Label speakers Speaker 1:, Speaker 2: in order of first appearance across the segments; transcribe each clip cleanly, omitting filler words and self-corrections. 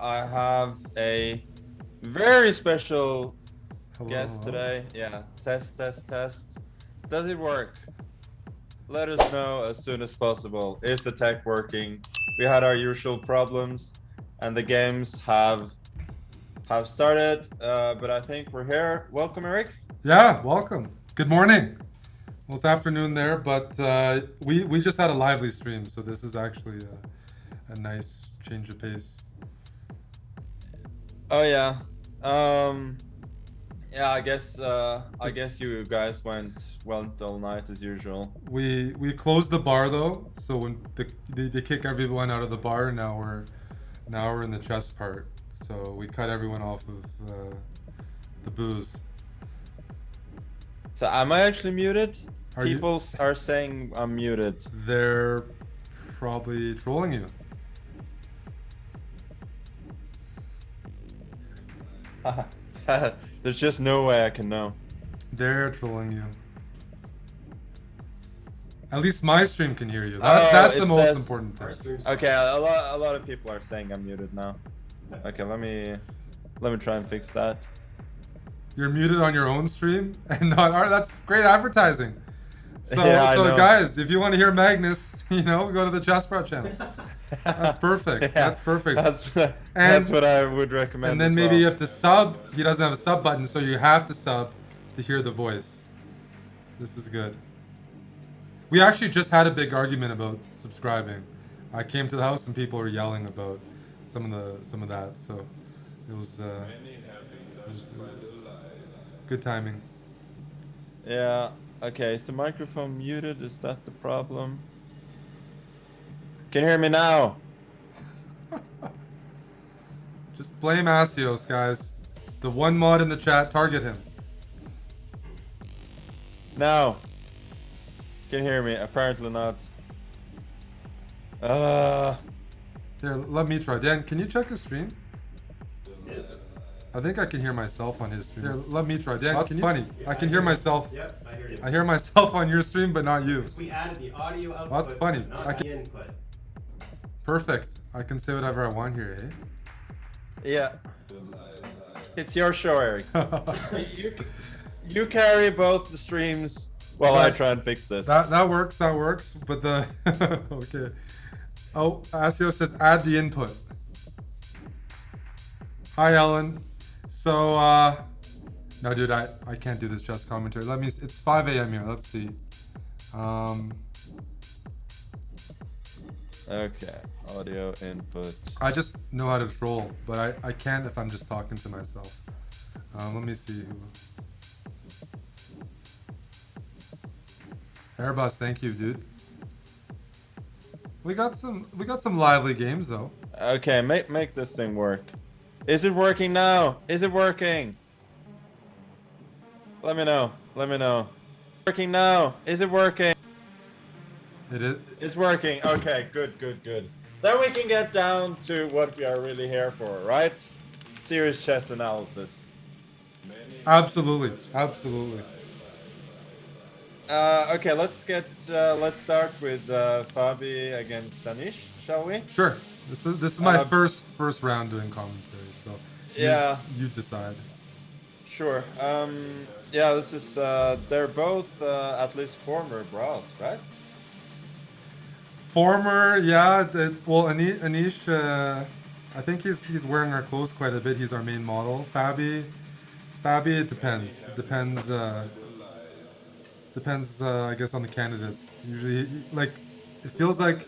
Speaker 1: I have a very special guest today. Yeah, test. Does it work? Let us know as soon as possible. Is the tech working? We had our usual problems, and the games have started. But I think we're here. Welcome, Eric.
Speaker 2: Yeah, welcome. Good morning. Well, it's afternoon there, but we just had a lively stream, so this is actually a nice change of pace.
Speaker 1: Oh yeah. Yeah, I guess you guys went all night as usual.
Speaker 2: We closed the bar though, so when they kick everyone out of the bar, now we're in the chess part. So we cut everyone off of the booze.
Speaker 1: So am I actually muted?
Speaker 2: Are
Speaker 1: People are saying I'm muted.
Speaker 2: They're probably trolling you.
Speaker 1: There's just no way I can know.
Speaker 2: They're trolling you. At least my stream can hear you. That's the most important thing.
Speaker 1: Okay, a lot of people are saying I'm muted now. Okay, let me try and fix that.
Speaker 2: You're muted on your own stream and not our. That's great advertising. So,
Speaker 1: Yeah,
Speaker 2: so guys, if you want to hear Magnus, go to the chessbrah channel. That's perfect. Yeah, that's perfect.
Speaker 1: That's what I would recommend.
Speaker 2: And then maybe you have to sub. He doesn't have a sub button, so you have to sub to hear the voice. This is good. We actually just had a big argument about subscribing. I came to the house and people were yelling about some of that. So it was good timing.
Speaker 1: Yeah. Okay. Is the microphone muted? Is that the problem? Can you hear me now?
Speaker 2: Just blame Asios, guys. The one mod in the chat, target him.
Speaker 1: No. Can you hear me? Apparently not.
Speaker 2: Here, let me try. Dan, can you check his stream?
Speaker 3: Yes.
Speaker 2: I think I can hear myself on his stream. Here, let me try. Dan, that's funny. I can hear myself.
Speaker 3: Yep, I hear you.
Speaker 2: I hear myself on your stream, but not you.
Speaker 3: We added the audio output.
Speaker 2: That's funny.
Speaker 3: Not the input.
Speaker 2: Perfect. I can say whatever I want here, eh?
Speaker 1: Yeah. It's your show, Eric. you carry both the streams while I try and fix this.
Speaker 2: That works. But the okay. Oh, Asio says add the input. Hi, Ellen. So no, dude, I can't do this chess commentary. It's 5 a.m. here. Let's see.
Speaker 1: Okay, audio input.
Speaker 2: I just know how to troll, but I can't if I'm just talking to myself. Let me see. Airbus, thank you, dude. We got some lively games though.
Speaker 1: Okay, make this thing work. Is it working now? Is it working? Let me know. Working now? Is it working?
Speaker 2: It is.
Speaker 1: It's working. Okay, good. Then we can get down to what we are really here for, right? Serious chess analysis.
Speaker 2: Absolutely.
Speaker 1: Okay, let's start with Fabi against Anish, shall we?
Speaker 2: Sure. This is my first round doing commentary, so
Speaker 1: yeah,
Speaker 2: you decide.
Speaker 1: Sure. Yeah, this is they're both at least former bros, right?
Speaker 2: Former, yeah. Well, Anish, I think he's wearing our clothes quite a bit. He's our main model. Fabi, it depends. Depends, I guess, on the candidates. Usually, like, it feels like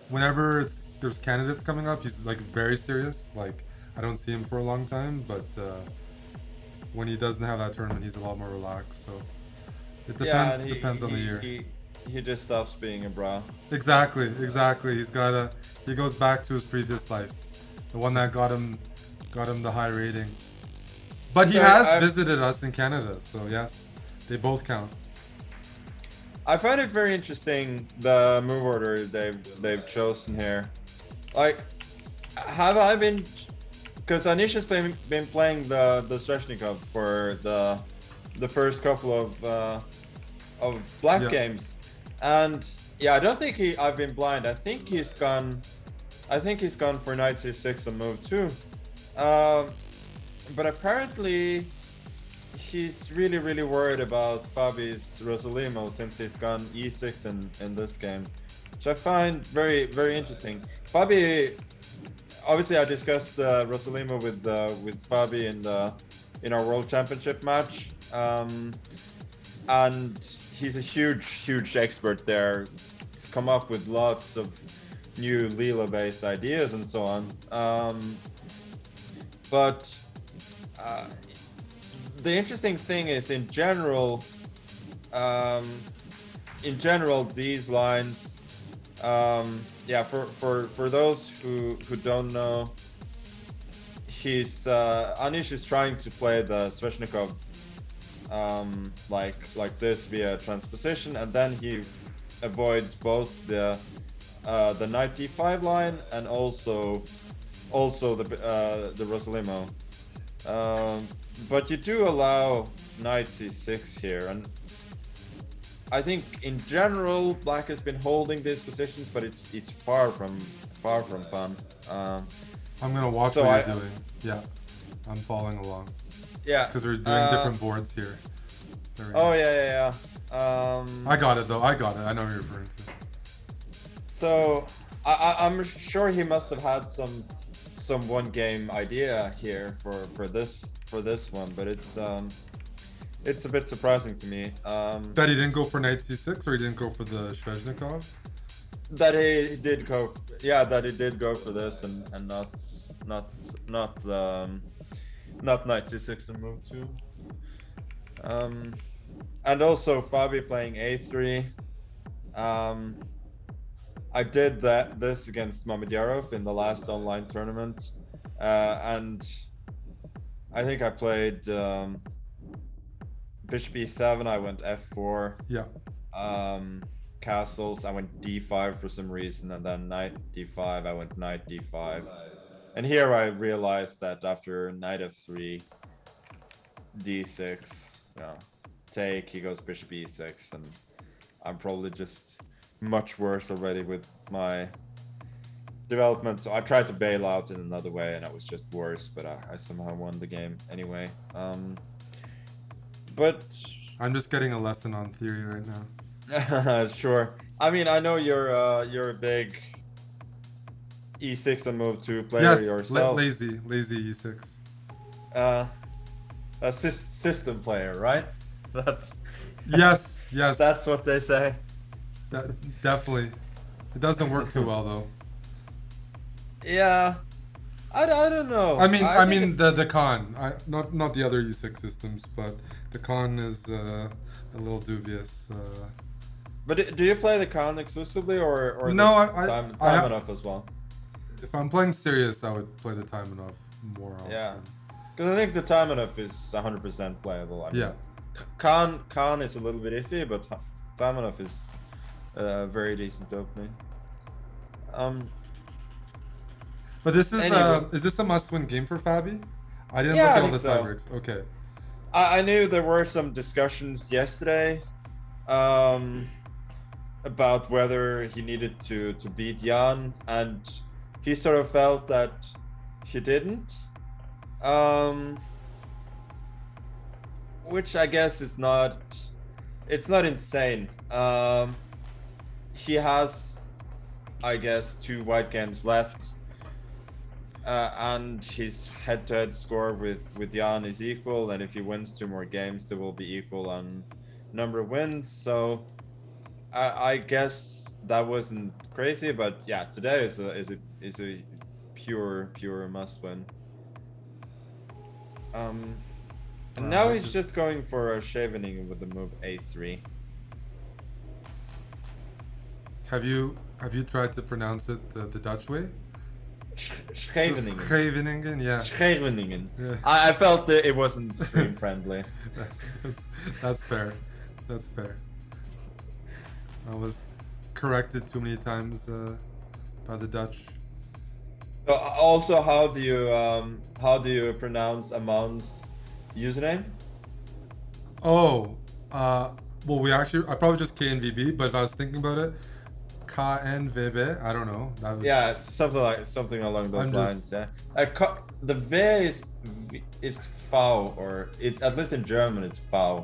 Speaker 2: whenever there's candidates coming up, he's like very serious. Like, I don't see him for a long time, but when he doesn't have that tournament, he's a lot more relaxed. So it depends.
Speaker 1: Yeah,
Speaker 2: depends on the year.
Speaker 1: He just stops being a bra.
Speaker 2: Exactly. He goes back to his previous life, the one that got him the high rating. But he has visited us in Canada, so yes, they both count.
Speaker 1: I find it very interesting the move order they've chosen here. Like, have I been? Because Anish has been playing the Streshnikov for the first couple of black games, and yeah, I don't think I've been blind. I think he's gone for knight c6 on move 2, But apparently he's really worried about Fabi's Rosalimo since he's gone e6 in this game, which I find very interesting. Fabi, obviously, I discussed Rosalimo with Fabi in our World Championship match, and he's a huge expert there. He's come up with lots of new Leela-based ideas and so on. But the interesting thing is, in general, these lines, yeah, for those who don't know, Anish is trying to play the Sveshnikov like this via transposition, and then he avoids both the knight d5 line and also the Rosalimo. But you do allow knight c6 here, and I think in general Black has been holding these positions, but it's far from fun.
Speaker 2: I'm gonna watch
Speaker 1: so
Speaker 2: what you're doing. Yeah, I'm following along.
Speaker 1: Yeah,
Speaker 2: Because we're doing different boards here. There we go.
Speaker 1: Oh yeah.
Speaker 2: I got it though. I got it. I know what you're referring to.
Speaker 1: So I'm sure he must have had some one game idea here for this one, but it's a bit surprising to me.
Speaker 2: That he didn't go for knight c6, or he didn't go for the Sveshnikov?
Speaker 1: That he did go, yeah, that he did go for this and not knight c6 and move 2. And also Fabi playing a3. I did this against Mamedyarov in the last online tournament, and I think I played bishop e7. I went f4.
Speaker 2: Yeah.
Speaker 1: Castles. I went d5 for some reason, and then knight d5. I went knight d5. And here I realized that after knight f3, d6, take, he goes bishop e6, and I'm probably just much worse already with my development. So I tried to bail out in another way, and I was just worse, but I somehow won the game anyway. But
Speaker 2: I'm just getting a lesson on theory right now.
Speaker 1: Sure. I mean, I know you're a big e6 and move 2 player yourself.
Speaker 2: Lazy e6.
Speaker 1: A system player, right? That's
Speaker 2: yes.
Speaker 1: That's what they say.
Speaker 2: That definitely. It doesn't work too well though.
Speaker 1: Yeah, I don't know.
Speaker 2: I mean the Khan. Not the other e6 systems, but the Khan is a little dubious.
Speaker 1: But do you play the Khan exclusively, or
Speaker 2: no?
Speaker 1: Taimanov as well?
Speaker 2: If I'm playing serious, I would play the Taimanov more often.
Speaker 1: Yeah, because I think the Taimanov is 100% playable. I mean,
Speaker 2: yeah.
Speaker 1: Khan is a little bit iffy, but Taimanov is very decent opening.
Speaker 2: But this is
Speaker 1: anyway.
Speaker 2: Is this a must-win game for Fabi? I didn't
Speaker 1: Yeah,
Speaker 2: look
Speaker 1: I
Speaker 2: at all the
Speaker 1: think so.
Speaker 2: tiebreaks. Okay.
Speaker 1: I knew there were some discussions yesterday about whether he needed to beat Jan, and he sort of felt that he didn't, which I guess is not insane. He has, I guess, 2 white games left, and his head-to-head score with Jan is equal, and if he wins 2 more games, they will be equal on number of wins. So I guess that wasn't crazy, but yeah, today is a pure must-win. And now he's just going for a Scheveningen with the move a3.
Speaker 2: Have you tried to pronounce it the Dutch way?
Speaker 1: Scheveningen.
Speaker 2: Scheveningen, yeah.
Speaker 1: Scheveningen.
Speaker 2: Yeah.
Speaker 1: I felt that it wasn't stream friendly.
Speaker 2: That's fair. That's fair. I was corrected too many times by the Dutch.
Speaker 1: Also, how do you pronounce Amon's username?
Speaker 2: Oh, well, I probably just KNVB, but if I was thinking about it, KNVB. I don't know. That was,
Speaker 1: Yeah, it's something along those
Speaker 2: I'm
Speaker 1: lines.
Speaker 2: just-
Speaker 1: Yeah. The V is V, or it's at least in German it's V.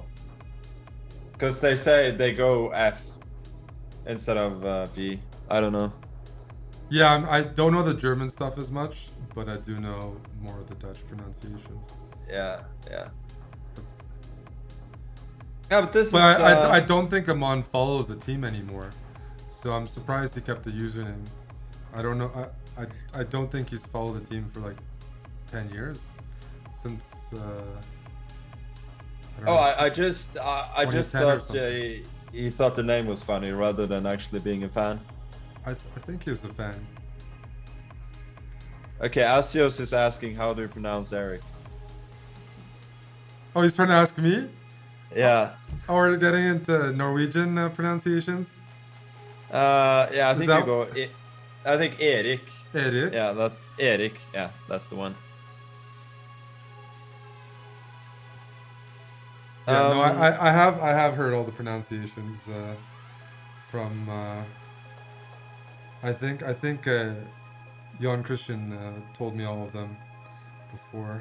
Speaker 1: Because they say they go F instead of V. I don't know.
Speaker 2: Yeah, I don't know the German stuff as much, but I do know more of the Dutch pronunciations.
Speaker 1: Yeah, yeah. Yeah, but this
Speaker 2: But
Speaker 1: is.
Speaker 2: I don't think Amon follows the team anymore, so I'm surprised he kept the username. I don't know. I don't think he's followed the team for like 10 years since. I don't know.
Speaker 1: I just
Speaker 2: 2010 or
Speaker 1: thought
Speaker 2: something.
Speaker 1: he thought the name was funny rather than actually being a fan.
Speaker 2: I think he was a fan.
Speaker 1: Okay, Asios is asking how do you pronounce Eric?
Speaker 2: Oh, he's trying to ask me.
Speaker 1: Yeah.
Speaker 2: Oh, we're getting into Norwegian pronunciations.
Speaker 1: Yeah, I think
Speaker 2: that-
Speaker 1: you go. I think Erik.
Speaker 2: Erik.
Speaker 1: Yeah, that's Erik. Yeah, that's the one.
Speaker 2: Yeah, no, I have heard all the pronunciations from. I think Jan Christian told me all of them before,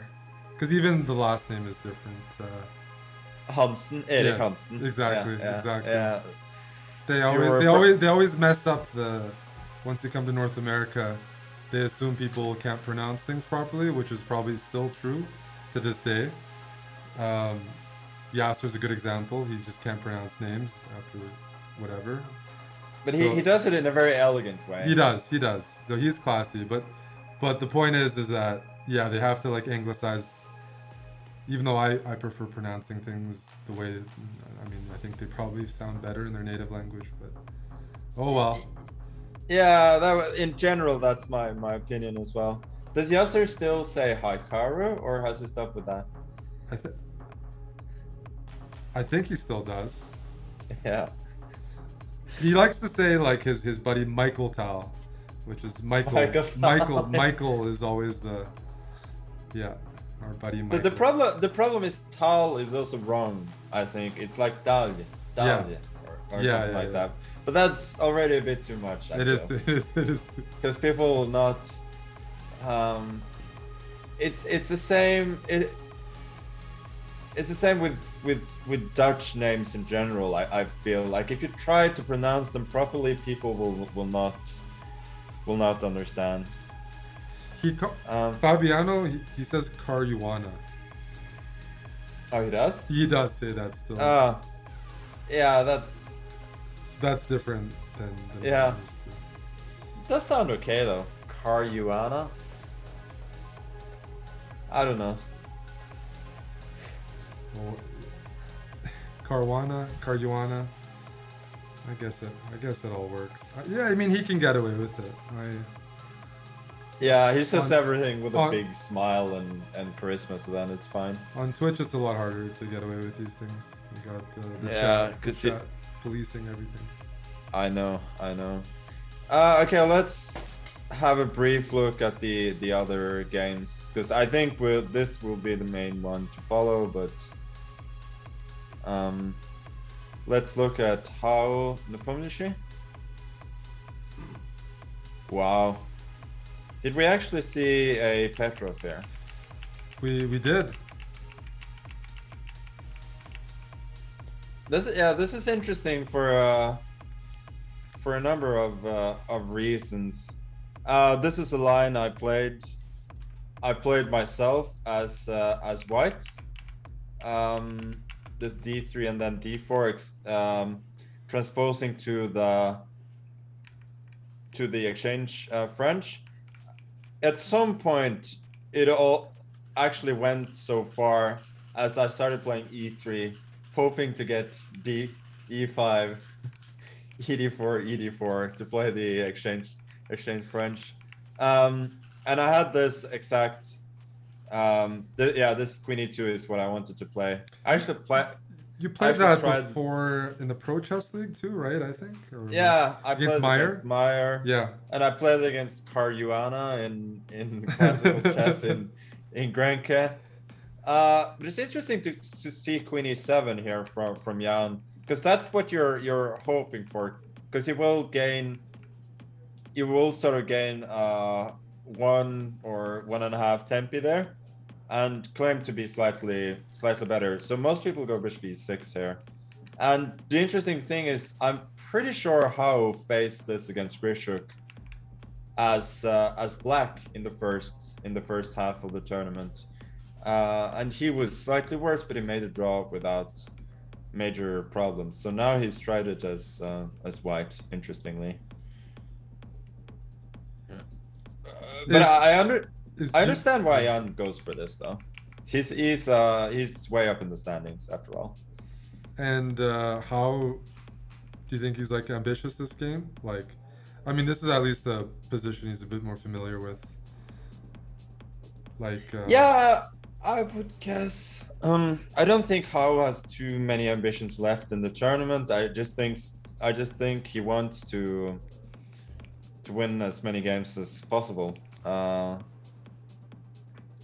Speaker 2: because even the last name is different.
Speaker 1: Hansen, Erik
Speaker 2: Yes,
Speaker 1: Hansen.
Speaker 2: exactly,
Speaker 1: Yeah,
Speaker 2: exactly.
Speaker 1: Yeah.
Speaker 2: They
Speaker 1: were
Speaker 2: always mess up the. Once they come to North America, they assume people can't pronounce things properly, which is probably still true to this day. Yasser's a good example. He just can't pronounce names after whatever.
Speaker 1: But
Speaker 2: So-
Speaker 1: he does it in a very elegant way.
Speaker 2: He does. So he's classy, but the point is that yeah, they have to like anglicize. Even though I prefer pronouncing things the way, I mean, I think they probably sound better in their native language, but oh well.
Speaker 1: Yeah, in general, that's my opinion as well. Does Yasser still say Haikaru, or has he stopped with that?
Speaker 2: I think he still does.
Speaker 1: Yeah.
Speaker 2: He likes to say like his buddy Michael Tal, which is Michael.
Speaker 1: Michael Tal.
Speaker 2: Michael is always the our buddy Michael.
Speaker 1: But the problem is Tal is also wrong. I think it's like Dal,
Speaker 2: Yeah.
Speaker 1: or
Speaker 2: Yeah,
Speaker 1: something like
Speaker 2: yeah.
Speaker 1: that. But that's already a bit too much.
Speaker 2: It is.
Speaker 1: Because people will not. It's the same. It's the same with Dutch names in general. I feel like if you try to pronounce them properly, people will not understand.
Speaker 2: Fabiano, he says Caruana.
Speaker 1: Oh, he does.
Speaker 2: He does say that still.
Speaker 1: Yeah,
Speaker 2: that's different than
Speaker 1: Yeah.
Speaker 2: what I'm used to.
Speaker 1: does sound okay though. Caruana. I don't know.
Speaker 2: Well, Caruana. I guess it all works. Yeah, I mean he can get away with it.
Speaker 1: Yeah, he says everything with a
Speaker 2: on-
Speaker 1: big smile and charisma, so then it's fine.
Speaker 2: On Twitch, it's a lot harder to get away with these things. You got the
Speaker 1: Yeah,
Speaker 2: chat,
Speaker 1: 'cause
Speaker 2: chat policing everything.
Speaker 1: I know. Okay, let's have a brief look at the other games, because I think this will be the main one to follow, but let's look at how Nepomniachtchi. Wow. Did we actually see a Petrov there?
Speaker 2: We did.
Speaker 1: This is interesting for a number of reasons. This is a line I played myself as white. This d3 and then d4 transposing to the exchange French. At some point, it all actually went so far as I started playing e3, hoping to get e5, ed4, ed4 to play the exchange French. And I had this exact. This queen e2 is what I wanted to play. I actually play.
Speaker 2: You played
Speaker 1: I
Speaker 2: that
Speaker 1: tried-
Speaker 2: before in the Pro Chess League too, right? I think. Or
Speaker 1: Yeah, I played
Speaker 2: Against Meyer?
Speaker 1: against Meyer.
Speaker 2: Yeah.
Speaker 1: And I played against Caruana in classical chess in Grenke. But it's interesting to see Queen e7 here from Jan, because that's what you're hoping for, because he will gain you will sort of gain 1 or 1.5 tempi there, and claim to be slightly better. So most people go bishop e6 here. And the interesting thing is, I'm pretty sure Hao faced this against Grishuk as black in the first half of the tournament, and he was slightly worse, but he made a draw without major problems. So now he's tried it as white, interestingly. But I understand why Jan goes for this though. He's way up in the standings after all.
Speaker 2: And how do you think he's like ambitious this game? Like, I mean, this is at least the position he's a bit more familiar with. Like,
Speaker 1: yeah, I would guess. I don't think Hao has too many ambitions left in the tournament. I just think he wants to win as many games as possible.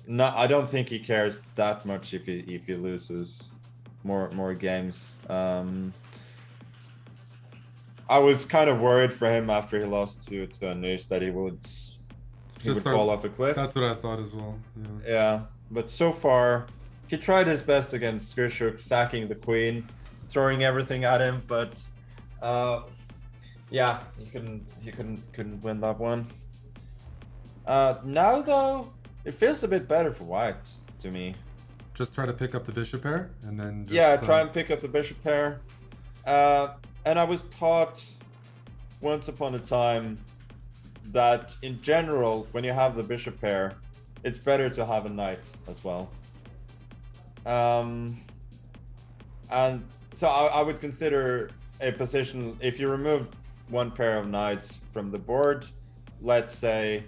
Speaker 1: No, I don't think he cares that much if he loses more games. I was kind of worried for him after he lost to Anush that he would fall off a cliff.
Speaker 2: That's what I thought as well.
Speaker 1: Yeah, but so far he tried his best against Grishuk, sacking the queen, throwing everything at him, but yeah, he couldn't win that one. Now though, it feels a bit better for white to me.
Speaker 2: Just try to pick up the bishop pair and then just,
Speaker 1: try and pick up the bishop pair. And I was taught once upon a time that in general, when you have the bishop pair, it's better to have a knight as well. And so I would consider a position, if you remove one pair of knights from the board, let's say,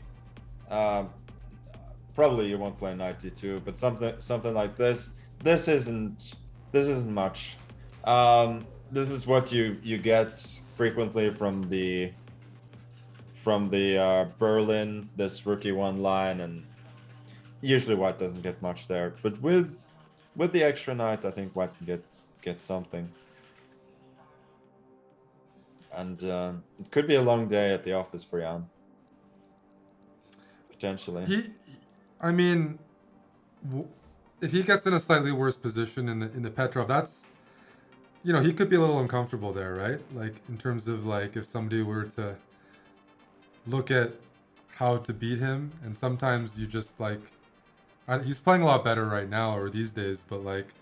Speaker 1: probably you won't play knight d2, but something like this. This isn't much. This is what you get frequently from the Berlin, this rookie one line, and usually white doesn't get much there. But with the extra knight, I think white can get something. And it could be a long day at the office for Jan. Potentially.
Speaker 2: I mean, if he gets in a slightly worse position in the Petrov, that's, you know, he could be a little uncomfortable there, right? Like in terms of like if somebody were to look at how to beat him, and sometimes you just like, he's playing a lot better right now or these days, but like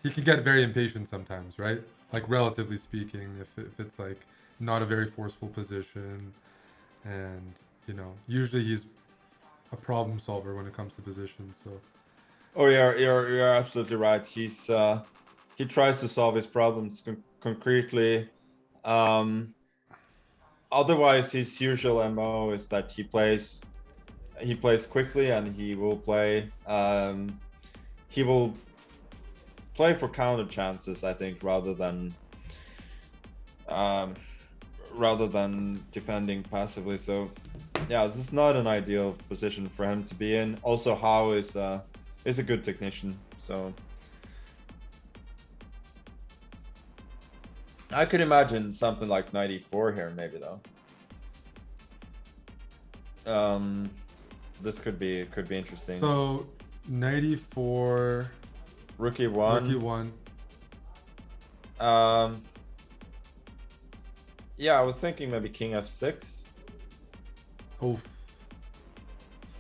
Speaker 2: he can get very impatient sometimes, right? Like relatively speaking, if it's like not a very forceful position, and you know, usually he's a problem solver when it comes to positions. So
Speaker 1: oh yeah, you're absolutely right. He tries to solve his problems concretely. Otherwise his usual MO is that he plays quickly, and he will play for counter chances, I think, rather than defending passively. So yeah, this is not an ideal position for him to be in. Also, Hao is a good technician, so I could imagine something like 94 here, maybe though. This could be interesting.
Speaker 2: So 94
Speaker 1: rookie one. Yeah, I was thinking maybe king f6.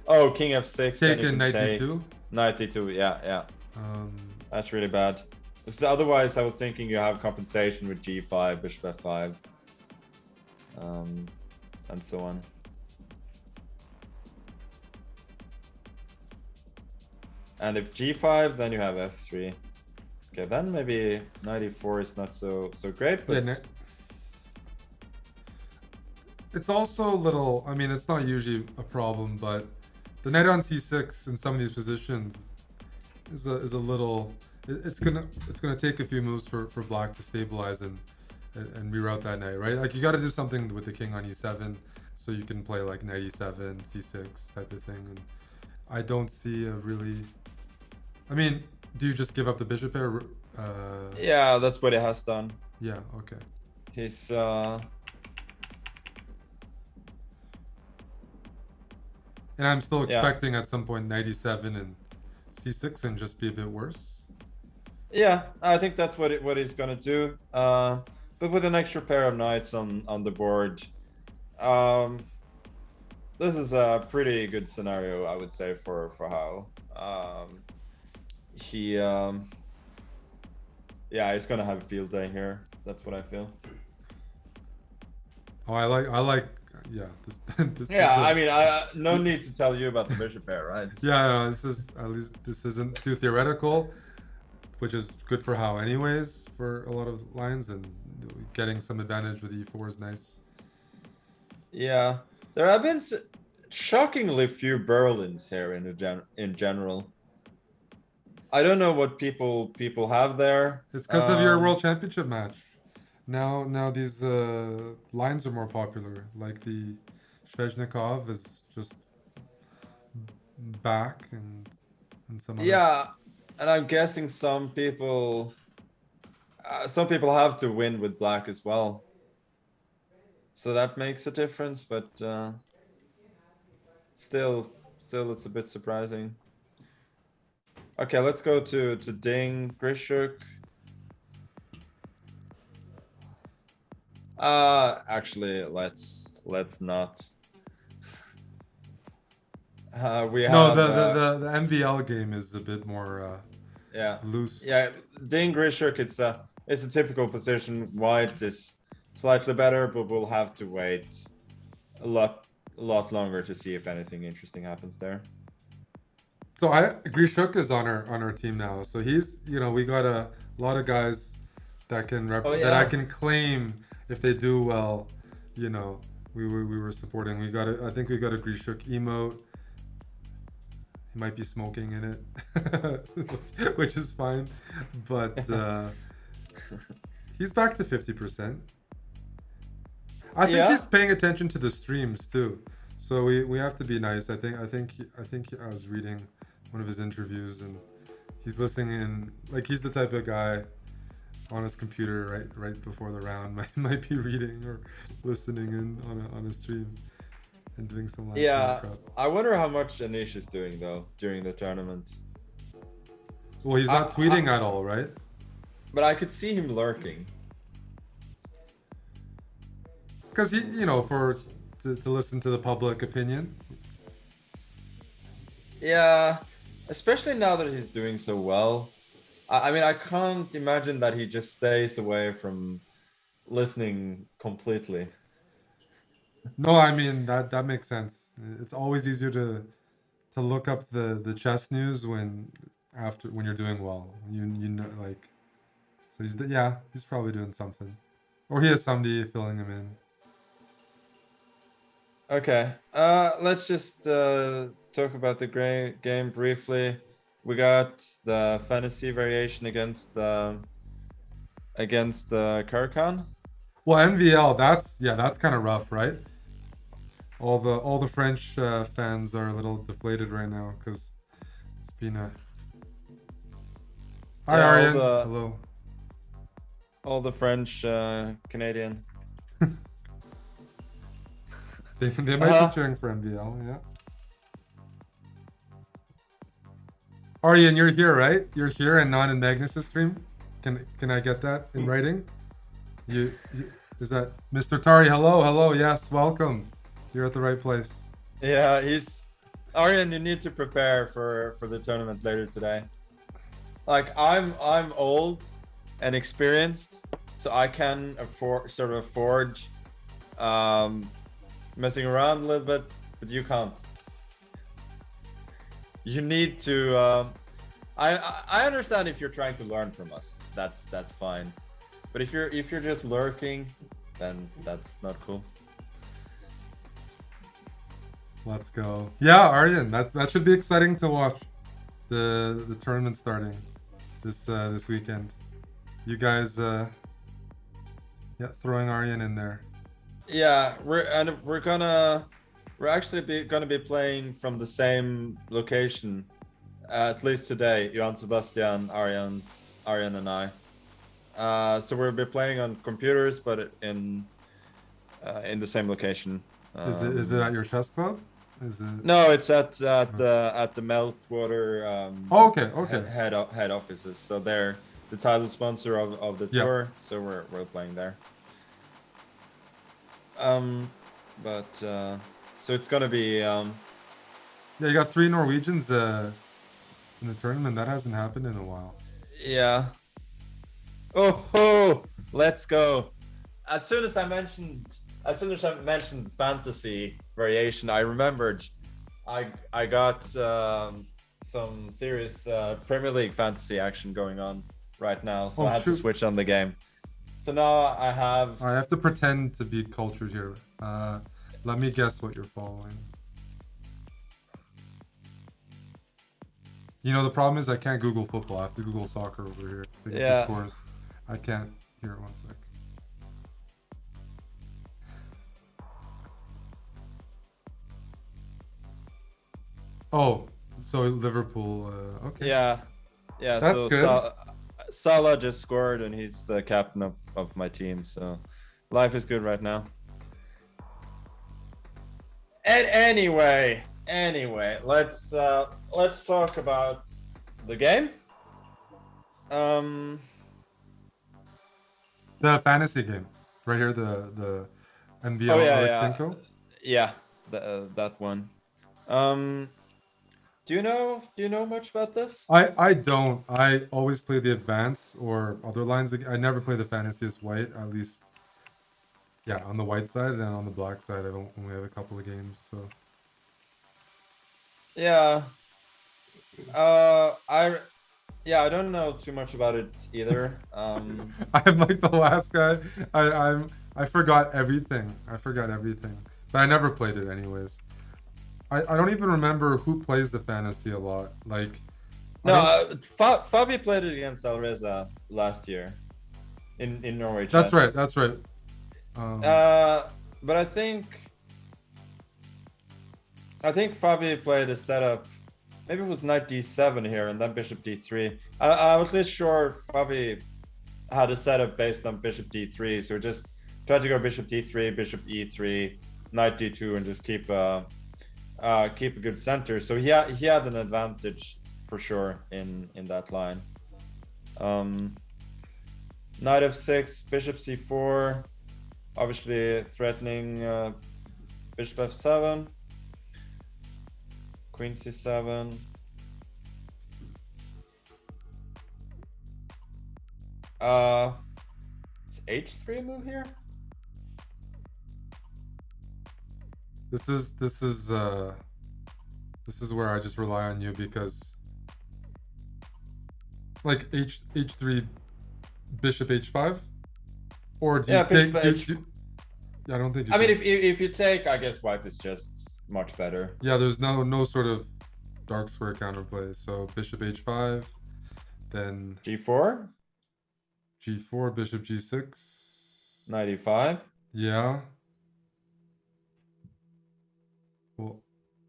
Speaker 1: Oh, king f6.
Speaker 2: Taken 92.
Speaker 1: 92. Yeah. That's really bad. So otherwise, I was thinking you have compensation with g5, bishop f5, and so on. And if g5, then you have f3. Okay, then maybe 94 is not so great, but
Speaker 2: yeah, it's also a little, I mean, it's not usually a problem, but the knight on c6 in some of these positions is a little, it's gonna take a few moves for black to stabilize and reroute that knight, right? Like you got to do something with the king on e7 so you can play like knight e7, c6 type of thing. And I don't see a really, I mean, do you just give up the bishop pair?
Speaker 1: Yeah, that's what he has done.
Speaker 2: Yeah, okay.
Speaker 1: He's
Speaker 2: And I'm still
Speaker 1: Yeah.
Speaker 2: expecting at some point knight e7 and c6 and just be a bit worse.
Speaker 1: Yeah, I think that's what he's gonna do. But with an extra pair of knights on the board, um, this is a pretty good scenario, I would say, for how he yeah, he's gonna have a field day here. That's what I feel.
Speaker 2: Oh, I like, yeah. This
Speaker 1: Yeah,
Speaker 2: is
Speaker 1: I mean, no need to tell you about the bishop pair, right?
Speaker 2: yeah, no, this is at least this isn't too theoretical, which is good for how anyways for a lot of lines, and getting some advantage with e4 is nice.
Speaker 1: Yeah, there have been shockingly few Berlins here in general. I don't know what people have there.
Speaker 2: It's because of your world championship match. Now these lines are more popular. Like the Sveshnikov is just back, and some others.
Speaker 1: Yeah, and I'm guessing some people have to win with black as well. So that makes a difference, but still it's a bit surprising. Okay, let's go to Ding Grishuk. Actually, let's not. We have
Speaker 2: No, the MVL game is a bit more
Speaker 1: yeah
Speaker 2: loose.
Speaker 1: Yeah, Ding Grishuk, it's a typical position. White is slightly better, but we'll have to wait a lot longer to see if anything interesting happens there.
Speaker 2: So Grishuk is on our team now. So he's, we got a lot of guys that can that I can claim if they do well. We were supporting. I think we got a Grishuk emote. He might be smoking in it, which is fine, but he's back to 50%. I think he's paying attention to the streams too, so we have to be nice. I think I was reading one of his interviews, and he's listening in. Like, he's the type of guy on his computer right before the round might be reading or listening in on a stream and doing some live crap.
Speaker 1: I wonder how much Anish is doing though during the tournament.
Speaker 2: Well, he's not tweeting at all, right?
Speaker 1: But I could see him lurking.
Speaker 2: Because he, to listen to the public opinion.
Speaker 1: Yeah, especially now that he's doing so well. I mean, I can't imagine that he just stays away from listening completely.
Speaker 2: No, I mean that makes sense. It's always easier to look up the chess news when you're doing well. You know, like, so he's probably doing something, or he has somebody filling him in.
Speaker 1: Okay, let's just talk about the game briefly. We got the fantasy variation against the Karkan.
Speaker 2: Well, MVL, that's kind of rough, right? All the French fans are a little deflated right now because it's been a. Hi, Aryan. Hello.
Speaker 1: All the French Canadian.
Speaker 2: They might be cheering for MVL, yeah. Aryan, you're here, right? You're here and not in Magnus's stream. Can I get that in writing? You is that Mr. Tari? Hello, yes, welcome. You're at the right place.
Speaker 1: Yeah, Aryan, you need to prepare for the tournament later today. Like, I'm old and experienced, so I can afford messing around a little bit, but you can't. You need to. I understand if you're trying to learn from us. That's fine, but if you're just lurking, then that's not cool.
Speaker 2: Let's go. Yeah, Aryan, that should be exciting to watch. The tournament starting this weekend. You guys, throwing Aryan in there.
Speaker 1: Yeah, we're actually gonna be playing from the same location, at least today. Johan Sebastian, Aryan, and I. So we'll be playing on computers, but in the same location.
Speaker 2: Is it at your chess club? Is it?
Speaker 1: No, it's at the Meltwater
Speaker 2: Oh, okay.
Speaker 1: head offices. So they're the title sponsor of the
Speaker 2: Yeah.
Speaker 1: tour. So we're playing there. But so it's gonna be
Speaker 2: Yeah, you got 3 Norwegians in the tournament. That hasn't happened in a while.
Speaker 1: yeah. Oh, let's go. As soon as I mentioned fantasy variation, I remembered I got some serious Premier League fantasy action going on right now, so
Speaker 2: Oh,
Speaker 1: I had to
Speaker 2: shoot.
Speaker 1: switch on the game. So now I have
Speaker 2: I have to pretend to be cultured here. Let me guess what you're following. You know, the problem is I can't Google football. I have to Google soccer over here to get the scores. I can't. Here, one sec. Oh, so Liverpool. Okay.
Speaker 1: yeah.
Speaker 2: That's
Speaker 1: so
Speaker 2: good.
Speaker 1: Salah just scored and he's the captain of my team, so life is good right now. And anyway, let's talk about the game.
Speaker 2: The fantasy game, right here. The NBL
Speaker 1: Oh, yeah,
Speaker 2: Alexenko.
Speaker 1: Yeah, that one. Do you know much about this?
Speaker 2: I don't. I always play the advance or other lines. I never play the fantasy as white. At least, yeah, on the white side, and on the black side, I only have a couple of games. So
Speaker 1: Yeah. I don't know too much about it either.
Speaker 2: I'm like the last guy. I forgot everything. But I never played it anyways. I don't even remember who plays the fantasy a lot. Like,
Speaker 1: No, Fabi played it against Alreza last year in Norway.
Speaker 2: That's
Speaker 1: Chess.
Speaker 2: right.
Speaker 1: But I think Fabi played a setup. Maybe it was knight d7 here and then bishop d3. I was at least sure Fabi had a setup based on bishop d3. So just tried to go bishop d3, bishop e3, knight d2, and just keep a good center. So he had an advantage for sure in that line. Knight f6, bishop c4, obviously threatening bishop f7, queen c7. Is h3 a move here?
Speaker 2: this is where I just rely on you because, like, h3, bishop h5, or do you take? I don't think.
Speaker 1: I mean, if you take, I guess white is just much better.
Speaker 2: Yeah, there's no sort of dark square counterplay. So bishop h5, then
Speaker 1: g4,
Speaker 2: g4, bishop g6,
Speaker 1: knight e5.
Speaker 2: Yeah. Well,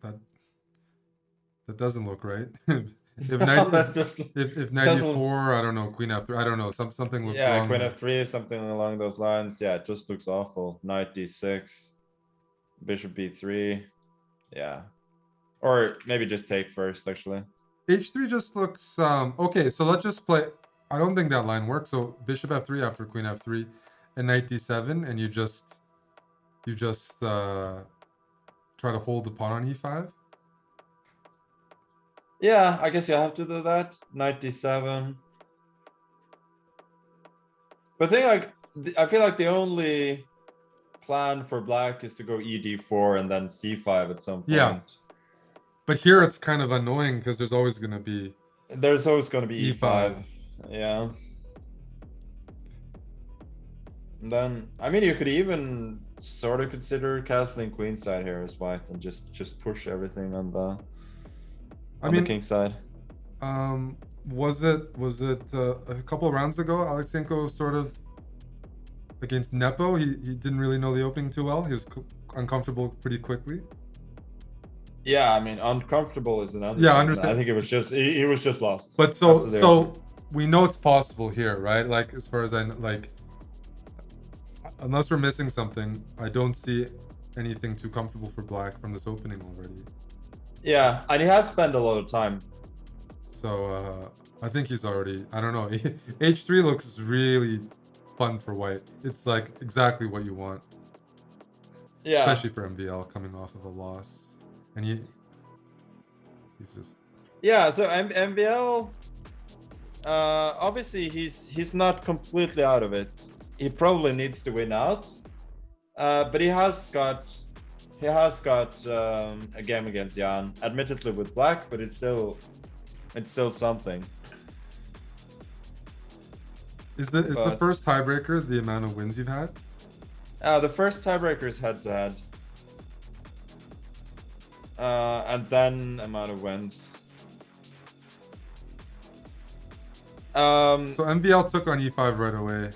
Speaker 2: that doesn't look right. If knight if knight e4, I don't know, queen f3, I don't know, something looks wrong.
Speaker 1: Queen f3, something along those lines. Yeah, it just looks awful. Knight d6, bishop b3. Yeah, or maybe just take first actually.
Speaker 2: h3 just looks okay. So let's just play. I don't think that line works. So bishop f3 after queen f3, and knight d7, and you just try to hold the pawn on e5.
Speaker 1: Yeah, I guess you have to do that. Knight d7. But I feel like the only plan for black is to go ed4 and then c5 at some point.
Speaker 2: Yeah. But here it's kind of annoying because there's always going to be
Speaker 1: e5. Yeah. And then, I mean, you could even sort of consider castling queenside here as white and just push everything on the king side.
Speaker 2: Was it a couple of rounds ago, Alexenko sort of against Nepo? He didn't really know the opening too well. He was uncomfortable pretty quickly.
Speaker 1: Yeah, I mean, uncomfortable is an understatement.
Speaker 2: Yeah, I understand.
Speaker 1: I think it was just he was just lost.
Speaker 2: But so we know it's possible here, right? Like, as far as I know, like, unless we're missing something, I don't see anything too comfortable for black from this opening already.
Speaker 1: Yeah, and he has spent a lot of time.
Speaker 2: So I think he's already, I don't know. H3 looks really fun for white. It's like exactly what you want.
Speaker 1: Yeah.
Speaker 2: Especially for MVL coming off of a loss. And he's just...
Speaker 1: Yeah, so MVL, obviously he's not completely out of it. He probably needs to win out. But he has got a game against Jan, admittedly with black, but it's still something.
Speaker 2: Is the first tiebreaker the amount of wins you've had?
Speaker 1: The first tiebreaker is head-to-head. And then amount of wins.
Speaker 2: So MVL took on E5 right away.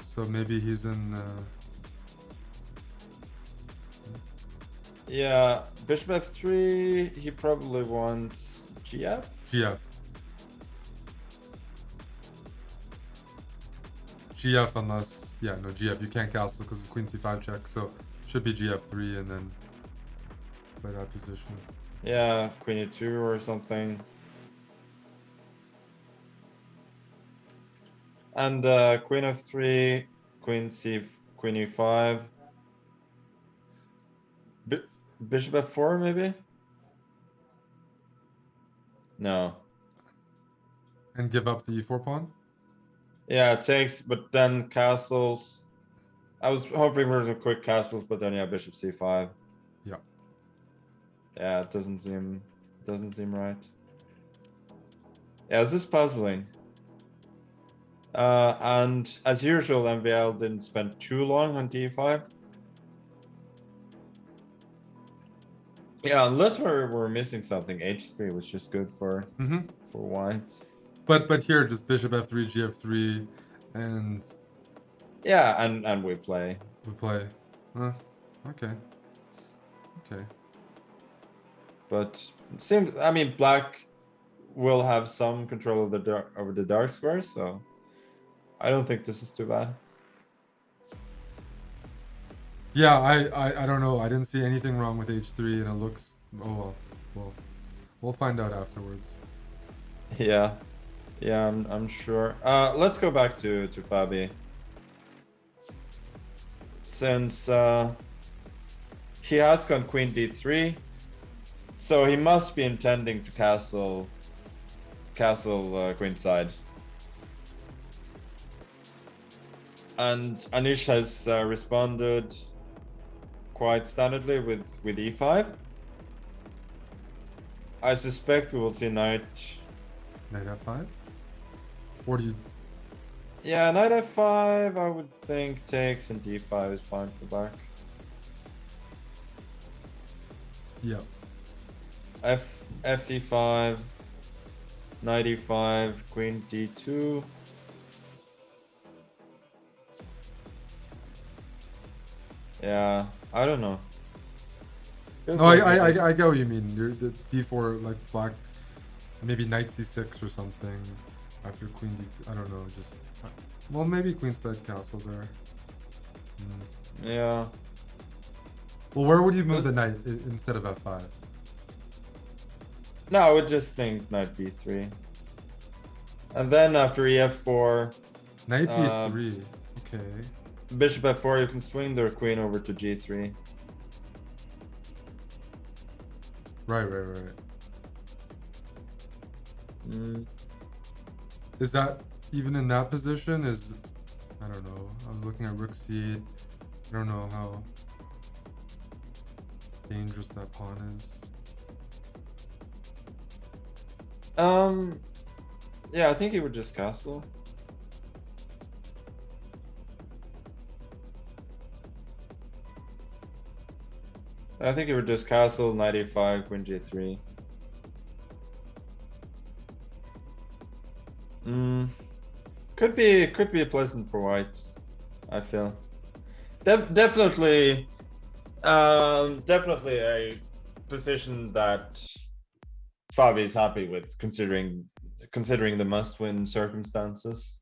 Speaker 2: So maybe he's in...
Speaker 1: Yeah, bishop f3, he probably wants GF?
Speaker 2: GF. GF unless... Yeah, no, GF. You can't castle because of queen c5 check. So should be GF3 and then play that position.
Speaker 1: Yeah, queen e2 or something. And queen f3, queen e5. Bishop f4 maybe? No.
Speaker 2: And give up the e4 pawn?
Speaker 1: Yeah, it takes, but then castles. I was hoping for some quick castles, but then yeah, bishop c5.
Speaker 2: Yeah.
Speaker 1: Yeah, it doesn't seem right. Yeah, this is puzzling. And as usual, MVL didn't spend too long on d5. Yeah, unless we're missing something, h3 was just good for white.
Speaker 2: But here just bishop f3, gf3, and
Speaker 1: yeah, and we play.
Speaker 2: We play. Okay. Okay.
Speaker 1: But it seems, I mean, black will have some control of over the dark squares, so I don't think this is too bad.
Speaker 2: Yeah, I don't know. I didn't see anything wrong with h3, and it looks... Oh well, we'll find out afterwards.
Speaker 1: Yeah, yeah, I'm sure. Let's go back to Fabi. Since he has gone queen d3, so he must be intending to castle queenside. And Anish has responded quite standardly with e5. I suspect we will see knight
Speaker 2: f5? Or do you...
Speaker 1: Yeah, knight f5 I would think takes, and d5 is fine for black.
Speaker 2: Yeah.
Speaker 1: fe5, knight e5, queen d2. Yeah, I don't know.
Speaker 2: No, I get what you mean. You're the d4, like black, maybe knight c6 or something after queen d2. I don't know, just... Well, maybe queenside castle there.
Speaker 1: Yeah.
Speaker 2: Well, where would you move the knight instead of f5?
Speaker 1: No, I would just think knight b3. And then after ef4...
Speaker 2: Knight b3, okay.
Speaker 1: Bishop f4, you can swing their queen over to g3.
Speaker 2: Right. Is that even in that position? I don't know. I was looking at rook c8. I don't know how dangerous that pawn is.
Speaker 1: Yeah, I think he would just castle. I think he would just castle, knight e5, queen g3. Could be pleasant for white, I feel. Definitely a position that Fabi is happy with, considering the must-win circumstances.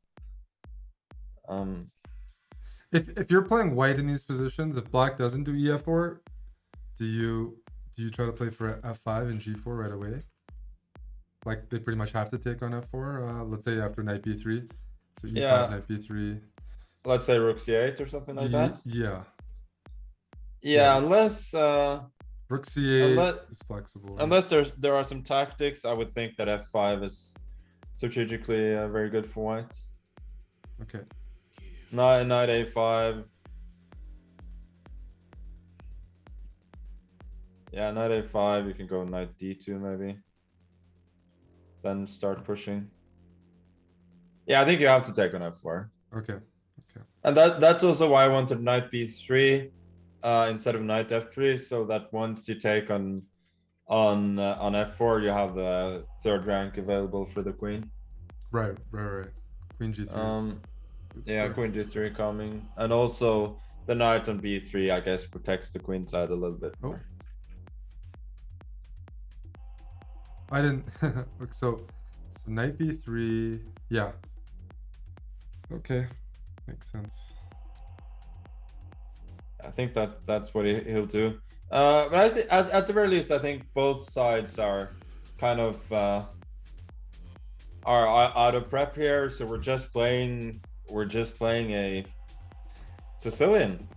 Speaker 2: If you're playing white in these positions, if black doesn't do EF4, do you try to play for F5 and G4 right away? Like they pretty much have to take on F4. Let's say after knight B3, so E5
Speaker 1: Yeah.
Speaker 2: knight B3.
Speaker 1: Let's say rook C8 or something like that.
Speaker 2: Yeah.
Speaker 1: Yeah, unless
Speaker 2: Rook C8
Speaker 1: unless
Speaker 2: is flexible.
Speaker 1: unless there are some tactics, I would think that F5 is strategically very good for white.
Speaker 2: Okay.
Speaker 1: Knight A5. Yeah, knight A5. You can go knight D2 maybe. Then start pushing. Yeah, I think you have to take on F4.
Speaker 2: Okay.
Speaker 1: And that's also why I wanted knight B3 instead of knight F3, so that once you take on F4, you have the third rank available for the queen.
Speaker 2: Right. Queen G3.
Speaker 1: Yeah, queen G3 coming, and also the knight on B3, I guess, protects the queen side a little bit more.
Speaker 2: I didn't. so knight B3. Yeah. Okay, makes sense.
Speaker 1: I think that's what he'll do. But I think at the very least, I think both sides are kind of are out of prep here. So we're just playing a Sicilian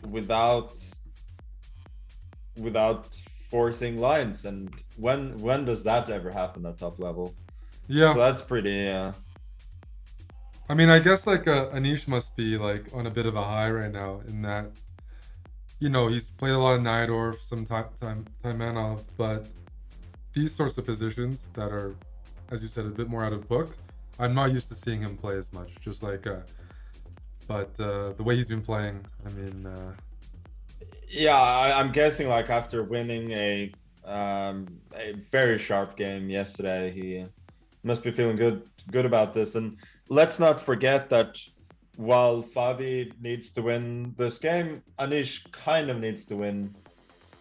Speaker 1: without forcing lines. And when does that ever happen at top level?
Speaker 2: Yeah.
Speaker 1: So that's pretty.
Speaker 2: I mean, I guess like Anish must be like on a bit of a high right now in that, you know, he's played a lot of Najdorf, some Taimanov, but these sorts of positions that are, as you said, a bit more out of book, I'm not used to seeing him play as much. Just like, but the way he's been playing, I mean.
Speaker 1: Yeah, I'm guessing like after winning a very sharp game yesterday, he must be feeling good about this. And let's not forget that while Fabi needs to win this game, Anish kind of needs to win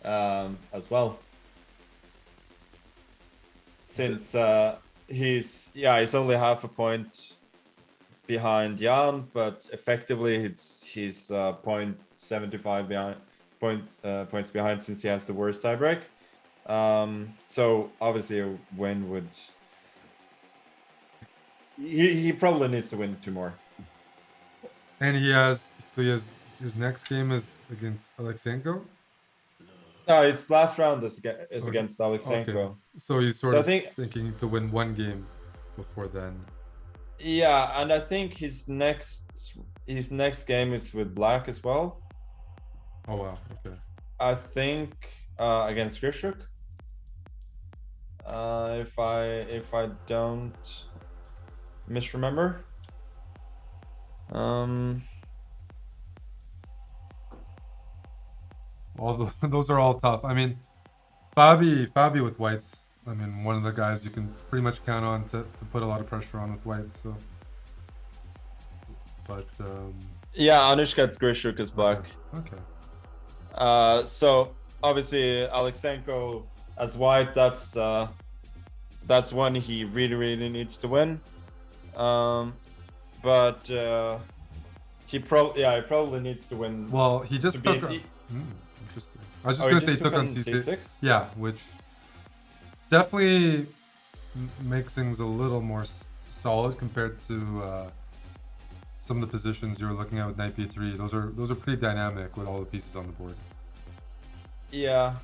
Speaker 1: as well. Since he's only half a point behind Jan, but effectively he's 0.75 behind points behind since he has the worst tiebreak. So obviously a win would. He probably needs to win 2 more.
Speaker 2: And his next game is against Alexenko?
Speaker 1: No, his last round is against Alexenko.
Speaker 2: Okay. So he's sort of thinking to win 1 game before then.
Speaker 1: Yeah, and I think his next game is with Black as well.
Speaker 2: Oh wow, okay.
Speaker 1: I think against Grishuk. If I don't misremember.
Speaker 2: Those are all tough. I mean, Fabi with whites. I mean, one of the guys you can pretty much count on to put a lot of pressure on with whites. So, but
Speaker 1: yeah, Anish got Grishuk as Black.
Speaker 2: Okay.
Speaker 1: So obviously Alexenko as white. That's one he really needs to win. But he probably needs to win.
Speaker 2: Well, he just took. Interesting. I was just gonna say he took on C6. Yeah, which definitely makes things a little more solid compared to some of the positions you were looking at with knight b3. Those are pretty dynamic with all the pieces on the board.
Speaker 1: Yeah.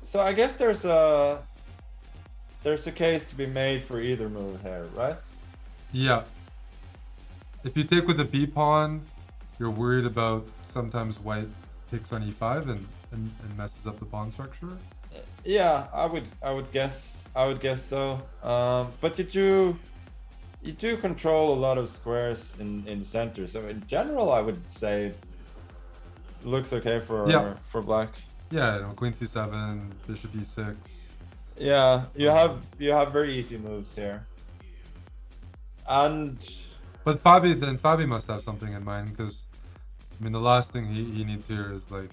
Speaker 1: So I guess there's a case to be made for either move here, right?
Speaker 2: Yeah. If you take with a b pawn, you're worried about sometimes white takes on e5 and messes up the pawn structure.
Speaker 1: Yeah, I would guess so. But you do control a lot of squares in the center, so in general I would say it looks okay for Black.
Speaker 2: Yeah, you know, queen c7, bishop e6.
Speaker 1: Yeah, you have very easy moves here.
Speaker 2: But Fabi must have something in mind, because I mean the last thing he needs here is like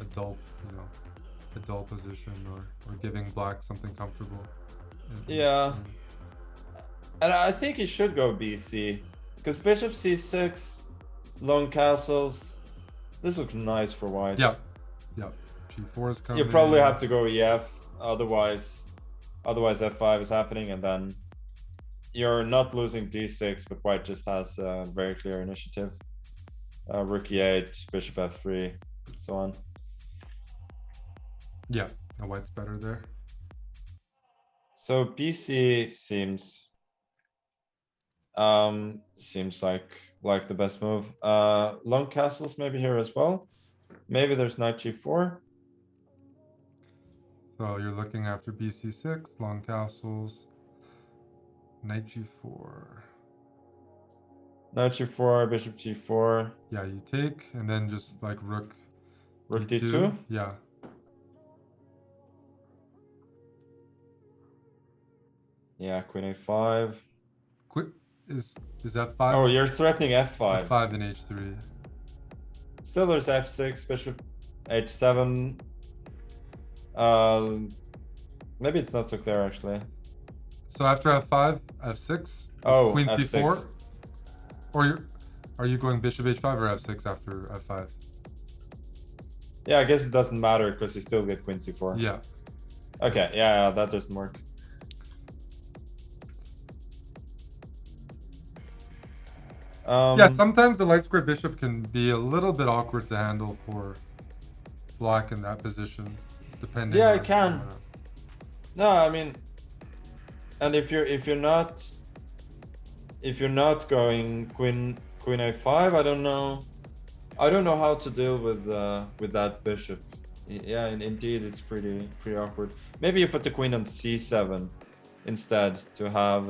Speaker 2: a dull, you know, a dull position or giving Black something comfortable.
Speaker 1: Yeah. And I think he should go BC. Because bishop c6, long castles. This looks nice for white.
Speaker 2: Yeah. Yeah. G4 is coming.
Speaker 1: You probably have to go EF, otherwise f5 is happening, and then you're not losing d6, but white just has a very clear initiative. Rook e8, bishop f3, so on.
Speaker 2: Yeah, no, white's better there.
Speaker 1: So BC seems like the best move. Long castles maybe here as well. Maybe there's knight g4.
Speaker 2: So you're looking after BC6, long castles, knight G4.
Speaker 1: Knight g4, bishop g4.
Speaker 2: Yeah, you take, and then just like rook
Speaker 1: D2?
Speaker 2: Yeah.
Speaker 1: Yeah, queen a5.
Speaker 2: Quick, is F5?
Speaker 1: Oh, you're threatening f5.
Speaker 2: F5 and H3.
Speaker 1: Still there's f6, bishop h7. Maybe it's not so clear actually.
Speaker 2: So after F5, F6, is
Speaker 1: Oh,
Speaker 2: Queen
Speaker 1: f6.
Speaker 2: C4, or are you going bishop H5 or F6 after F5?
Speaker 1: Yeah, I guess it doesn't matter because you still get queen c4.
Speaker 2: Yeah.
Speaker 1: Okay, yeah, that doesn't work.
Speaker 2: Yeah, sometimes the light square bishop can be a little bit awkward to handle for black in that position, depending.
Speaker 1: Yeah,
Speaker 2: on,
Speaker 1: it can. No, I mean, and if you're not going queen a5, I don't know how to deal with that bishop. Yeah, and indeed it's pretty awkward. Maybe you put the queen on c7 instead to have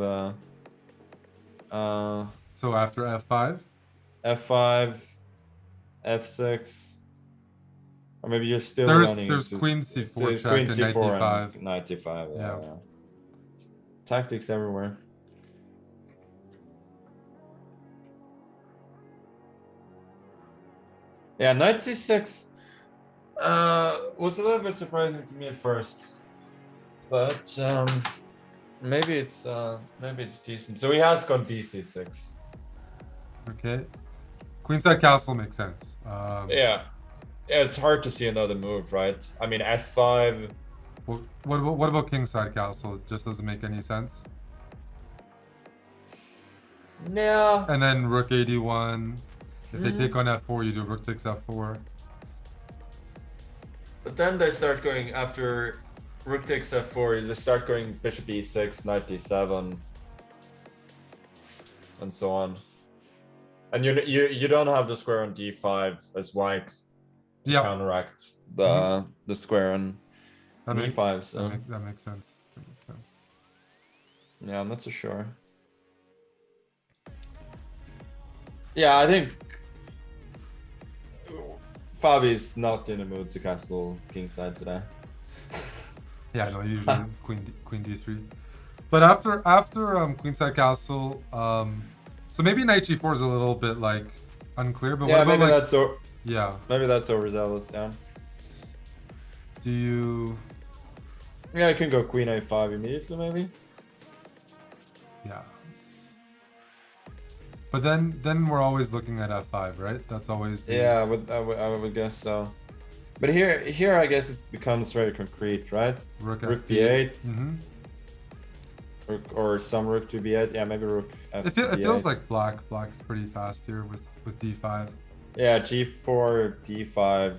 Speaker 2: So after F5?
Speaker 1: f5, f6, or maybe you're still running.
Speaker 2: There's queen c4 check
Speaker 1: queen
Speaker 2: and knight
Speaker 1: c4
Speaker 2: d5.
Speaker 1: and knight d5.
Speaker 2: Yeah.
Speaker 1: Yeah. Tactics everywhere. Yeah, knight c6 was a little bit surprising to me at first, but maybe it's decent. So he has gone bc6.
Speaker 2: Okay. Queenside castle makes sense.
Speaker 1: Yeah, it's hard to see another move, right? I mean, f5.
Speaker 2: Well, what about kingside castle? It just doesn't make any sense.
Speaker 1: Yeah.
Speaker 2: And then rook 81. If they take on f4, you do rook takes f4.
Speaker 1: But then they start going after rook takes f4. They start going bishop e6, knight d7, and so on. And you don't have the square on d5 as white to counteract the square on e5. So
Speaker 2: that makes sense. That makes sense.
Speaker 1: Yeah, I'm not so sure. Yeah, I think Fabi's not in the mood to castle kingside today.
Speaker 2: Yeah, no, usually queen d3. But after queenside castle, so maybe knight g4 is a little bit like unclear. But
Speaker 1: yeah,
Speaker 2: what about
Speaker 1: maybe
Speaker 2: like,
Speaker 1: that's so.
Speaker 2: Yeah.
Speaker 1: Maybe that's overzealous. Yeah.
Speaker 2: Do you?
Speaker 1: Yeah, I can go queen a5 immediately, maybe.
Speaker 2: Yeah. But then we're always looking at f5, right? That's always the...
Speaker 1: Yeah, I would guess so. But here I guess it becomes very concrete, right?
Speaker 2: Rook
Speaker 1: b8.
Speaker 2: Mm-hmm.
Speaker 1: Or some rook to b8. Yeah, maybe rook f.
Speaker 2: It feels like black's pretty fast here with d5.
Speaker 1: Yeah, g4, d5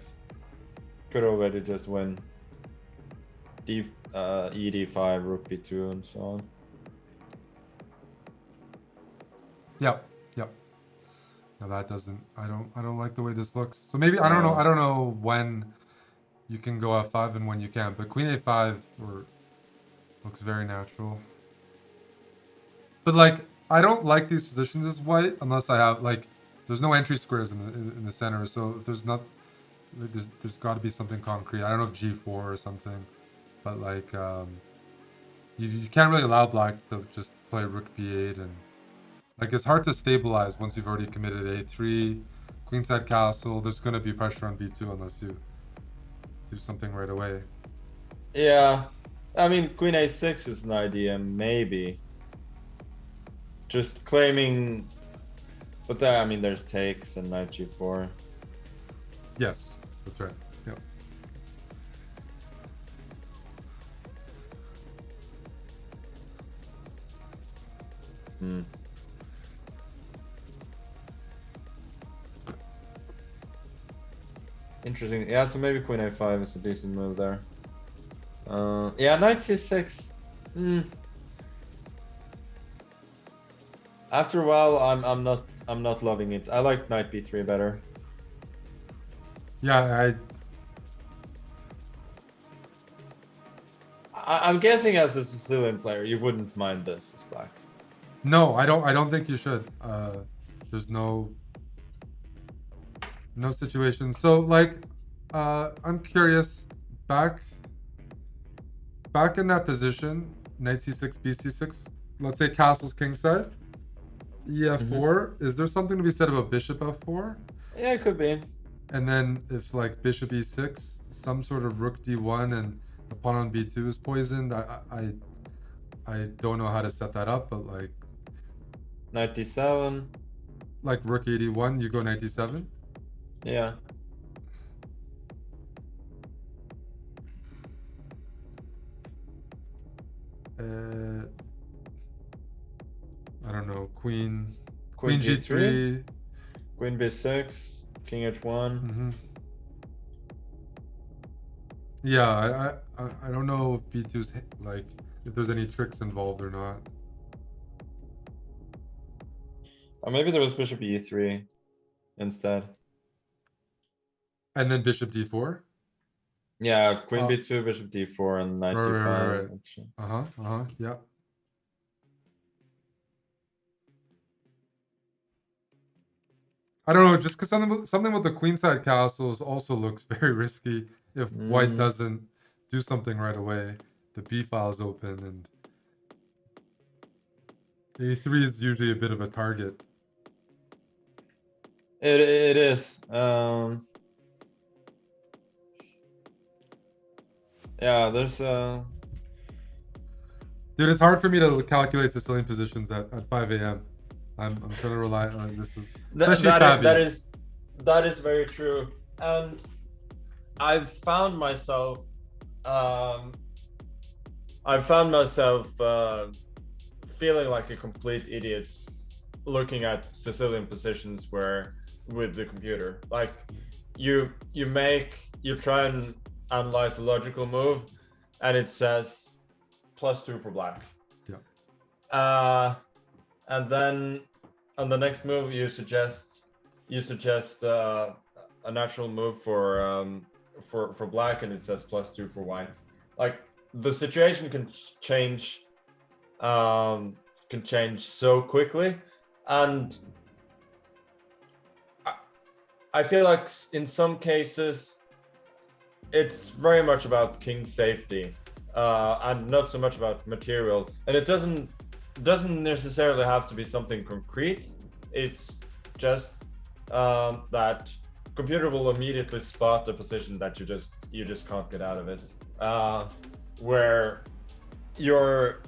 Speaker 1: could already just win. ed5, rook b2, and so on.
Speaker 2: Yep. No, that doesn't. I don't like the way this looks. So maybe I don't know when you can go f5 and when you can't. But queen a5 looks very natural. But like I don't like these positions as white unless I have like there's no entry squares in the center. So if there's not there's got to be something concrete. I don't know if g4 or something, but like you can't really allow black to just play rook b8 and. Like, it's hard to stabilize once you've already committed a3, queenside castle. There's going to be pressure on b2 unless you do something right away.
Speaker 1: Yeah. I mean, queen a6 is an idea, maybe. just claiming. But there, I mean, there's takes and knight g4.
Speaker 2: Yes, that's right. Yep.
Speaker 1: Hmm. Interesting. Yeah, so maybe queen a5 is a decent move there. Yeah, knight c6. After a while, I'm not loving it. I like knight b3 better.
Speaker 2: Yeah,
Speaker 1: I'm guessing as a Sicilian player, you wouldn't mind this as black.
Speaker 2: no, I don't think you should. There's no situation. So like, I'm curious. Back in that position, knight c6, bc6. Let's say castle's kingside. E4. Is there something to be said about bishop f4?
Speaker 1: Yeah, it could be.
Speaker 2: And then if like bishop e6, some sort of rook d1 and the pawn on b2 is poisoned. I don't know how to set that up, but like
Speaker 1: Knight d7.
Speaker 2: like rook 81, you go knight d7.
Speaker 1: Yeah.
Speaker 2: I don't know. Queen
Speaker 1: Queen
Speaker 2: g3.
Speaker 1: Queen b6. King h1.
Speaker 2: Yeah, I don't know if b2's like if there's any tricks involved or not.
Speaker 1: Or maybe there was bishop e3 instead.
Speaker 2: And then bishop d4.
Speaker 1: Yeah, queen b2, bishop d4, and knight d5.
Speaker 2: Right. Yeah. I don't know, just because something with the queenside castles also looks very risky if white doesn't do something right away. The b file's open and a3 is usually a bit of a target.
Speaker 1: It is. Yeah, there's
Speaker 2: Dude, it's hard for me to calculate Sicilian positions at 5 a.m. I'm trying to rely on this is
Speaker 1: that is very true, and I've found myself feeling like a complete idiot looking at Sicilian positions with the computer. Like you try and analyze the logical move, and it says +2 for black.
Speaker 2: Yeah.
Speaker 1: And then on the next move you suggest a natural move for black, and it says +2 for white. Like the situation can change so quickly, and I feel like in some cases it's very much about king safety and not so much about material, and it doesn't necessarily have to be something concrete. It's just that computer will immediately spot a position that you just can't get out of it, where you're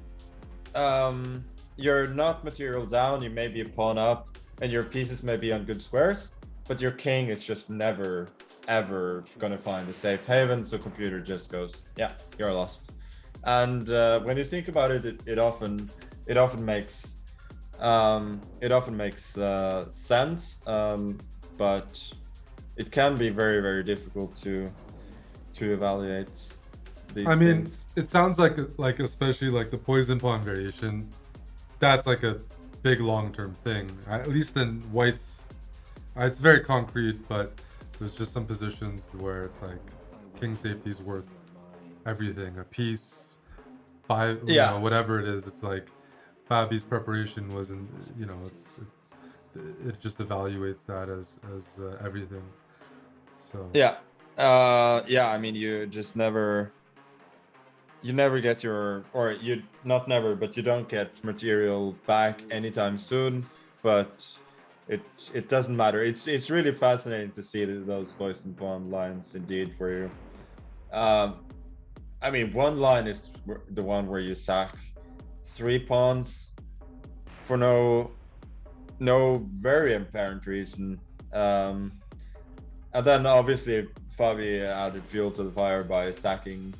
Speaker 1: not material down, you may be a pawn up, and your pieces may be on good squares, but your king is just never ever gonna find a safe haven, so computer just goes, yeah, you're lost. And when you think about it, it often makes sense, but it can be very, very difficult to evaluate these things.
Speaker 2: It sounds like especially like the poison pawn variation, that's like a big long-term thing. At least in white's, it's very concrete, but there's just some positions where it's like king safety is worth everything. A piece, five, you know, whatever it is. It's like Fabi's preparation wasn't, you know, it just evaluates that as everything. So
Speaker 1: yeah, I mean, you never get your, or you not never, but you don't get material back anytime soon. But it doesn't matter. It's really fascinating to see those poison pawn lines indeed, where you I mean, one line is the one where you sack 3 pawns for no very apparent reason. And then obviously Fabi added fuel to the fire by sacking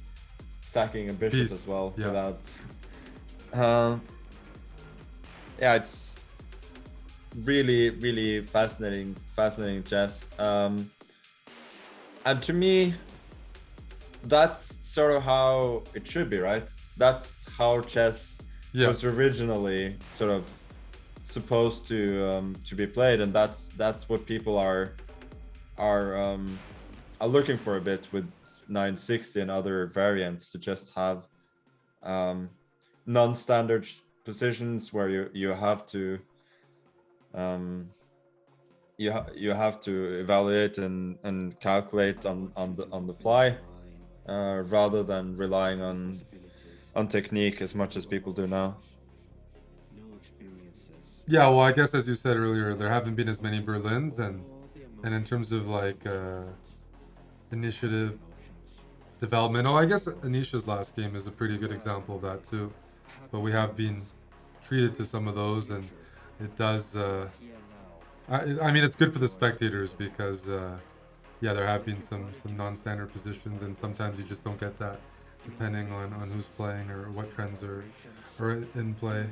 Speaker 1: a bishop as well.
Speaker 2: Yeah.
Speaker 1: Without it's really fascinating chess. And to me, that's sort of how it should be, right? That's how chess was originally sort of supposed to be played, and that's what people are looking for a bit with 960 and other variants, to just have non-standard positions where you have to you have to evaluate and calculate on the fly, rather than relying on technique as much as people do now.
Speaker 2: Yeah, well, I guess as you said earlier, there haven't been as many Berlins, and in terms of like initiative development. Oh, I guess Anisha's last game is a pretty good example of that too. But we have been treated to some of those, and it does. I mean, it's good for the spectators because, yeah, there have been some non-standard positions, and sometimes you just don't get that, depending on who's playing or what trends are in play.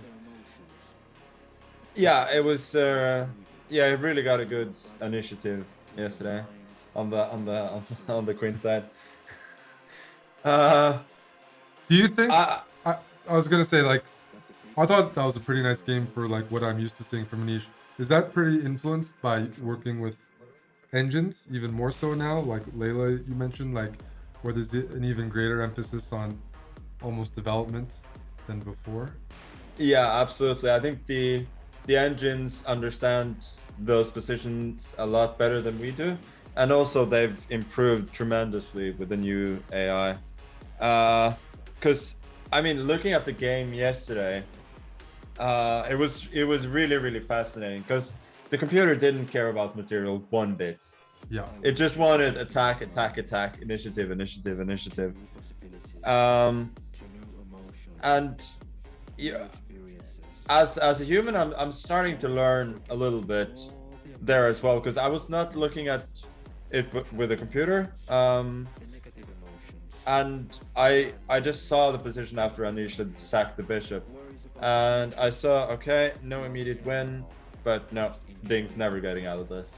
Speaker 1: Yeah, it was. It really got a good initiative yesterday on the queen side.
Speaker 2: Do you think? I was gonna say, like, I thought that was a pretty nice game for like what I'm used to seeing from Anish. Is that pretty influenced by working with engines even more so now? Like Layla, you mentioned, like, where there's an even greater emphasis on almost development than before.
Speaker 1: Yeah, absolutely. I think the engines understand those positions a lot better than we do, and also they've improved tremendously with the new AI. Because I mean, looking at the game yesterday, it was really fascinating, because the computer didn't care about material one bit.
Speaker 2: Yeah.
Speaker 1: It just wanted attack, initiative. And yeah, as a human, I'm starting to learn a little bit there as well, because I was not looking at it with a computer. And I just saw the position after Anish had sacked the bishop, and I saw, okay, no immediate win, but no, Ding's never getting out of this.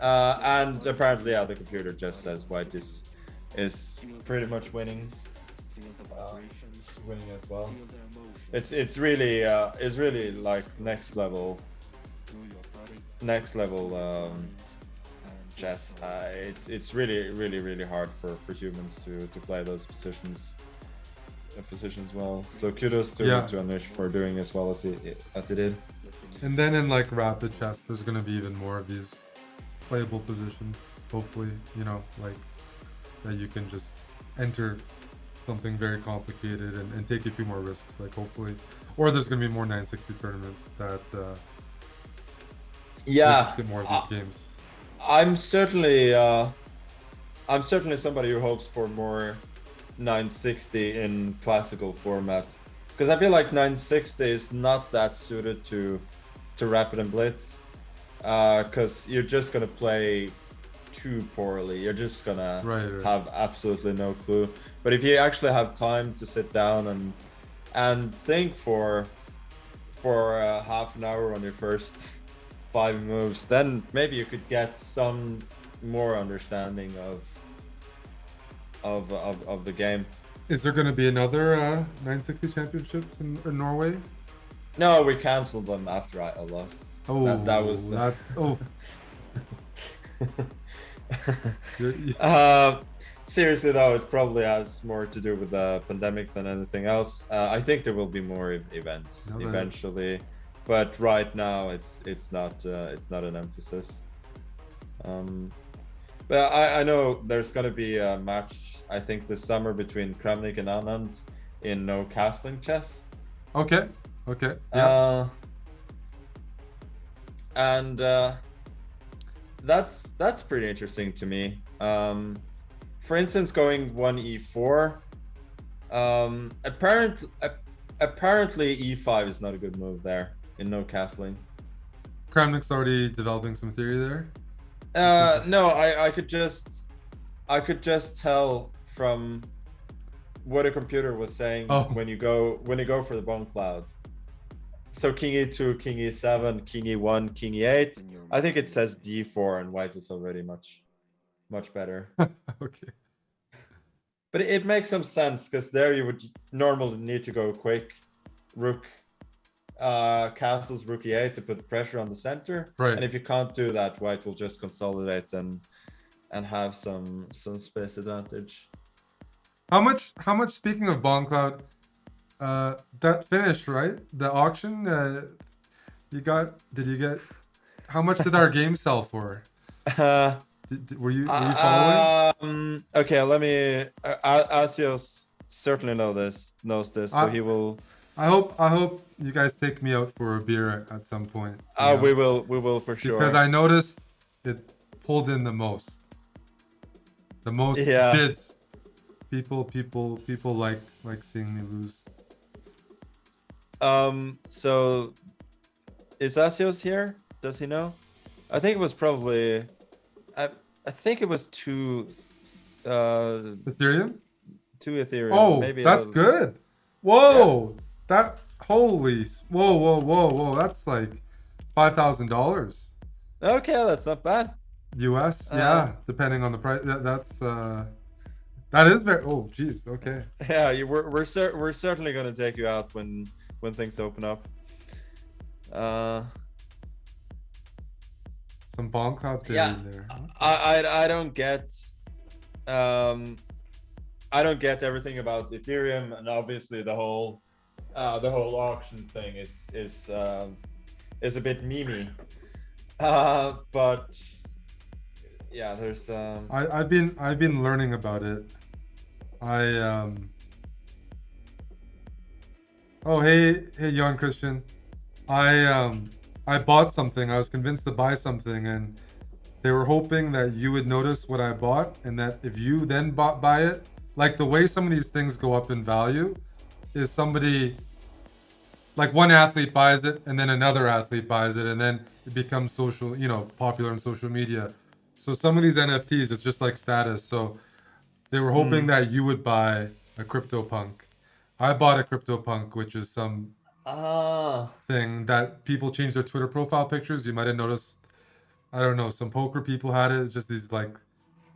Speaker 1: And apparently, yeah, the computer just says white is pretty much winning as well. It's really like next level chess. It's really hard for humans to play those positions well. So kudos to Anish for doing as well as he did.
Speaker 2: And then in like rapid chess, there's gonna be even more of these playable positions. Hopefully, you know, like that you can just enter something very complicated and take a few more risks. Like hopefully, or there's gonna be more 960 tournaments that just get more of these games.
Speaker 1: I'm certainly somebody who hopes for more 960 in classical format, because I feel like 960 is not that suited to rapid and blitz, because you're just gonna play too poorly. You're just gonna have absolutely no clue. But if you actually have time to sit down and think for half an hour on your first 5 moves, then maybe you could get some more understanding of the game.
Speaker 2: Is there going to be another 960 championships in Norway?
Speaker 1: No, we canceled them after I lost.
Speaker 2: Oh,
Speaker 1: that was
Speaker 2: that's
Speaker 1: seriously though, it probably has more to do with the pandemic than anything else. I think there will be more events eventually. But right now, it's not an emphasis. But I know there's gonna be a match, I think, this summer between Kramnik and Anand in no castling chess.
Speaker 2: Okay. Yeah.
Speaker 1: And that's pretty interesting to me. For instance, going 1e4. Apparently e5 is not a good move there no castling.
Speaker 2: Kramnik's already developing some theory there.
Speaker 1: No, I could just tell from what a computer was saying when you go for the bone cloud. So king e2, king e7, king e1, king e8. I think it says d4, and white is already much better.
Speaker 2: Okay.
Speaker 1: But it makes some sense because there you would normally need to go quick, rook, castles rook e8 to put pressure on the center.
Speaker 2: Right.
Speaker 1: And if you can't do that, white will just consolidate and have some space advantage.
Speaker 2: How much? Speaking of Bond Cloud, that finished, right? The auction. Did you get? How much did our game sell for? Were you following?
Speaker 1: Okay, let me. Asios certainly knows this, so he will.
Speaker 2: I hope you guys take me out for a beer at some point.
Speaker 1: We will for sure.
Speaker 2: Because I noticed it pulled in the most. The most bids. People like seeing me lose.
Speaker 1: So is Asios here? Does he know? I think it was probably I think it was two
Speaker 2: Ethereum?
Speaker 1: Two Ethereum.
Speaker 2: Oh,
Speaker 1: maybe
Speaker 2: that's good. Whoa. Yeah. Whoa. That's like $5,000.
Speaker 1: Okay, that's not bad.
Speaker 2: US, yeah, depending on the price. That is very. Oh, geez. Okay.
Speaker 1: Yeah, we're certainly gonna take you out when things open up.
Speaker 2: Some Bond Cloud theory in there.
Speaker 1: I don't get. I don't get everything about Ethereum, and obviously the whole auction thing is a bit memey. But yeah, there's
Speaker 2: I've been learning about it. Oh, hey Jan Christian. I bought something. I was convinced to buy something, and they were hoping that you would notice what I bought, and that if you then buy it, like the way some of these things go up in value is somebody, like one athlete buys it and then another athlete buys it, and then it becomes popular on social media. So some of these NFTs, it's just like status. So they were hoping that you would buy a CryptoPunk. I bought a CryptoPunk, which is some thing that people change their Twitter profile pictures. You might have noticed, I don't know, some poker people had it. It's just these like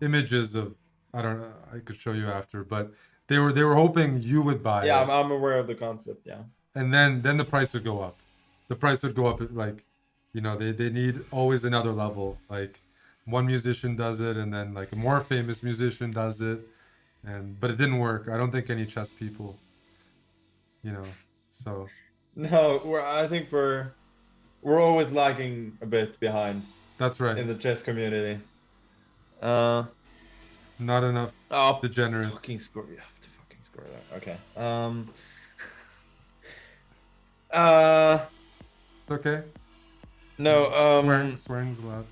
Speaker 2: images of, I don't know, I could show you after, but they were hoping you would buy it.
Speaker 1: Yeah, I'm aware of the concept, yeah.
Speaker 2: And then the price would go up. The price would go up like, they need always another level. Like one musician does it, and then like a more famous musician does it. But it didn't work. I don't think any chess people, so.
Speaker 1: No, I think we're always lagging a bit behind.
Speaker 2: That's right.
Speaker 1: In the chess community.
Speaker 2: Not enough degenerates.
Speaker 1: Fucking score. You have to fucking score that. Okay.
Speaker 2: It's okay.
Speaker 1: No.
Speaker 2: Swearing's allowed.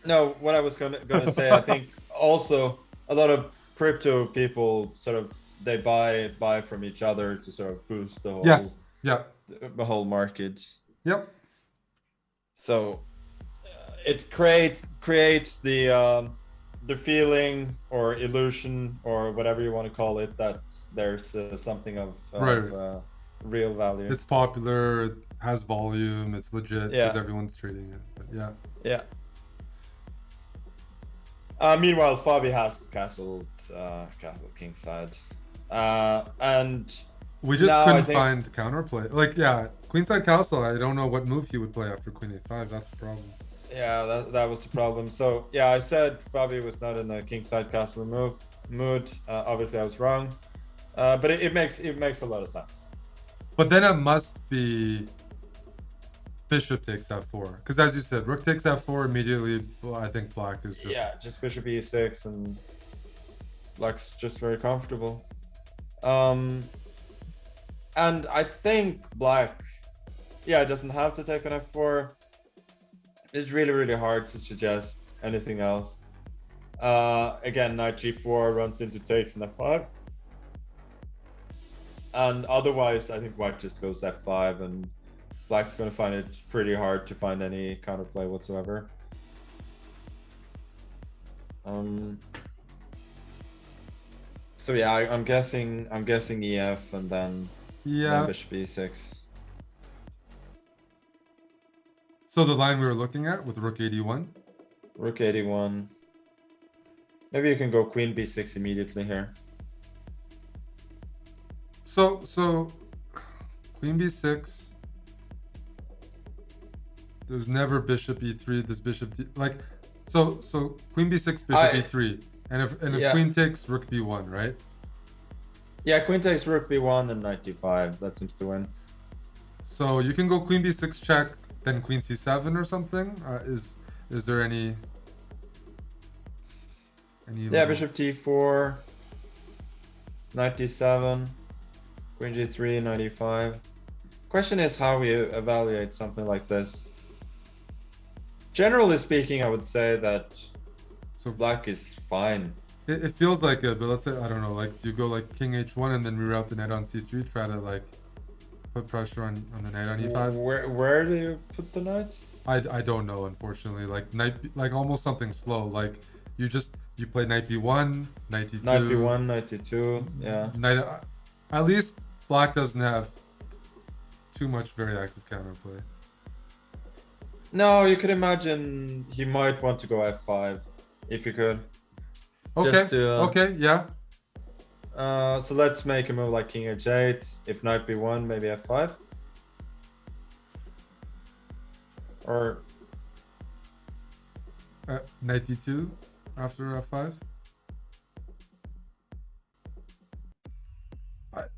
Speaker 1: No, what I was gonna say, I think also a lot of crypto people sort of they buy from each other to sort of boost the whole the whole market.
Speaker 2: Yep.
Speaker 1: So it creates the feeling or illusion or whatever you want to call it that there's something of real value.
Speaker 2: It's popular, it has volume, it's legit because everyone's trading it. But
Speaker 1: yeah. Meanwhile, Fabi has castle kingside, and
Speaker 2: we just couldn't find counterplay. Like queenside castle. I don't know what move he would play after queen a5. That's the problem.
Speaker 1: Yeah, that was the problem. So yeah, I said Fabi was not in the kingside castle mood. Obviously, I was wrong, but it makes a lot of sense.
Speaker 2: But then it must be bishop takes f4, because as you said, rook takes f4 immediately. Well, I think black is
Speaker 1: just bishop e6, and black's just very comfortable. And I think black, doesn't have to take on f4. It's really hard to suggest anything else. Again, knight g4 runs into takes and f5. And otherwise, I think white just goes f5 and Black's gonna find it pretty hard to find any counterplay whatsoever. So yeah, I'm guessing EF and then
Speaker 2: Yeah.
Speaker 1: bishop e6.
Speaker 2: So the line we were looking at with rook 81.
Speaker 1: Rook 81. Maybe you can go queen b6 immediately here.
Speaker 2: So queen b6. There's never bishop e3. This bishop like so queen b6 bishop e3, and if
Speaker 1: Yeah.
Speaker 2: queen takes rook b1, right?
Speaker 1: Yeah, queen takes rook b1 and knight d5. That seems to win.
Speaker 2: So you can go queen b6 check, then queen c7 or something. Is there any?
Speaker 1: Yeah, bishop t4, knight d7, queen g3, knight e5. Question is how we evaluate something like this. Generally speaking, I would say that
Speaker 2: So
Speaker 1: black is fine.
Speaker 2: it feels like it, but let's say I don't know. Like, do you go like king h1 and then reroute the knight on c3, try to like put pressure on the knight on e5?
Speaker 1: Where do you put the knight?
Speaker 2: I don't know, unfortunately. Like like almost something slow. Like you play knight b1, knight e2.
Speaker 1: Knight b1, knight e2. Yeah.
Speaker 2: Knight. At least black doesn't have too much very active counterplay.
Speaker 1: No, you could imagine he might want to go f5 if you could.
Speaker 2: Okay.
Speaker 1: Just to,
Speaker 2: Okay. Yeah.
Speaker 1: So let's make a move like king h8. If knight b1, maybe f5. Or
Speaker 2: Knight d2 after f5.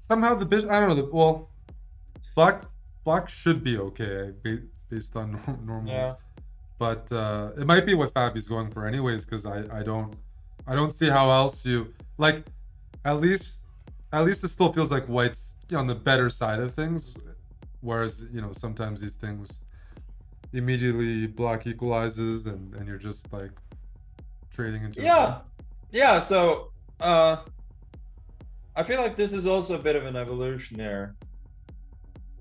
Speaker 2: Somehow the bishop. I don't know. Well, black should be okay based on normal.
Speaker 1: yeah.
Speaker 2: But it might be what Fabi's going for anyways, because I don't see how else you like. At least it still feels like white's on the better side of things, whereas sometimes these things immediately black equalizes and you're just like trading into.
Speaker 1: Yeah. So I feel like this is also a bit of an evolution here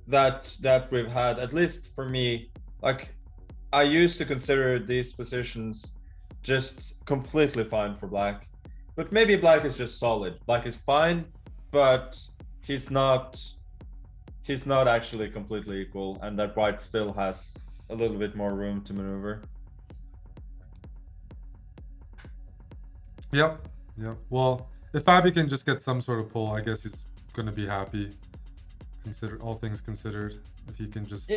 Speaker 1: that we've had, at least for me. Like, I used to consider these positions just completely fine for black, but maybe black is just solid. Black is fine, but he's not actually completely equal, and that white still has a little bit more room to maneuver.
Speaker 2: Yep. Well, if Fabi can just get some sort of pull, I guess he's gonna be happy. Consider all things considered, if he can just.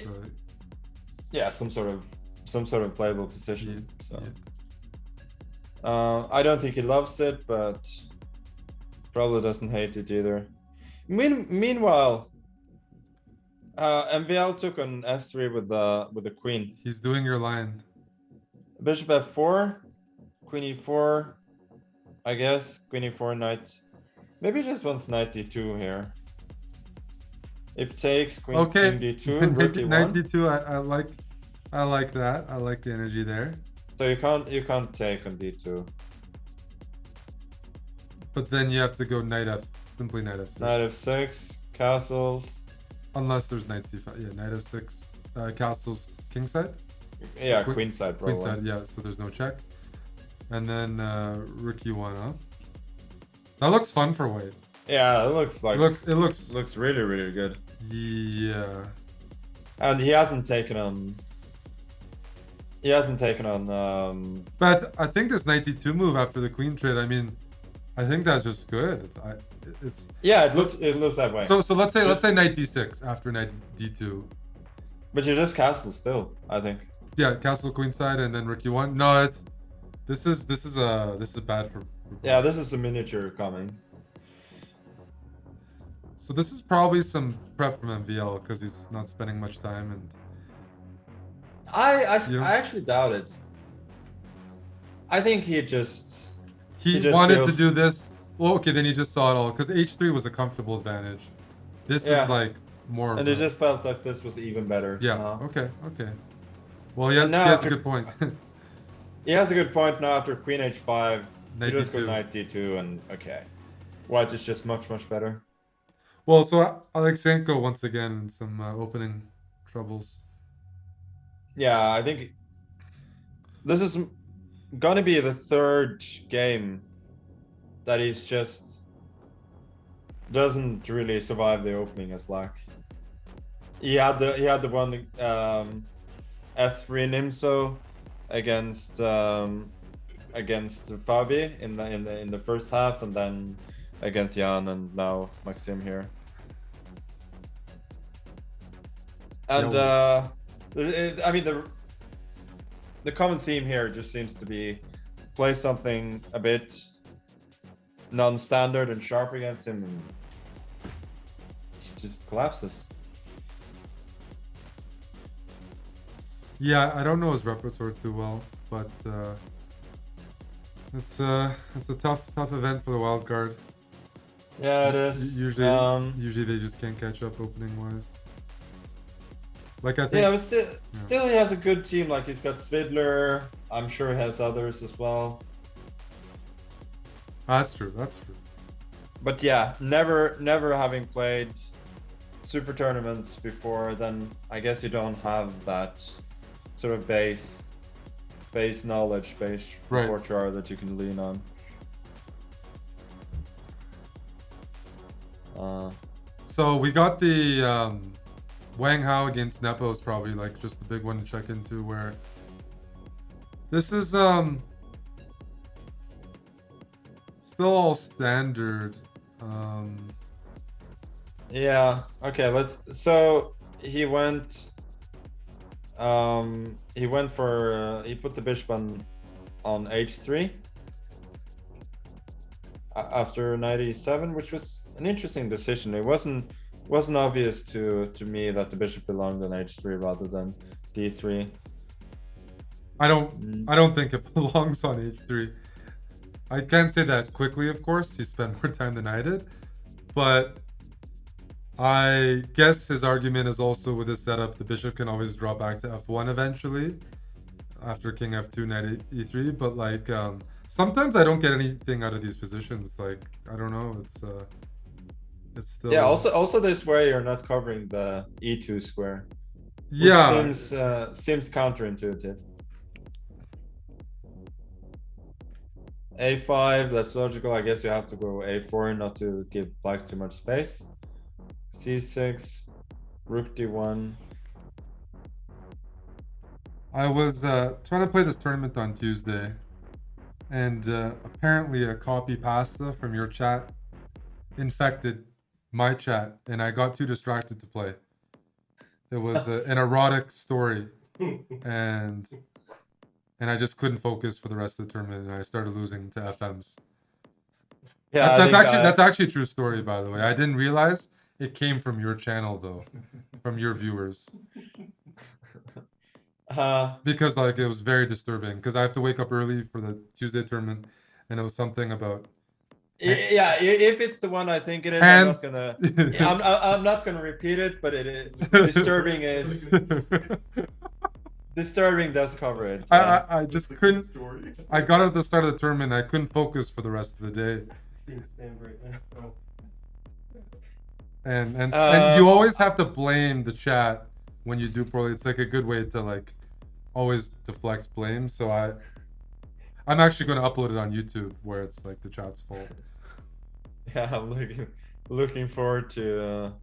Speaker 1: Yeah, some sort of playable position.
Speaker 2: Yeah.
Speaker 1: I don't think he loves it, but probably doesn't hate it either. Meanwhile, MVL took on f3 with the queen.
Speaker 2: He's doing your line.
Speaker 1: Bishop f4, queen e4, I guess. Queen e4, knight. Maybe he just wants knight d2 here. If takes, queen d2, rook e1.
Speaker 2: Knight d2. I like that. I like the energy there.
Speaker 1: So you can't take on d2.
Speaker 2: But then you have to go simply knight f6.
Speaker 1: Knight f6, castles.
Speaker 2: Unless there's knight c5. Yeah, knight f6, castles kingside.
Speaker 1: Yeah, queenside probably.
Speaker 2: Queenside, yeah. So there's no check. And then rook e1, huh? That looks fun for white.
Speaker 1: Yeah, it looks like
Speaker 2: It looks
Speaker 1: really, really good.
Speaker 2: Yeah.
Speaker 1: And he hasn't taken on.
Speaker 2: But I think this knight d2 move after the queen trade. I mean, I think that's just good. It's.
Speaker 1: Yeah, it looks that way.
Speaker 2: So let's say knight d6 after knight d2.
Speaker 1: But you just castle still, I think.
Speaker 2: Yeah, castle queenside and then rook e1. No, this is bad for
Speaker 1: yeah, this is a miniature coming.
Speaker 2: So this is probably some prep from MVL because he's not spending much time and.
Speaker 1: I actually doubt it. I think he just
Speaker 2: wanted to do this. Well, okay, then he just saw it all because h3 was a comfortable advantage. This is like more.
Speaker 1: And it just felt like this was even better.
Speaker 2: Yeah.
Speaker 1: Somehow.
Speaker 2: Okay. Well, he has a good point.
Speaker 1: He has a good point now after queen h5.
Speaker 2: Knight
Speaker 1: you just
Speaker 2: d2.
Speaker 1: go knight d2 and okay. White is just much better.
Speaker 2: Well, so Alexenko once again in some opening troubles.
Speaker 1: Yeah, I think this is gonna be the third game that he's just doesn't really survive the opening as black. He had the one F3 Nimso against Fabi in the first half, and then against Jan, and now Maxim here. And I mean the common theme here just seems to be play something a bit non-standard and sharp against him, and he just collapses.
Speaker 2: Yeah, I don't know his repertoire too well, but it's a tough event for the wild card.
Speaker 1: Yeah, it is.
Speaker 2: Usually they just can't catch up opening wise. Like I think.
Speaker 1: Yeah, but still he has a good team. Like he's got Svidler. I'm sure he has others as well.
Speaker 2: That's true.
Speaker 1: But yeah, never having played super tournaments before, then I guess you don't have that sort of base knowledge, base repertoire that you can lean on.
Speaker 2: So we got the Wang Hao against Nepo is probably like just the big one to check into, where this is still all standard.
Speaker 1: Yeah, okay, so he went for he put the bishop on h3 after 97, which was an interesting decision. It wasn't obvious to me that the bishop belonged on h3 rather than d3.
Speaker 2: I don't think it belongs on h3. I can't say that quickly, of course. He spent more time than I did, but I guess his argument is also with this setup, the bishop can always draw back to f1 eventually after king f2, knight e3. But like sometimes I don't get anything out of these positions. Like I don't know, it's still.
Speaker 1: Yeah. Also, this way you're not covering the e2 square.
Speaker 2: Yeah.
Speaker 1: Which seems counterintuitive. a5, that's logical. I guess you have to go a4 not to give black too much space. c6, rook d1.
Speaker 2: I was trying to play this tournament on Tuesday, and apparently a copy pasta from your chat infected my chat, and I got too distracted to play. It was an erotic story, and I just couldn't focus for the rest of the tournament, and I started losing to FMs. Yeah, that's actually a true story, by the way. I didn't realize it came from your channel though, from your viewers. Because like it was very disturbing. Because I have to wake up early for the Tuesday tournament, and it was something about.
Speaker 1: Yeah, if it's the one I think it is, I'm not gonna repeat it, but it is disturbing. Disturbing does cover it.
Speaker 2: I just couldn't. I got at the start of the tournament. I couldn't focus for the rest of the day.
Speaker 3: Being spammed right now.
Speaker 2: And you always have to blame the chat when you do poorly. It's like a good way to like always deflect blame. So I'm actually going to upload it on YouTube where it's like the chat's fault.
Speaker 1: Yeah, I'm looking forward to.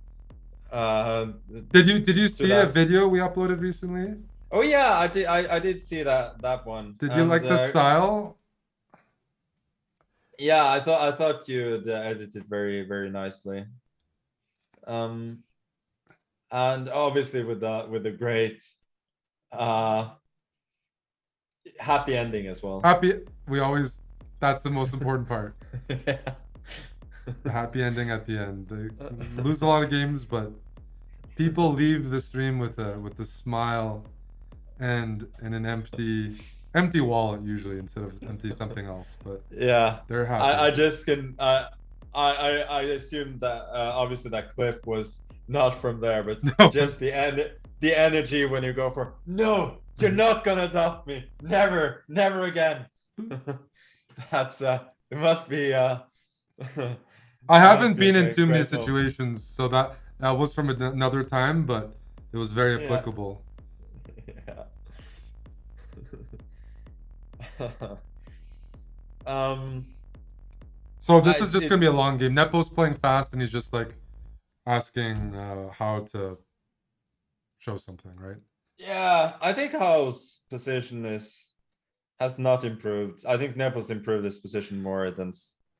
Speaker 2: Did you see a video we uploaded recently?
Speaker 1: Oh yeah, I did see that one.
Speaker 2: Did you like the style?
Speaker 1: Yeah, I thought you edited very, very nicely. And obviously with the great happy ending as well. That's the most important part.
Speaker 2: Yeah. The happy ending at the end. They lose a lot of games, but people leave the stream with a smile and an empty wallet usually instead of empty something else. But
Speaker 1: yeah,
Speaker 2: they're happy.
Speaker 1: I just can I assume that obviously that clip was not from there, but no. Just the energy when you go for no, you're not gonna adopt me, never again. That's it must be
Speaker 2: I haven't been in too many situations, so that was from another time, but It was very
Speaker 1: Yeah.
Speaker 2: applicable.
Speaker 1: Yeah. um.
Speaker 2: So this
Speaker 1: I
Speaker 2: is just
Speaker 1: it,
Speaker 2: gonna be a long game. Nepo's playing fast, and he's just like asking how to show something, right?
Speaker 1: yeah, I think Howe's position has not improved. I think Nepal's improved his position more than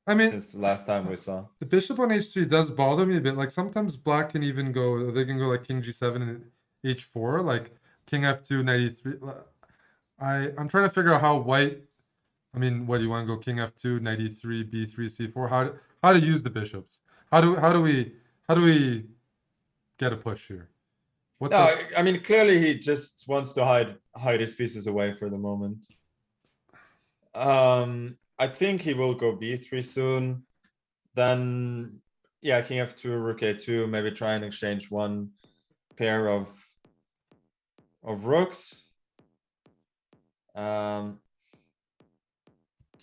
Speaker 2: I mean,
Speaker 1: since the last time we saw.
Speaker 2: the bishop on h3 does bother me a bit. Like sometimes black can even go. They can go like king g7 and h4, like king f2, knight e3. I'm trying to figure out how white. I mean, what do you want to go king f2, knight e3, b3, c4? How to use the bishops? How do we get a push here? What's
Speaker 1: No,
Speaker 2: up?
Speaker 1: I mean clearly he just wants to hide his pieces away for the moment. I think he will go b3 soon. Then yeah, king f2, rook a2, maybe try and exchange one pair of rooks.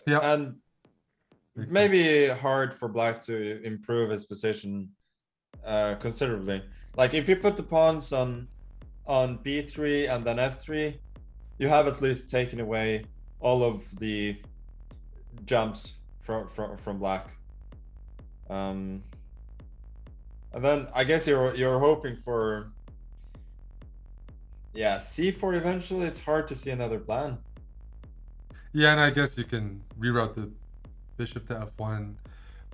Speaker 2: Yeah,
Speaker 1: And
Speaker 2: makes sense.
Speaker 1: maybe hard for black to improve his position considerably. Like if you put the pawns on b3 and then f3, you have at least taken away all of the jumps from black. And then I guess you're hoping for c4 eventually. It's hard to see another plan.
Speaker 2: Yeah, and I guess you can reroute the bishop to f1,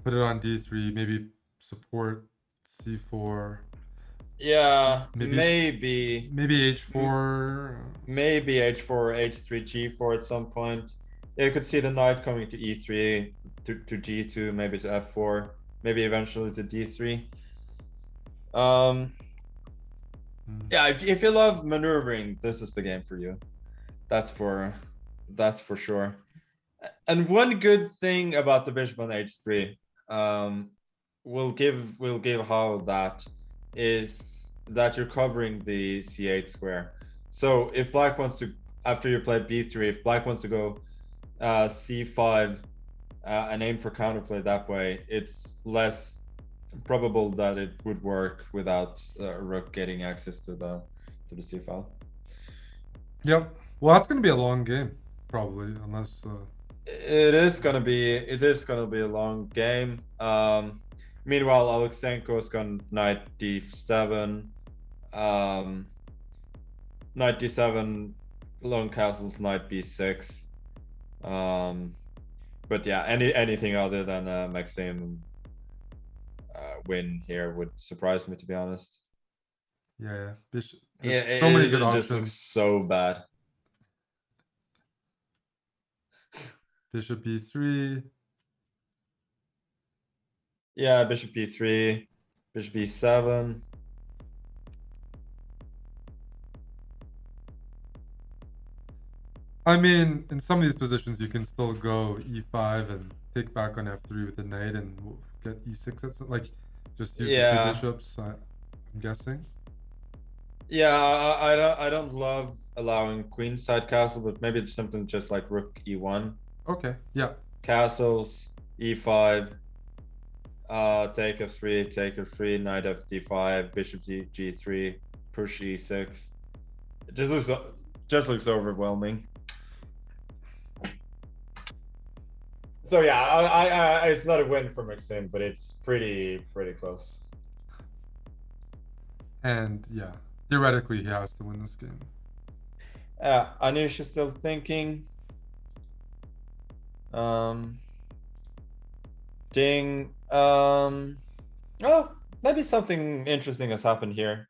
Speaker 2: put it on d3, maybe support c4.
Speaker 1: Yeah,
Speaker 2: maybe h4.
Speaker 1: Maybe h4, h3, g4 at some point. Yeah, you could see the knight coming to e3, to g2, maybe to f4, maybe eventually to d3. Yeah, if you love maneuvering, this is the game for you. That's for sure. And one good thing about the bishop on h3, we'll give how that is that you're covering the c8 square. So if black wants to, after you play b3, if black wants to go c5 and aim for counterplay that way, it's less probable that it would work without rook getting access to the c file.
Speaker 2: Yep. Well, that's gonna be a long game, probably, unless.
Speaker 1: It is gonna be a long game. Meanwhile, Alexenko's gone knight d7, knight d7, lone castles, knight b6. But yeah, anything other than Maxim win here would surprise me, to be honest.
Speaker 2: Yeah. Bishop.
Speaker 1: Yeah,
Speaker 2: There's so many good
Speaker 1: it
Speaker 2: options.
Speaker 1: just looks so bad.
Speaker 2: Bishop b3.
Speaker 1: Yeah, bishop b3, bishop b7.
Speaker 2: I mean, in some of these positions, you can still go e5 and take back on f3 with the knight and get e6. That's like just use the two bishops. I'm guessing.
Speaker 1: Yeah, I don't love allowing queenside castle, but maybe it's something just like rook e1.
Speaker 2: Okay. Yeah.
Speaker 1: Castles e5. Take f3, knight f d5, bishop g3, push e6. It just looks overwhelming. So yeah, I it's not a win for Maxim, but it's pretty close.
Speaker 2: And yeah, theoretically, he has to win this game.
Speaker 1: Anish is still thinking. Ding. Oh, maybe something interesting has happened here.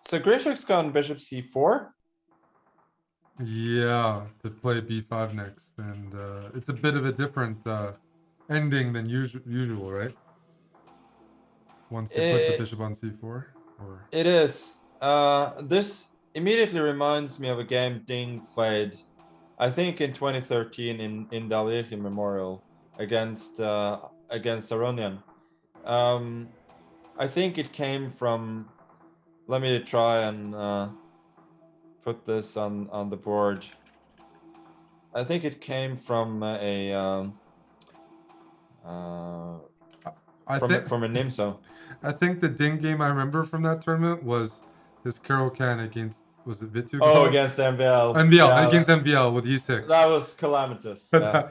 Speaker 1: So Grishik's gone bishop c4.
Speaker 2: Yeah, to play b5 next, and it's a bit of a different ending than usual, right? Once you put the bishop on c4, or
Speaker 1: it is. This immediately reminds me of a game Ding played, I think in 2013 in Dalirchi Memorial against Aronian. I think it came from. Let me try and put this on the board. I think it came from from a Nimso.
Speaker 2: I think the ding game I remember from that tournament was his Caruana against, was it Vitu?
Speaker 1: Oh, against MVL.
Speaker 2: MVL, against MVL with E6.
Speaker 1: That was calamitous. Yeah.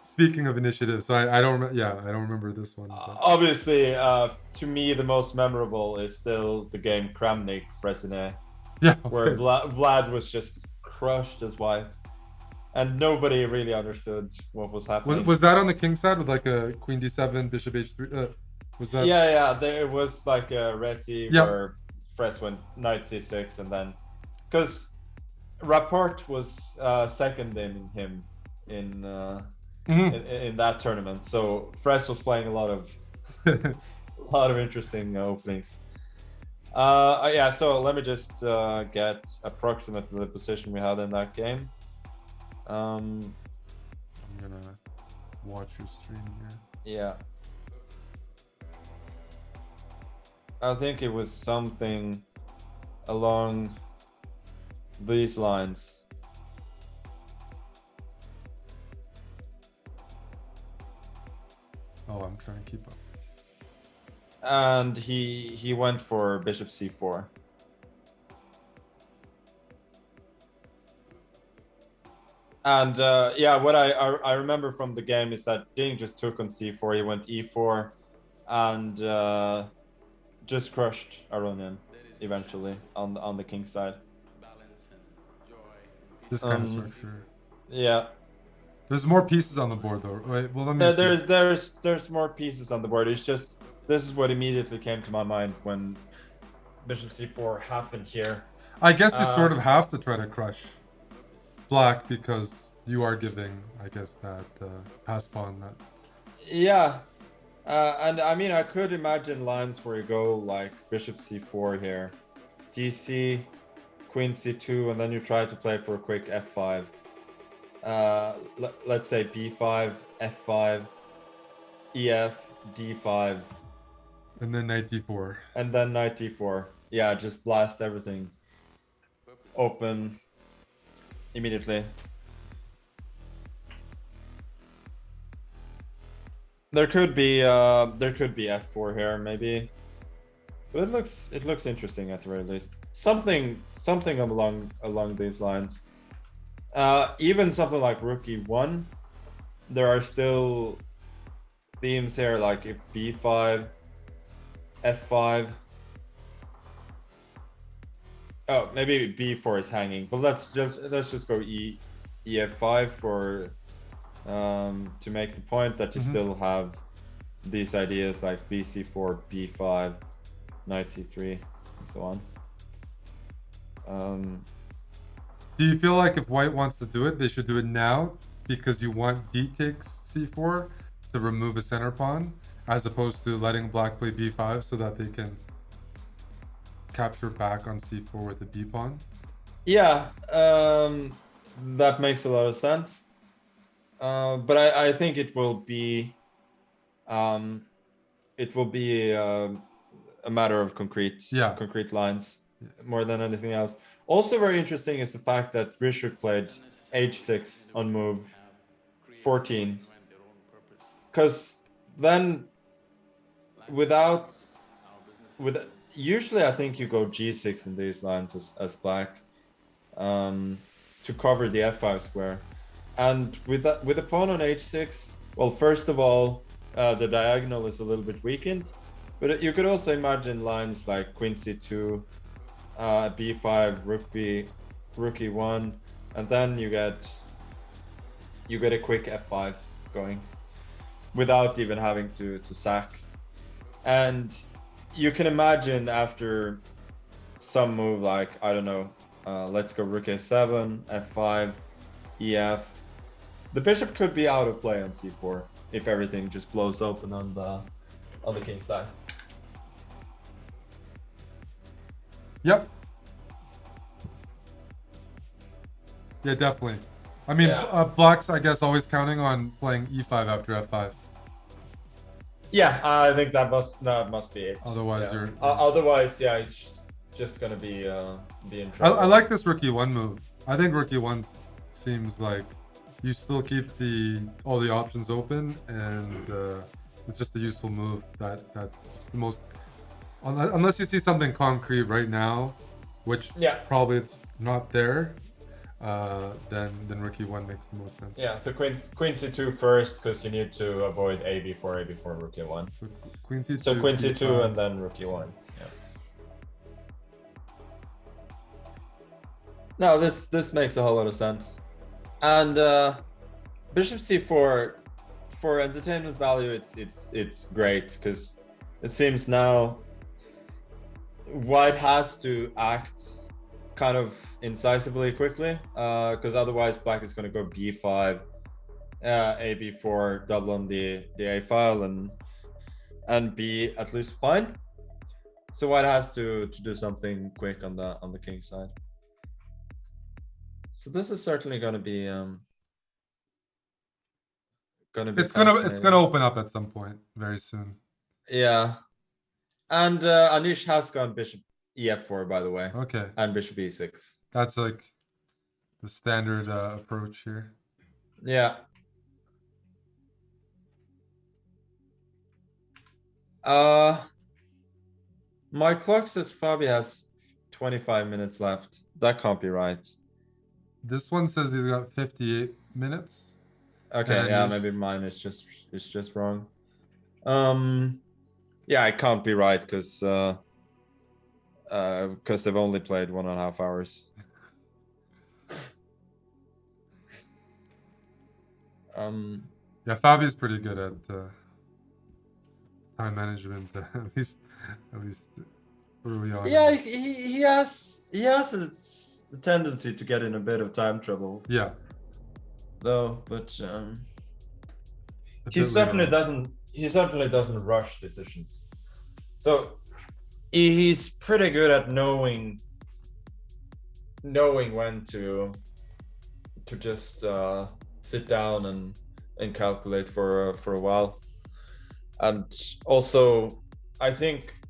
Speaker 2: Speaking of initiative, so I don't I don't remember this one. But.
Speaker 1: Obviously, to me, the most memorable is still the game Kramnik Fresine, where Vlad was just crushed as white, and nobody really understood what was happening.
Speaker 2: Was that on the king side with like a Queen D7, Bishop H3? Was that?
Speaker 1: Yeah. There was like a reti where Fres went Knight C6, and then because Rapport was second in him in that tournament, so Fres was playing a lot of interesting openings. Yeah, so let me just get approximately the position we had in that game.
Speaker 2: I'm gonna watch your stream here.
Speaker 1: Yeah, I think it was something along these lines.
Speaker 2: Oh, I'm trying to keep up.
Speaker 1: And he went for Bishop C4. And yeah, what I remember from the game is that Ding just took on C4. He went E4, and just crushed Aronian eventually on the king side.
Speaker 2: This kind of structure.
Speaker 1: Yeah.
Speaker 2: There's more pieces on the board though. Wait, well, let me.
Speaker 1: There's more pieces on the board. It's just this is what immediately came to my mind when Bishop C4 happened here.
Speaker 2: I guess you sort of have to try to crush black because you are giving, I guess, that pass pawn that.
Speaker 1: Yeah, and I mean I could imagine lines where you go like Bishop C4 here, DC, Queen C2, and then you try to play for a quick F5. Let's say B5, F5, EF, D5,
Speaker 2: and then Knight D4.
Speaker 1: And then Knight D4. Yeah, just blast everything open immediately. There could be F4 here maybe, but it looks interesting at the very least. Something along these lines. Even something like Rook E1, there are still themes here, like if B5, F5. Oh, maybe B4 is hanging, but let's just go EF5 for to make the point that you still have these ideas like BC4, B5, Knight C3, and so on.
Speaker 2: Do you feel like if white wants to do it, they should do it now because you want D takes C4 to remove a center pawn, as opposed to letting black play B5 so that they can capture back on C4 with the B pawn?
Speaker 1: Yeah, that makes a lot of sense. But I think it will be a matter of concrete lines more than anything else. Also very interesting is the fact that Rishuk played H6 on move 14, because then usually I think you go G6 in these lines as black to cover the F5 square, and with a pawn on H6, well, first of all, the diagonal is a little bit weakened, but you could also imagine lines like Queen C2, B5, Rook E1, and then you get a quick F5 going without even having to sack. And you can imagine after some move like, I don't know, let's go Rook A7, F5, EF. The bishop could be out of play on C4 if everything just blows open on the king side.
Speaker 2: Yep. Yeah, definitely. I mean, black's, I guess, always counting on playing E5 after F5.
Speaker 1: Yeah, I think that must be it.
Speaker 2: Otherwise,
Speaker 1: otherwise, it's just gonna be in trouble.
Speaker 2: I like this Rook E1 move. I think Rook E1 seems like you still keep all the options open, and It's just a useful move. That's the most. Unless you see something concrete right now, which
Speaker 1: Yeah.
Speaker 2: probably it's not there, then rook e1 makes the most sense.
Speaker 1: Yeah, so queen c2 first, because you need to avoid a before rook e1.
Speaker 2: So queen c2.
Speaker 1: So queen c2
Speaker 2: b5.
Speaker 1: and then rook e1. Yeah. No, this makes a whole lot of sense. And bishop c4, for entertainment value, it's great, because it seems now white has to act kind of incisively quickly, because otherwise black is going to go b5, a b4, double on the a file, and be at least fine. So white has to do something quick on the king side. So this is certainly going to be
Speaker 2: It's gonna open up at some point very soon.
Speaker 1: Yeah. And Anish has gone bishop ef4, by the way.
Speaker 2: Okay.
Speaker 1: And bishop e6.
Speaker 2: That's like the standard approach here.
Speaker 1: Yeah. My clock says Fabi has 25 minutes left. That can't be right.
Speaker 2: This one says he's got 58 minutes.
Speaker 1: Okay, yeah, maybe mine is just wrong. Yeah, it can't be right because they've only played 1.5 hours.
Speaker 2: Yeah, Fabi's pretty good at time management, at least early on.
Speaker 1: Yeah, he has a tendency to get in a bit of time trouble.
Speaker 2: Yeah.
Speaker 1: Though, but he certainly doesn't rush decisions. So he's pretty good at knowing when to just sit down and calculate for a while. And also, I think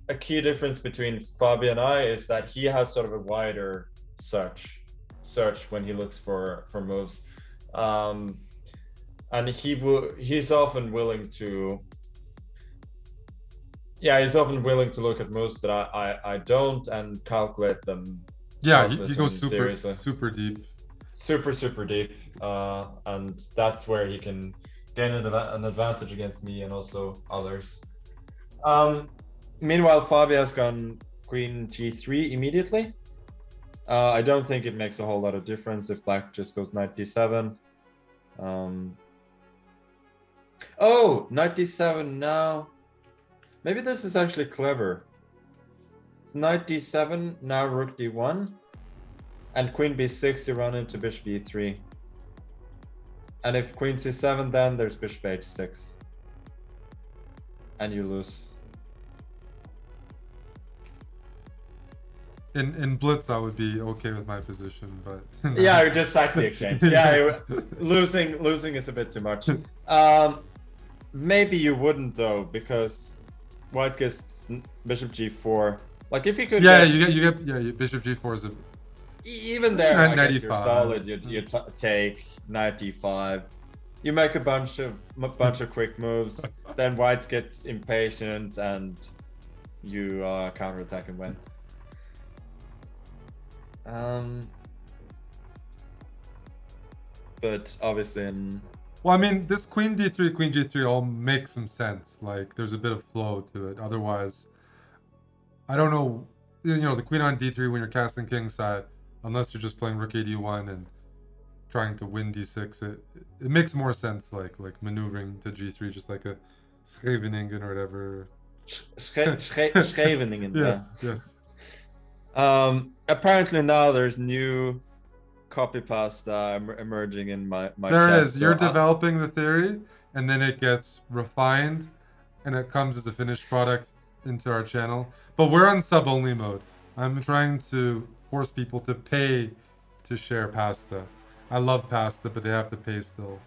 Speaker 1: a key difference between Fabi and I is that he has sort of a wider search when he looks for moves, and he's often willing to look at moves that I don't and calculate them.
Speaker 2: Yeah, he goes super deep,
Speaker 1: and that's where he can gain an advantage against me and also others. Meanwhile, Fabi has gone queen g3 immediately. I don't think it makes a whole lot of difference if black just goes knight d7. Oh, knight d7 now. Maybe this is actually clever. It's knight d7, now rook d1, and queen b6 to run into bishop e3. And if queen c7, then there's bishop h6. And you lose.
Speaker 2: In blitz, I would be okay with my position, but
Speaker 1: yeah, I would just sack the exchange. Yeah, losing is a bit too much. Maybe you wouldn't though, because white gets bishop g4. Like if you could.
Speaker 2: Yeah, you get bishop g4 is a.
Speaker 1: Even there, I guess you're solid. You take knight d5. You make a bunch of quick moves. Then white gets impatient and you counterattack and win. But obviously
Speaker 2: well, I mean, this queen g3 all makes some sense. Like there's a bit of flow to it. Otherwise, I don't know, the queen on d3 when you're casting kingside, unless you're just playing rook ad1 and trying to win d6, it makes more sense like maneuvering to g3, just like a Scheveningen or whatever.
Speaker 1: Scheveningen.
Speaker 2: Yes.
Speaker 1: Apparently now there's new copy pasta emerging in my
Speaker 2: there
Speaker 1: chat,
Speaker 2: is. You're developing the theory, and then it gets refined, and it comes as a finished product into our channel. But we're on sub-only mode. I'm trying to force people to pay to share pasta. I love pasta, but they have to pay still.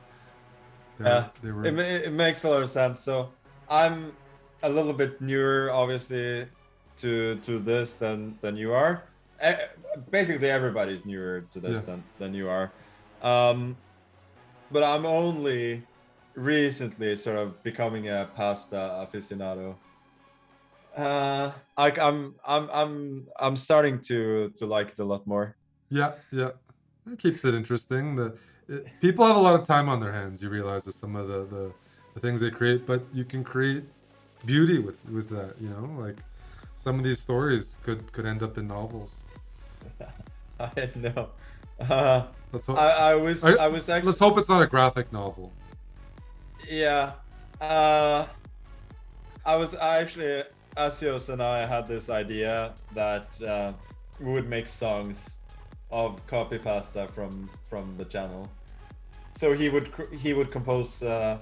Speaker 1: It makes a lot of sense. So I'm a little bit newer, obviously, to this than you are. Basically everybody's newer to this than you are, but I'm only recently sort of becoming a pasta aficionado. Like I'm starting to like it a lot more.
Speaker 2: Yeah, yeah. It keeps it interesting. People have a lot of time on their hands. You realize with some of the things they create, but you can create beauty with that. You know, like some of these stories could end up in novels.
Speaker 1: I know. Uh,
Speaker 2: Let's hope.
Speaker 1: I was actually,
Speaker 2: Let's hope it's not a graphic novel.
Speaker 1: yeah. Uh, I actually, Asios and I had this idea that we would make songs of copy pasta from the channel. So he would compose a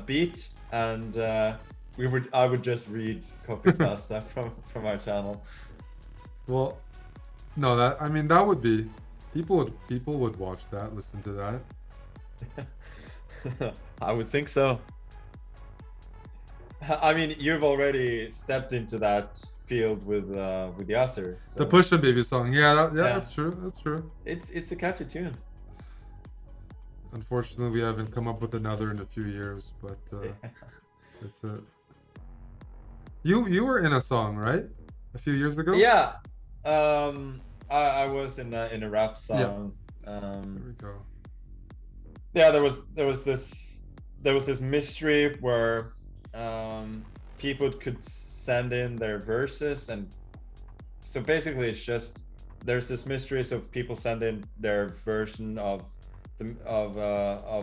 Speaker 1: beat, and I would just read copy pasta from our channel.
Speaker 2: Well, no, that would be people would watch that, listen to that.
Speaker 1: I would think so. I mean, you've already stepped into that field with Yasser. So.
Speaker 2: The Push and Baby song, yeah, that's true. That's true.
Speaker 1: It's a catchy tune.
Speaker 2: Unfortunately, we haven't come up with another in a few years, but it's a. You were in a song, right? A few years ago.
Speaker 1: Yeah, I was in a rap song.
Speaker 2: Yeah. There we go.
Speaker 1: Yeah, there was this mystery where people could send in their verses, and so basically it's just there's this mystery, so people send in their version of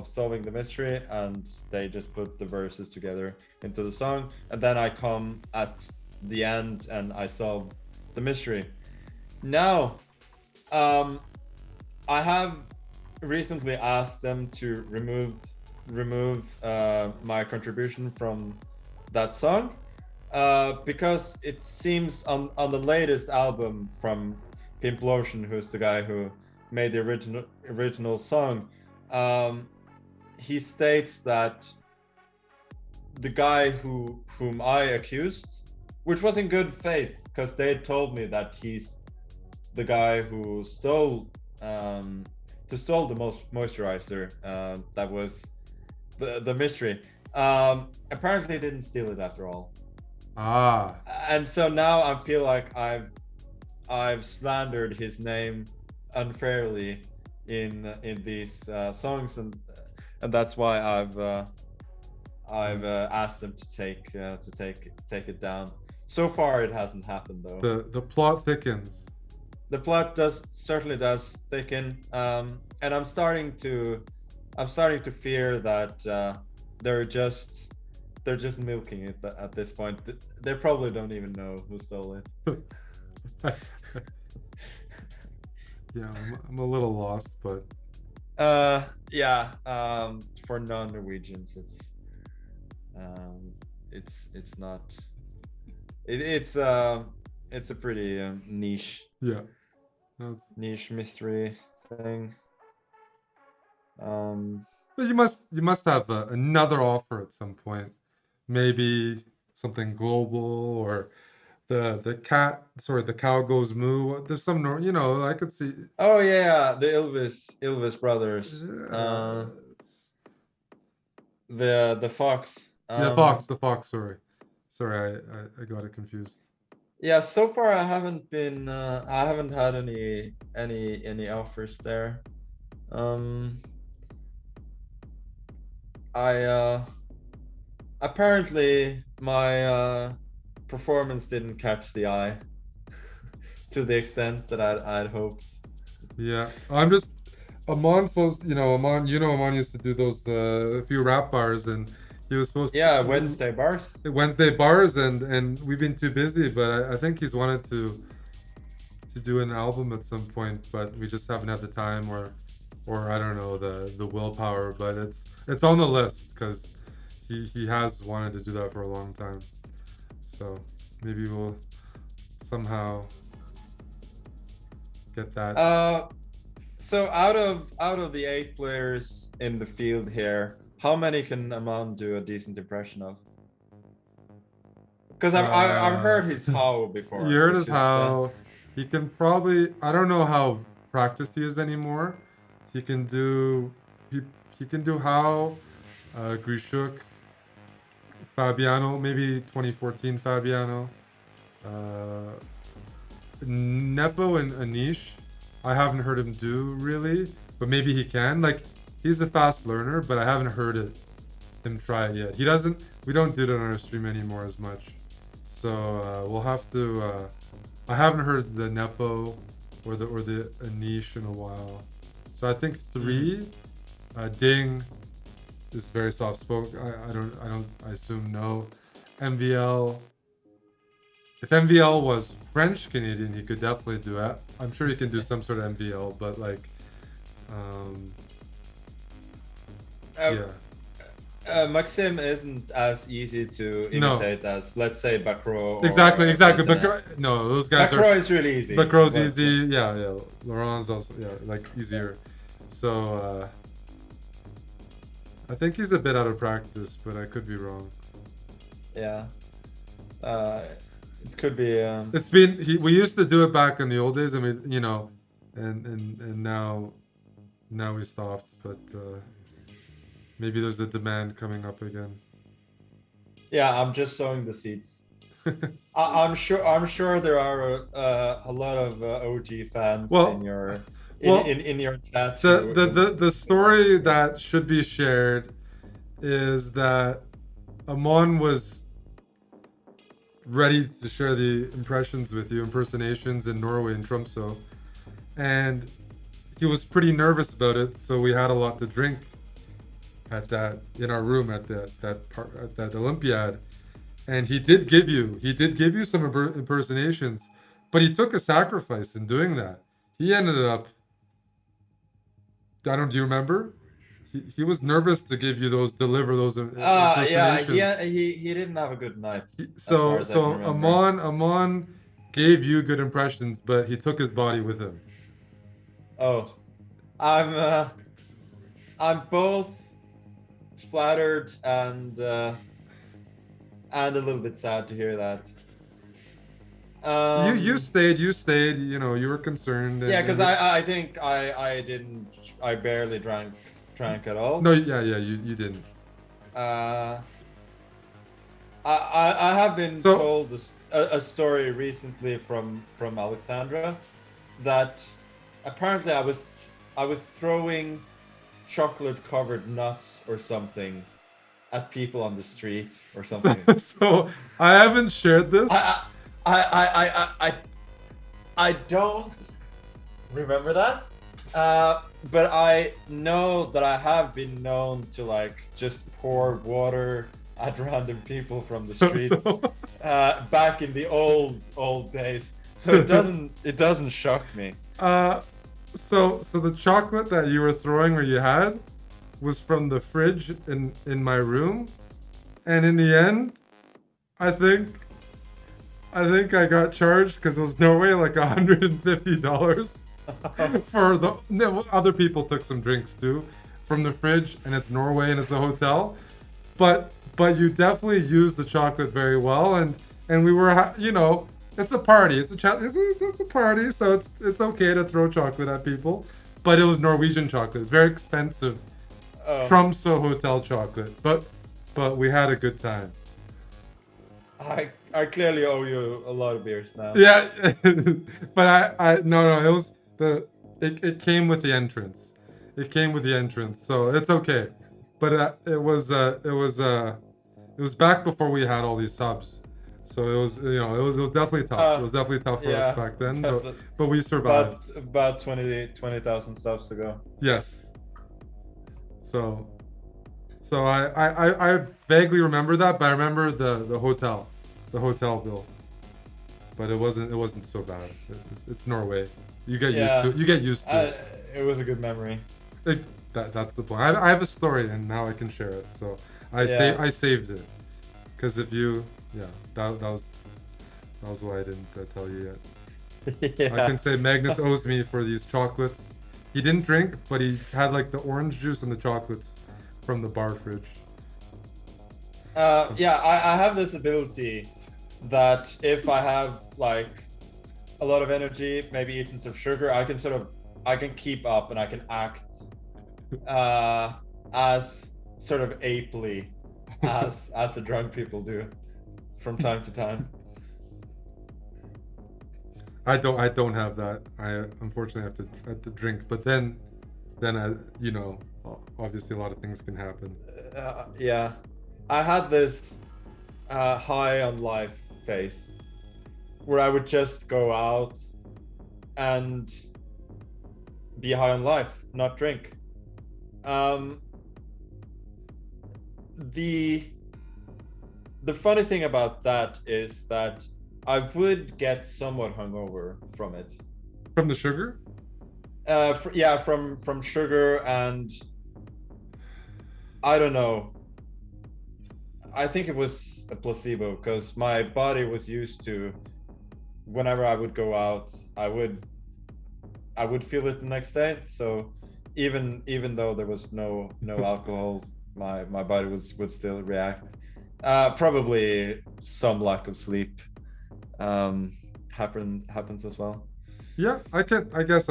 Speaker 1: solving the mystery, and they just put the verses together into the song, and then I come at the end and I solve the mystery. Now, I have recently asked them to remove my contribution from that song because it seems on the latest album from Pimplotion, who's the guy who made the original song, he states that the guy whom I accused, which was in good faith because they told me that he's the guy who stole the moisturizer, that was the mystery. Apparently didn't steal it after all. And so now I feel like I've slandered his name unfairly in these songs, and that's why I've asked them to take it down. So far, it hasn't happened though.
Speaker 2: The plot thickens.
Speaker 1: The plot certainly does thicken, and I'm starting to fear that they're just milking it at this point. They probably don't even know who stole it.
Speaker 2: Yeah, I'm a little lost, but
Speaker 1: yeah, for non-Norwegians, it's not. It's a pretty niche.
Speaker 2: Yeah.
Speaker 1: Niche mystery thing.
Speaker 2: But you must have another offer at some point. Maybe something global, or the cow goes moo. There's some, I could see.
Speaker 1: Oh yeah, the Ylvis brothers. The fox.
Speaker 2: The fox. Sorry, I got it confused.
Speaker 1: Yeah, so far I haven't had any offers there. I apparently my performance didn't catch the eye to the extent that I'd hoped.
Speaker 2: Yeah, I'm just Amon's supposed, Amon used to do those a few rap bars, and he was supposed
Speaker 1: to Wednesday bars,
Speaker 2: and we've been too busy, but I think he's wanted to do an album at some point, but we just haven't had the time or I don't know, the willpower, but it's on the list because he has wanted to do that for a long time. So maybe we'll somehow get that.
Speaker 1: So out of the 8 players in the field here, how many can Amon do a decent impression of? Because I've heard his how before.
Speaker 2: You heard his how. He can probably, I don't know how practiced he is anymore. He can do how, Grishuk, Fabiano, maybe 2014 Fabiano. Nepo and Anish, I haven't heard him do really, but maybe he can. Like, he's a fast learner, but I haven't heard him try it yet. He doesn't. We don't do it on our stream anymore as much, so we'll have to. I haven't heard the Nepo or the Anish in a while, so I think 3. Ding is very soft spoken. I assume no. MVL. If MVL was French Canadian, he could definitely do it. I'm sure he can do some sort of MVL, but like, yeah.
Speaker 1: Maxim isn't as easy to imitate as, let's say, Bacro.
Speaker 2: Exactly.
Speaker 1: Bacro,
Speaker 2: No, those guys.
Speaker 1: Bacro is really easy.
Speaker 2: Bacro's easy. Yeah. Laurent's also like easier. So I think he's a bit out of practice, but I could be wrong.
Speaker 1: Yeah. It could be.
Speaker 2: It's been. We used to do it back in the old days, and we, and now we stopped. But maybe there's a demand coming up again.
Speaker 1: Yeah, I'm just sowing the seeds. I'm sure there are a lot of OG fans in your chat.
Speaker 2: The story that should be shared is that Amon was ready to share the impersonations in Norway in Tromsø, and he was pretty nervous about it, so we had a lot to drink in our room at that Olympiad, and he did give you some impersonations, but he took a sacrifice in doing that. He ended up, do you remember? He was nervous to deliver those impersonations.
Speaker 1: Yeah, he didn't have a good night.
Speaker 2: So Amon gave you good impressions, but he took his body with him.
Speaker 1: Oh, I'm both flattered and a little bit sad to hear that.
Speaker 2: You stayed. You were concerned.
Speaker 1: Yeah, because I think I barely drank at all.
Speaker 2: No, you didn't.
Speaker 1: I have been told a story recently from Alexandra that apparently I was throwing chocolate covered nuts or something at people on the street or something.
Speaker 2: So I haven't shared this.
Speaker 1: I don't remember that. But I know that I have been known to like just pour water at random people from the street back in the old days. So it doesn't shock me.
Speaker 2: So the chocolate that you were throwing or you had was from the fridge in my room, and in the end, I think I got charged because it was Norway like $150. Other people took some drinks too from the fridge, and it's Norway and it's a hotel, but you definitely used the chocolate very well, and we were it's a party, it's a party, so it's okay to throw chocolate at people, but it was Norwegian chocolate. It's very expensive Tromsø hotel chocolate, but we had a good time.
Speaker 1: I clearly owe you a lot of beers now.
Speaker 2: Yeah. But it was it came with the entrance. So it's okay. But it was back before we had all these subs. So it was definitely tough. It was definitely tough for us back then, but we survived.
Speaker 1: About 20,000 subs ago.
Speaker 2: Yes. So I vaguely remember that, but I remember the hotel bill. But it wasn't so bad. It's Norway. You get used to it.
Speaker 1: It was a good memory.
Speaker 2: That's the point. I have a story, and now I can share it. So I saved it, because if you that was why I didn't tell you yet. Yeah. I can say Magnus owes me for these chocolates. He didn't drink, but he had like the orange juice and the chocolates from the bar fridge.
Speaker 1: I have this ability that if I have like a lot of energy, maybe eating some sugar, I can keep up and I can act as sort of apely as the drunk people do from time to time.
Speaker 2: I don't have that. I unfortunately have to drink, but then I, you know, obviously a lot of things can happen.
Speaker 1: Yeah, I had this high on life phase where I would just go out and be high on life, not drink. The funny thing about that is that I would get somewhat hungover from it.
Speaker 2: From the sugar?
Speaker 1: Yeah, from sugar, and I don't know. I think it was a placebo because my body was used to whenever I would go out, I would feel it the next day. So even though there was no alcohol, my body would still react. Probably some lack of sleep happens as well.
Speaker 2: Yeah, I guess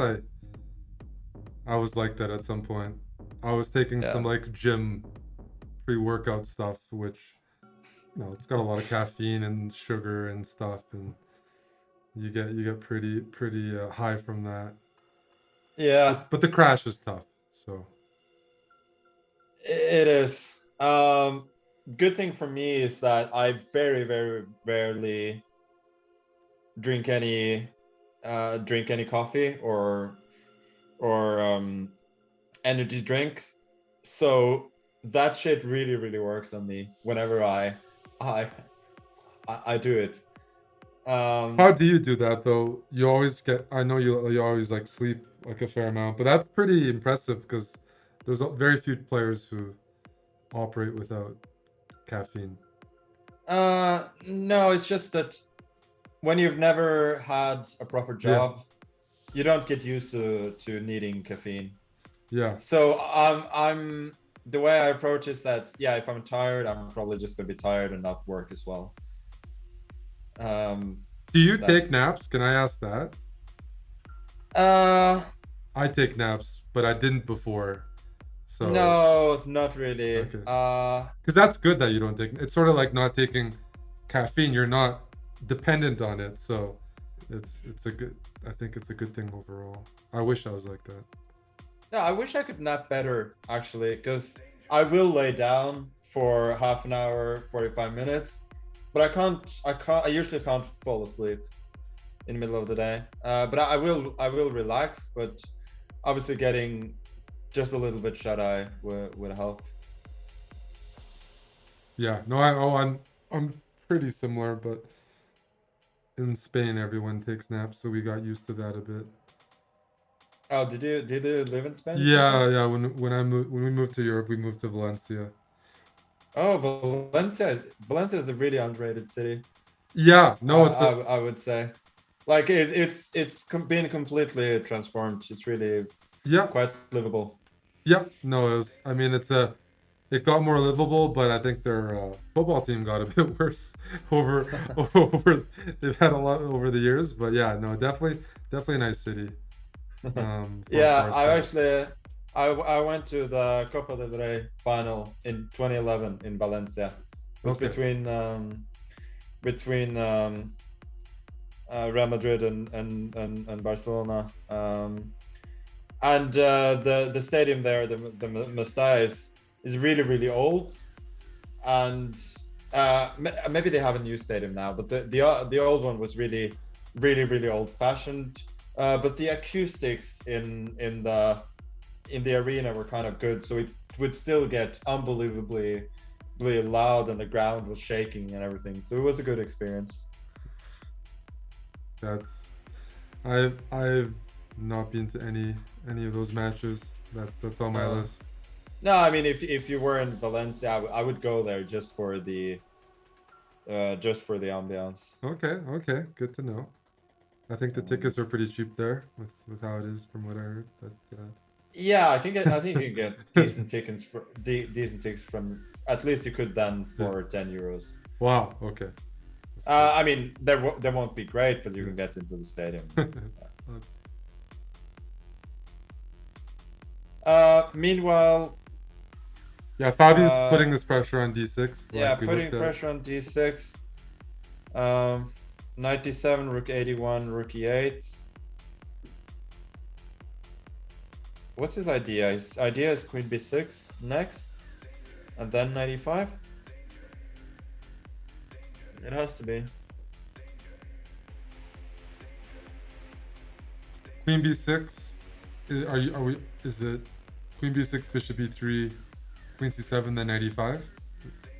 Speaker 2: I was like that at some point. I was taking some like gym pre-workout stuff, which, you know, it's got a lot of caffeine and sugar and stuff, and you get pretty high from that.
Speaker 1: Yeah,
Speaker 2: but the crash is tough. So
Speaker 1: it is. Good thing for me is that I very rarely drink any coffee or energy drinks. So that shit really works on me whenever I do it.
Speaker 2: how do you do that though? You always get, I know you always like sleep like a fair amount, but that's pretty impressive because there's very few players who operate without caffeine.
Speaker 1: No, it's just that when you've never had a proper job, you don't get used to needing caffeine.
Speaker 2: Yeah.
Speaker 1: So I'm the way I approach is that, yeah, if I'm tired, I'm probably just gonna be tired and not work as well.
Speaker 2: Do you take naps? Can I ask that? I take naps, but I didn't before. So
Speaker 1: no, not really.
Speaker 2: Okay. Because that's good that you don't take. It's sort of like not taking caffeine. You're not dependent on it, so it's a good. I think it's a good thing overall. I wish I was like that.
Speaker 1: Yeah, I wish I could nap better actually, because I will lay down for half an hour, 45 minutes, but I usually can't fall asleep in the middle of the day. But I will relax, but obviously getting just a little bit shut eye would help.
Speaker 2: Yeah, no, I'm pretty similar, but in Spain everyone takes naps, so we got used to that a bit.
Speaker 1: Oh, did you live in Spain?
Speaker 2: Yeah. When we moved to Europe, we moved to Valencia.
Speaker 1: Oh, Valencia is a really underrated city.
Speaker 2: Yeah, no,
Speaker 1: I would say, like it's been completely transformed. It's really quite livable.
Speaker 2: Yeah, no, it was. I mean, it got more livable, but I think their football team got a bit worse over. They've had a lot over the years, but yeah, no, definitely a nice city.
Speaker 1: Yeah, I went to the Copa del Rey final in 2011 in Valencia. It was between Real Madrid and Barcelona. And the stadium there, the Mestalla, is really old, and maybe they have a new stadium now, but the old one was really old fashioned. But the acoustics in the arena were kind of good, so it would still get unbelievably loud, and the ground was shaking and everything. So it was a good experience.
Speaker 2: I've not been to any of those matches. That's on my list.
Speaker 1: No, I mean, if you were in Valencia, I would go there just for the ambiance.
Speaker 2: Okay, good to know. I think the tickets are pretty cheap there with how it is from what I heard. But
Speaker 1: yeah, I think you can get decent tickets from, at least you could then, for €10.
Speaker 2: Wow. Okay.
Speaker 1: I mean, they won't be great, but you can get into the stadium. Meanwhile,
Speaker 2: Yeah, Fabian's putting this pressure on d6.
Speaker 1: Yeah,
Speaker 2: like we
Speaker 1: putting
Speaker 2: looked at.
Speaker 1: pressure on d6. 97, rook 81, rook e8. What's his idea? His idea is queen b6 next, and then 95. It has to be.
Speaker 2: Queen b6. Are we? Is it queen b6, bishop e3, queen c7, then 95? Is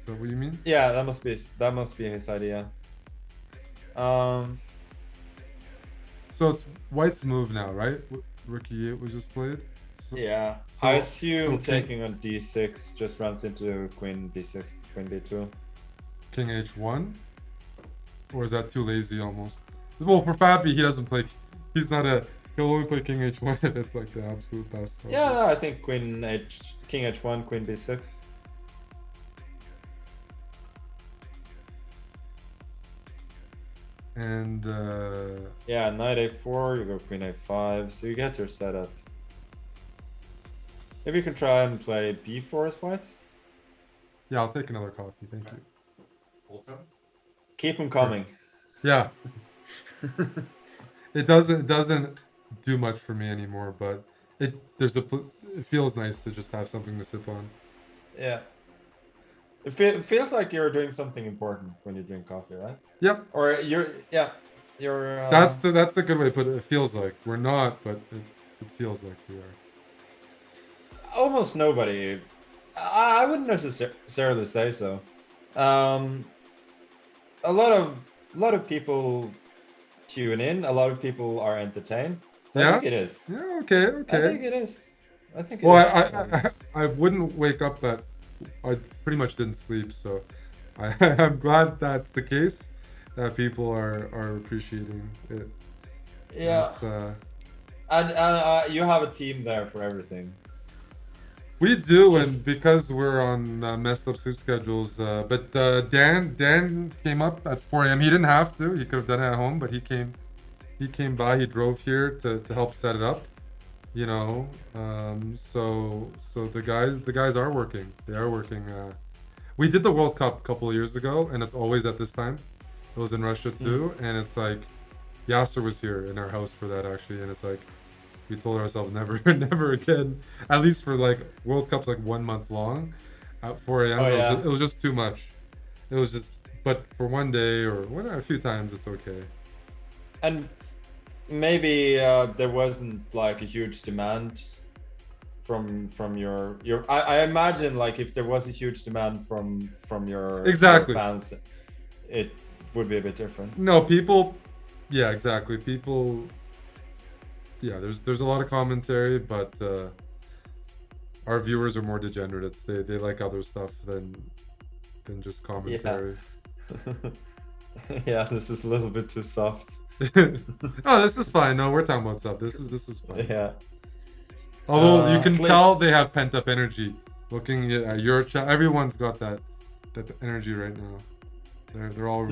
Speaker 2: that what you mean?
Speaker 1: Yeah, that must be his idea.
Speaker 2: So it's white's move now, right? Rook e8 was just played. So,
Speaker 1: Yeah,
Speaker 2: so-
Speaker 1: I assume
Speaker 2: so
Speaker 1: taking on d6 just runs into queen b6, queen b2.
Speaker 2: king h1, or is that too lazy almost? Well, for Fabi, he doesn't play. He's not a. He'll only play king h1 if it's like the absolute best.
Speaker 1: Yeah, no, I think king h1, queen b6.
Speaker 2: And
Speaker 1: Yeah, knight a4, you go queen a5, so you get your setup. Maybe you can try and play b4 as white.
Speaker 2: yeah, I'll take another coffee. Thank you.
Speaker 1: Keep them coming.
Speaker 2: Yeah. It doesn't do much for me anymore, but it feels nice to just have something to sip on.
Speaker 1: Yeah. It feels like you're doing something important when you drink coffee, right?
Speaker 2: Yep.
Speaker 1: Or you're.
Speaker 2: That's a good way to put it. It feels like we're not, but it feels like we are.
Speaker 1: Almost nobody. I wouldn't necessarily say so. A lot of people tune in. A lot of people are entertained. So I
Speaker 2: Yeah?
Speaker 1: think it is.
Speaker 2: Yeah. Okay.
Speaker 1: I think it is. I think.
Speaker 2: Well,
Speaker 1: it is.
Speaker 2: I wouldn't wake up that. I pretty much didn't sleep, so I'm glad that's the case. That people are appreciating it.
Speaker 1: Yeah.
Speaker 2: It's,
Speaker 1: and you have a team there for everything.
Speaker 2: we do, and because we're on messed up sleep schedules. But Dan came up at 4 a.m. He didn't have to. He could have done it at home, but he came by. He drove here to help set it up. You know, so the guys are working. They are working. We did the World Cup a couple of years ago, and it's always at this time. It was in Russia too, and it's like Yasser was here in our house for that actually, and it's like we told ourselves never again. At least for like World Cup's like 1 month long. At 4 a.m.
Speaker 1: Oh, yeah.
Speaker 2: It was just too much. It was just, but for one day or whatever, a few times it's okay.
Speaker 1: And maybe there wasn't like a huge demand from your I imagine like if there was a huge demand from your
Speaker 2: Exactly.
Speaker 1: fans, it would be a bit different.
Speaker 2: No, people, yeah, exactly. People, yeah, there's a lot of commentary, but our viewers are more degenerates. They like other stuff than just commentary.
Speaker 1: Yeah, this is a little bit too soft.
Speaker 2: Oh, this is fine. No, we're talking about stuff. This is fine.
Speaker 1: Yeah.
Speaker 2: Although you can
Speaker 1: please.
Speaker 2: tell they have pent up energy. Looking at your chat, everyone's got that energy right now. They're all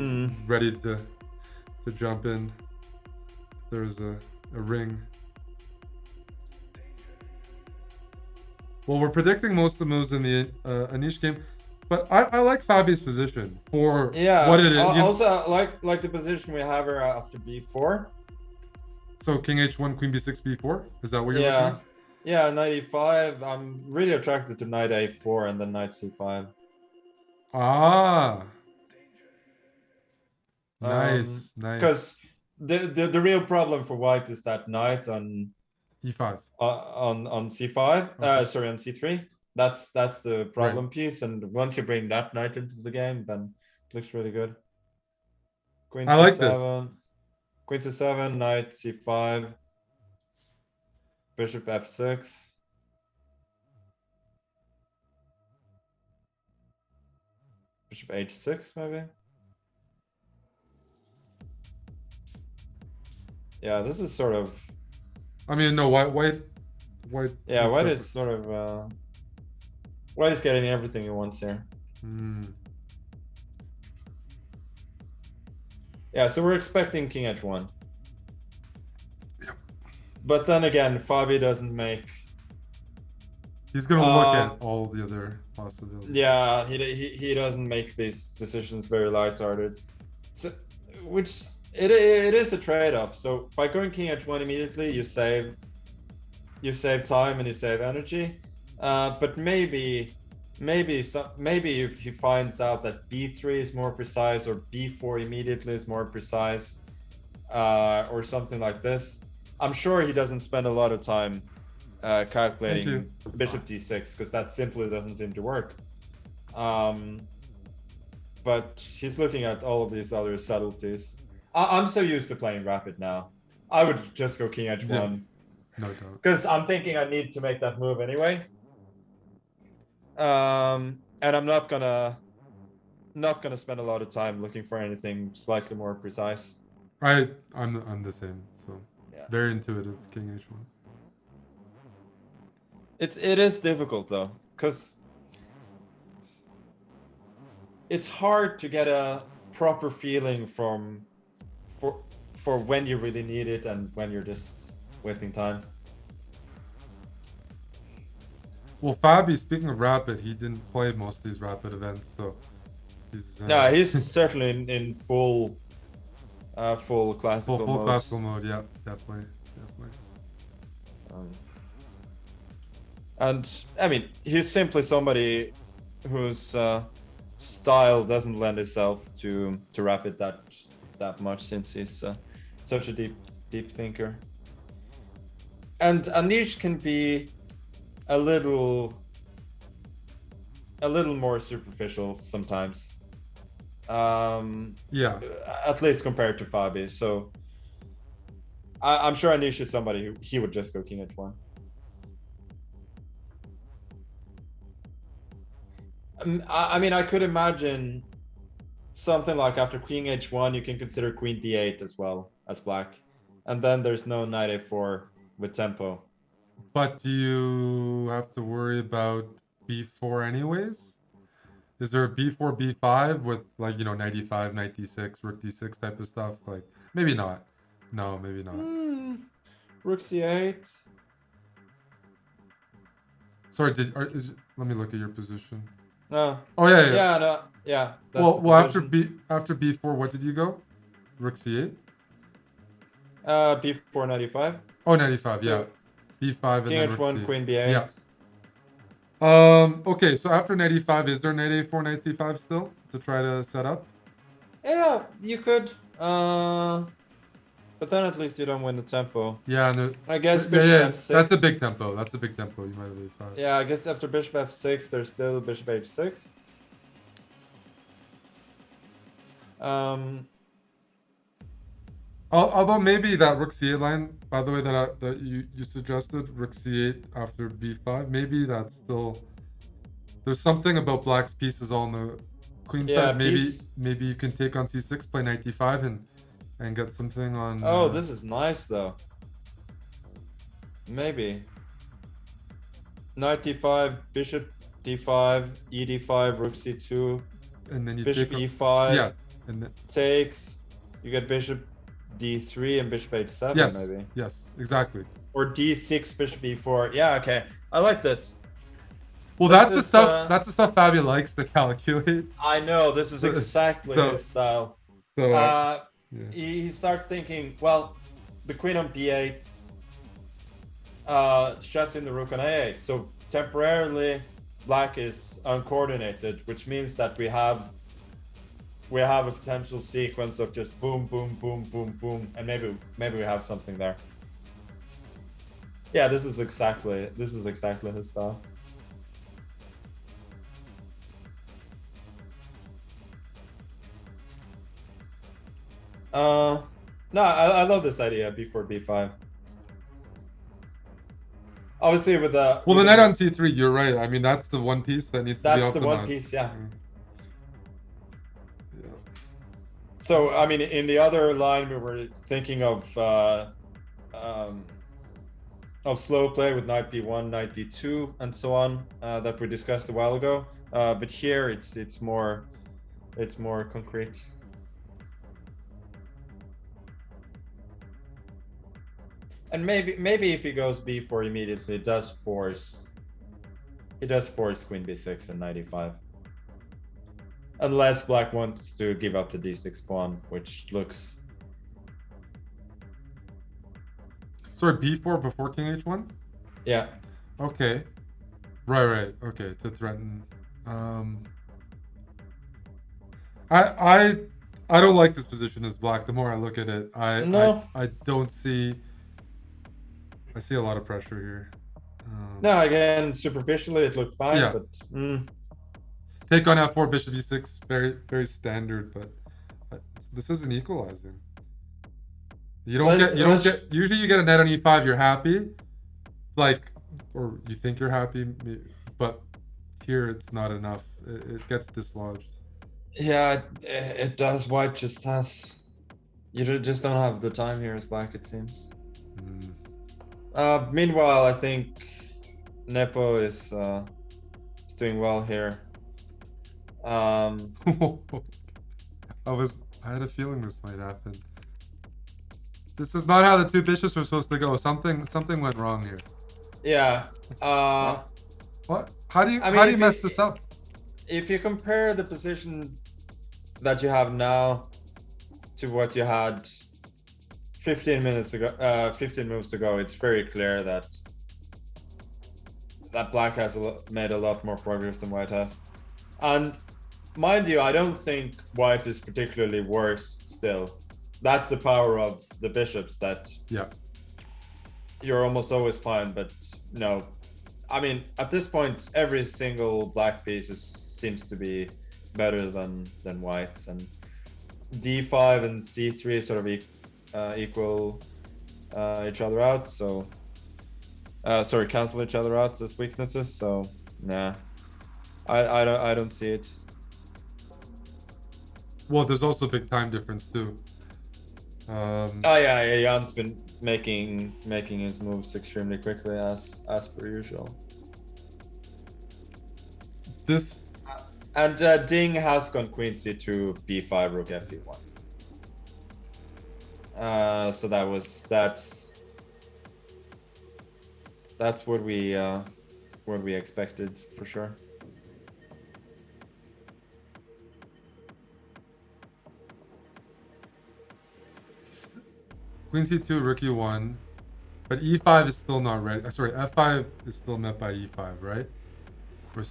Speaker 2: ready to jump in. There's a ring. Well, we're predicting most of the moves in the Anish game, but I like Fabi's position for what it is.
Speaker 1: Also, like the position we have her after b4.
Speaker 2: So king h1, queen b6, b4. Is that what you're looking at?
Speaker 1: Yeah, knight e5. I'm really attracted to knight a4 and then knight c5.
Speaker 2: Ah. Nice.
Speaker 1: Because the real problem for white is that knight on
Speaker 2: e5.
Speaker 1: On c5.
Speaker 2: Okay.
Speaker 1: Sorry, on c3. That's the problem piece, and once you bring that knight into the game, then it looks really good. Queen
Speaker 2: I
Speaker 1: c7,
Speaker 2: like this.
Speaker 1: Queen c7, knight c5, bishop f6. Bishop h6, maybe. Yeah, this is sort of.
Speaker 2: I mean, no, white.
Speaker 1: Yeah, white
Speaker 2: different.
Speaker 1: is sort of. White is getting everything he wants here. Yeah, so we're expecting king h1.
Speaker 2: Yep.
Speaker 1: But then again, Fabi doesn't make
Speaker 2: He's gonna look at all the other possibilities.
Speaker 1: Yeah, he doesn't make these decisions very light-hearted. So, which it is a trade-off. So by going king h1 immediately, you save time and you save energy. But maybe if he finds out that b3 is more precise or b4 immediately is more precise, or something like this. I'm sure he doesn't spend a lot of time calculating bishop d6 because that simply doesn't seem to work. But he's looking at all of these other subtleties. I'm so used to playing rapid now. I would just go king h1.
Speaker 2: Yeah, no doubt.
Speaker 1: Because I'm thinking I need to make that move anyway. And I'm not gonna spend a lot of time looking for anything slightly more precise.
Speaker 2: I'm the same. So
Speaker 1: Yeah.
Speaker 2: very intuitive king h1.
Speaker 1: It is difficult though, because it's hard to get a proper feeling for when you really need it and when you're just wasting time.
Speaker 2: Well, Fabi, speaking of rapid, he didn't play most of these rapid events, so he's
Speaker 1: No, he's certainly in full classical
Speaker 2: full
Speaker 1: mode.
Speaker 2: classical mode. Yeah, definitely.
Speaker 1: And I mean, he's simply somebody whose style doesn't lend itself to rapid that much, since he's such a deep thinker. And Anish can be a little more superficial sometimes.
Speaker 2: Yeah.
Speaker 1: At least compared to Fabi. So I'm sure Anish is somebody who he would just go king h1. I mean, I could imagine something like after queen h1, you can consider queen d8 as well as black. And then there's no knight a4 with tempo.
Speaker 2: But do you have to worry about b4 anyways? Is there a b4, b5 with, like, you know, knight e5, knight d6, rook d6 type of stuff? Like, maybe not. No, maybe not.
Speaker 1: Rook c8.
Speaker 2: Sorry, let me look at your position.
Speaker 1: No.
Speaker 2: Oh yeah.
Speaker 1: Yeah, no. Yeah.
Speaker 2: Well, after b4, what did you go? Rook c8?
Speaker 1: b4 knight e5.
Speaker 2: Oh, knight e5,
Speaker 1: So,
Speaker 2: yeah. b5 and
Speaker 1: king
Speaker 2: then rook
Speaker 1: h1,
Speaker 2: c8.
Speaker 1: queen b8.
Speaker 2: Yeah. Okay, so after knight e5, is there knight a4, knight c5 still to try to set up?
Speaker 1: Yeah, you could. But then at least you don't win the tempo.
Speaker 2: Yeah, no,
Speaker 1: I guess bishop f6.
Speaker 2: That's a big tempo. That's a big tempo. You might have a5.
Speaker 1: Yeah, I guess after bishop f6, there's still bishop h6.
Speaker 2: Although maybe that rook c8 line, by the way, that you suggested, rook c8 after b5, maybe that's still, there's something about black's pieces all on the queen side. Maybe you can take on c6, play knight d5, and get something on.
Speaker 1: Oh, this is nice though. Maybe knight d5, bishop d5, e d5, rook c2,
Speaker 2: and then you
Speaker 1: bishop
Speaker 2: take
Speaker 1: e5.
Speaker 2: Yeah, and then
Speaker 1: takes. You get bishop d3 and bishop h7.
Speaker 2: Yes,
Speaker 1: maybe.
Speaker 2: Yes, exactly.
Speaker 1: Or d6, bishop e4. Yeah, okay. I like this.
Speaker 2: Well, that's the stuff. That's the stuff Fabi likes to calculate.
Speaker 1: I know, this is exactly his style.
Speaker 2: So yeah.
Speaker 1: He starts thinking, well, the queen on b8 shuts in the rook on a8. So temporarily, black is uncoordinated, which means that we have a potential sequence of just boom, boom, boom, boom, boom, and maybe we have something there. Yeah, this is exactly his style. No, I love this idea, b4, b5. Obviously with the...
Speaker 2: Well, the knight on c3, you're right. I mean, that's the one piece that needs to be optimized.
Speaker 1: That's the one piece, yeah. So, I mean, in the other line, we were thinking of slow play with knight b1, knight d2, and so on, that we discussed a while ago. But here, it's more concrete. And maybe if he goes b4 immediately, it does force He does force queen b6 and knight e5. Unless black wants to give up the d6 pawn, which looks...
Speaker 2: Sorry, b4 before king h1?
Speaker 1: Yeah.
Speaker 2: Okay. Right. Okay, to threaten. I don't like this position as black. The more I look at it, I don't see. I see a lot of pressure here.
Speaker 1: No, again, superficially it looked fine,
Speaker 2: Yeah.
Speaker 1: but
Speaker 2: Take on f4, bishop e6, very standard, but this isn't equalizing. You don't get. Usually, you get a knight on e5, you're happy, like, or you think you're happy, but here it's not enough. It gets dislodged.
Speaker 1: yeah, it does. White just has... You just don't have the time here as black, it seems. Meanwhile, I think Nepo is doing well here.
Speaker 2: I had a feeling this might happen. This is not how the two bishops were supposed to go. Something went wrong here.
Speaker 1: Yeah.
Speaker 2: What? How do you mess this up?
Speaker 1: If you compare the position that you have now to what you had 15 minutes ago, 15 moves ago, it's very clear that black has made a lot more progress than white has. And mind you, I don't think white is particularly worse still. That's the power of the bishops, that you're almost always fine, but no. I mean, at this point, every single black piece seems to be better than white's, and d5 and c3 sort of equal each other out, so cancel each other out as weaknesses, so nah. I don't see it.
Speaker 2: Well, there's also a big time difference too.
Speaker 1: Oh yeah, Jan's been making his moves extremely quickly as per usual.
Speaker 2: This
Speaker 1: and Ding has gone queen c2, b5, rook fe1. So that's what we expected for sure.
Speaker 2: Queen c2, rook e1, but e5 is still not ready. Sorry, f5 is still met by e5, right? For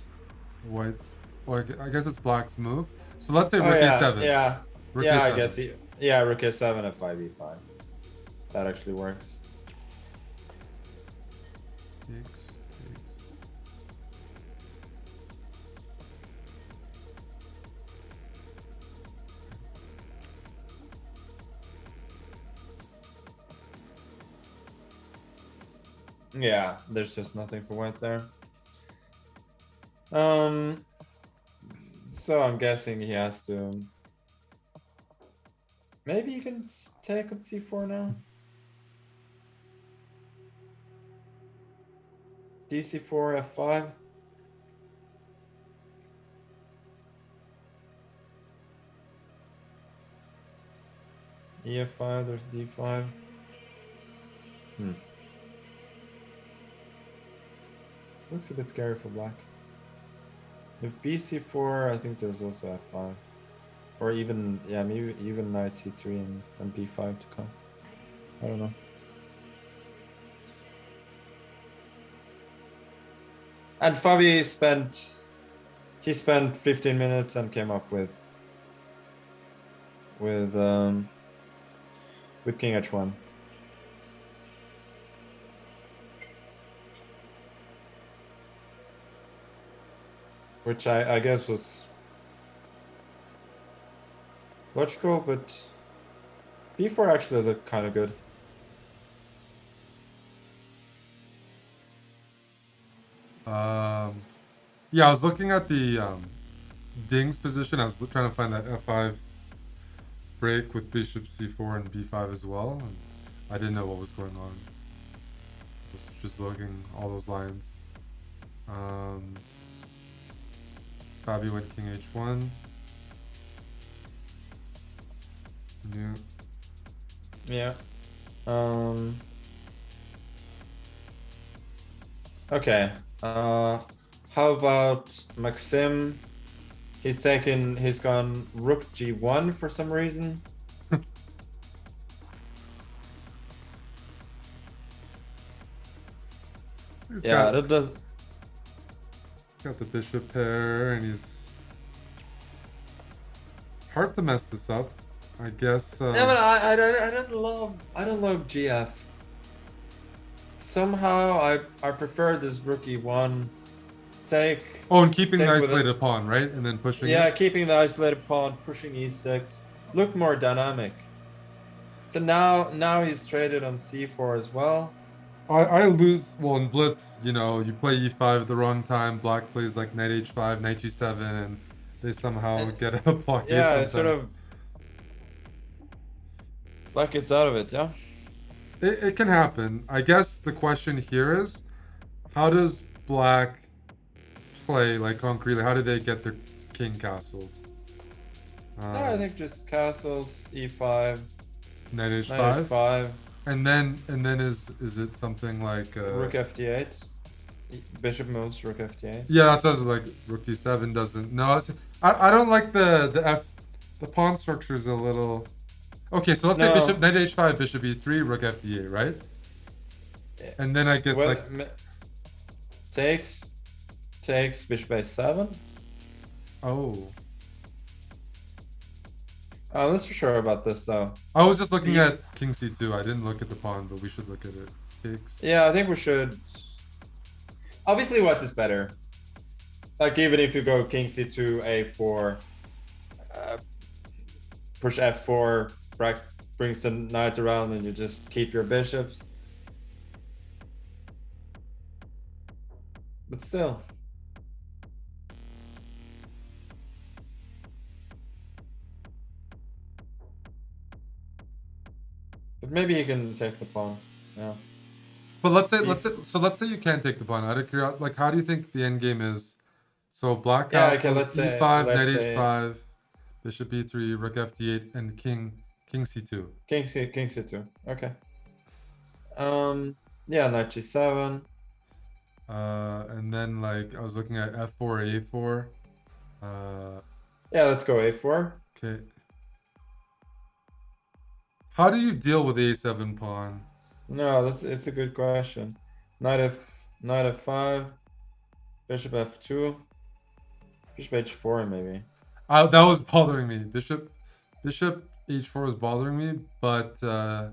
Speaker 2: white's, or I guess it's black's move. So let's say rook e7.
Speaker 1: Yeah,
Speaker 2: rook
Speaker 1: yeah,
Speaker 2: e7.
Speaker 1: I guess rook e7, f5, e5. That actually works. Yeah, there's just nothing for white there. So I'm guessing he has to... Maybe you can take on c4 now? dc4, f5? ef5, there's d5. Looks a bit scary for black. If bc4, I think there's also f5. Or even, yeah, maybe even knight c3 and b5 to come. I don't know. And Fabi spent 15 minutes and came up with king h1. Which I guess was logical, but b4 actually looked kind of good.
Speaker 2: Yeah, I was looking at the Ding's position. I was trying to find that f5 break with bishop c4 and b5 as well, and I didn't know what was going on. I was just looking all those lines. Fabi went king h1.
Speaker 1: Yeah. Okay. How about Maxim? He's gone rook g1 for some reason. Yeah, that does.
Speaker 2: Got the bishop pair, and he's hard to mess this up. I guess.
Speaker 1: Yeah, but I don't love GF. Somehow I prefer this rook e1 take.
Speaker 2: Oh, and keeping the
Speaker 1: take with
Speaker 2: isolated pawn, right? And then pushing
Speaker 1: Yeah,
Speaker 2: it?
Speaker 1: keeping the isolated pawn, pushing e6. Look more dynamic. So now he's traded on c4 as well.
Speaker 2: I lose, well, in Blitz, you know, you play e5 at the wrong time, black plays like knight h5, knight g7, and they somehow get a blockade
Speaker 1: Yeah,
Speaker 2: sometimes.
Speaker 1: sort of black gets out of it, yeah?
Speaker 2: It can happen. I guess the question here is, how does black play, like, concretely? How do they get their king castle?
Speaker 1: No, I think just castles, e5,
Speaker 2: Knight h5?
Speaker 1: knight f5,
Speaker 2: And then is it something like
Speaker 1: rook ft8, bishop moves, rook ft8.
Speaker 2: Yeah, that's what I was like. Rook d7 doesn't. No, I don't like the pawn structure is a little. Okay, so let's say bishop knight h5, bishop e3, rook fd8, right? And then I guess
Speaker 1: Well,
Speaker 2: like
Speaker 1: takes bishop a7.
Speaker 2: oh.
Speaker 1: I'm not so sure about this though.
Speaker 2: I was just looking at king c2. I didn't look at the pawn, but we should look at it. Takes.
Speaker 1: Yeah, I think we should. Obviously, white is better. Like even if you go king c2, a4, push f4, brings the knight around, and you just keep your bishops. But still. But maybe you can take the pawn. Yeah.
Speaker 2: But let's say you can't take the pawn. Out of curiosity, like how do you think the end game is? So black castle,
Speaker 1: let's say
Speaker 2: e5, knight h5, bishop e3, rook fd8, and king c2.
Speaker 1: King c2. Okay. Yeah, knight g7.
Speaker 2: And then like I was looking at f4, a4.
Speaker 1: Yeah, let's go a4.
Speaker 2: Okay. How do you deal with the a7 pawn?
Speaker 1: No, it's a good question. Knight f5, bishop f2, bishop h4 maybe.
Speaker 2: That was bothering me. Bishop h4 was bothering me, but yeah,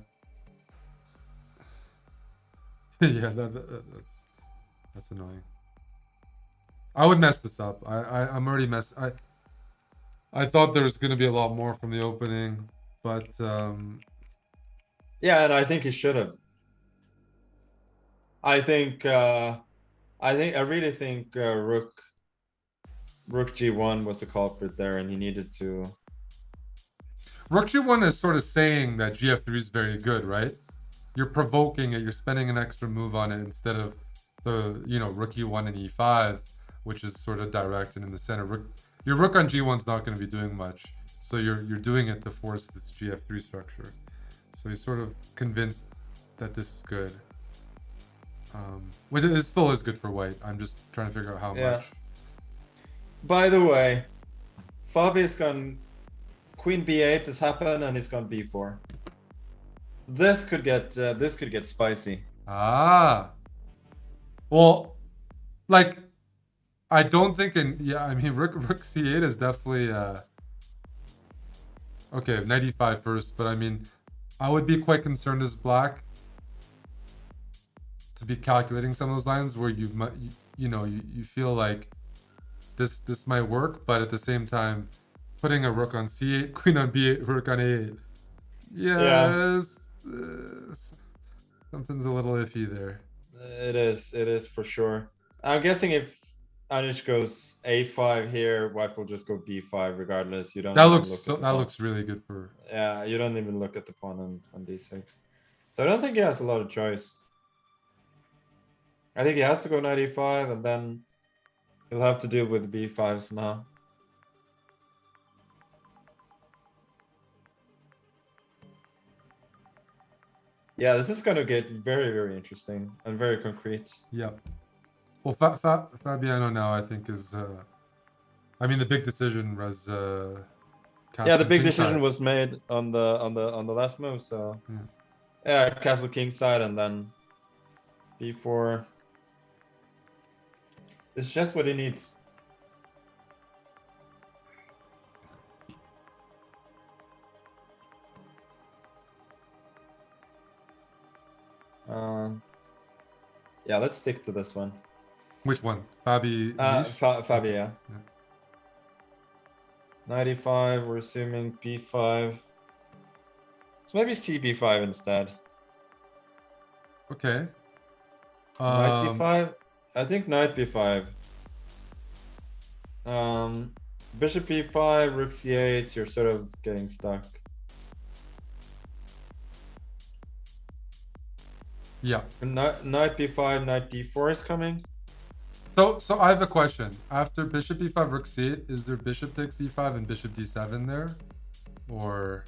Speaker 2: that's annoying. I would mess this up. I'm already messed. I thought there was gonna be a lot more from the opening, but
Speaker 1: yeah, and I think he should have. I really think rook g1 was the culprit there, and he needed to.
Speaker 2: Rook g1 is sort of saying that gf3 is very good, right? You're provoking it. You're spending an extra move on it instead of the rook e1 and e5, which is sort of direct and in the center. Your rook on g1 is not going to be doing much, so you're doing it to force this gf3 structure. So you're sort of convinced that this is good. Which it still is good for white. I'm just trying to figure out how much.
Speaker 1: By the way, Fabi's gone queen b8 has happened, and he's gone b4. This could get spicy.
Speaker 2: Ah. Well, like, I don't think I mean rook c8 is definitely okay, knight e5 first, but I mean I would be quite concerned as black to be calculating some of those lines where you feel like this might work, but at the same time putting a rook on c8, queen on b8, rook on a8. Yes. Something's a little iffy there.
Speaker 1: It is for sure. I'm guessing if Anish goes a5 here, white will just go b5 regardless. You don't.
Speaker 2: That looks really good for.
Speaker 1: Yeah, you don't even look at the pawn on d6. So I don't think he has a lot of choice. I think he has to go knight e5, and then he'll have to deal with b5s now. Yeah, this is going to get very, very interesting and very concrete.
Speaker 2: Yep. Well, Fabiano now I think is. I mean, the big decision was.
Speaker 1: Yeah, the big
Speaker 2: kingside.
Speaker 1: decision was made on the last move. So yeah, castle kingside and then b4. It's just what he needs. Yeah, let's stick to this one.
Speaker 2: Which one? Fabi.
Speaker 1: Fabia.
Speaker 2: Yeah.
Speaker 1: 95, we're assuming b5. So maybe cb5 instead.
Speaker 2: Okay.
Speaker 1: Knight b5? I think knight b5. Bishop b5, rook c8, you're sort of getting stuck.
Speaker 2: Yeah.
Speaker 1: Knight b5, knight d4 is coming.
Speaker 2: So I have a question. After bishop b5, rook c8, is there bishop takes e5 and bishop d7 there, or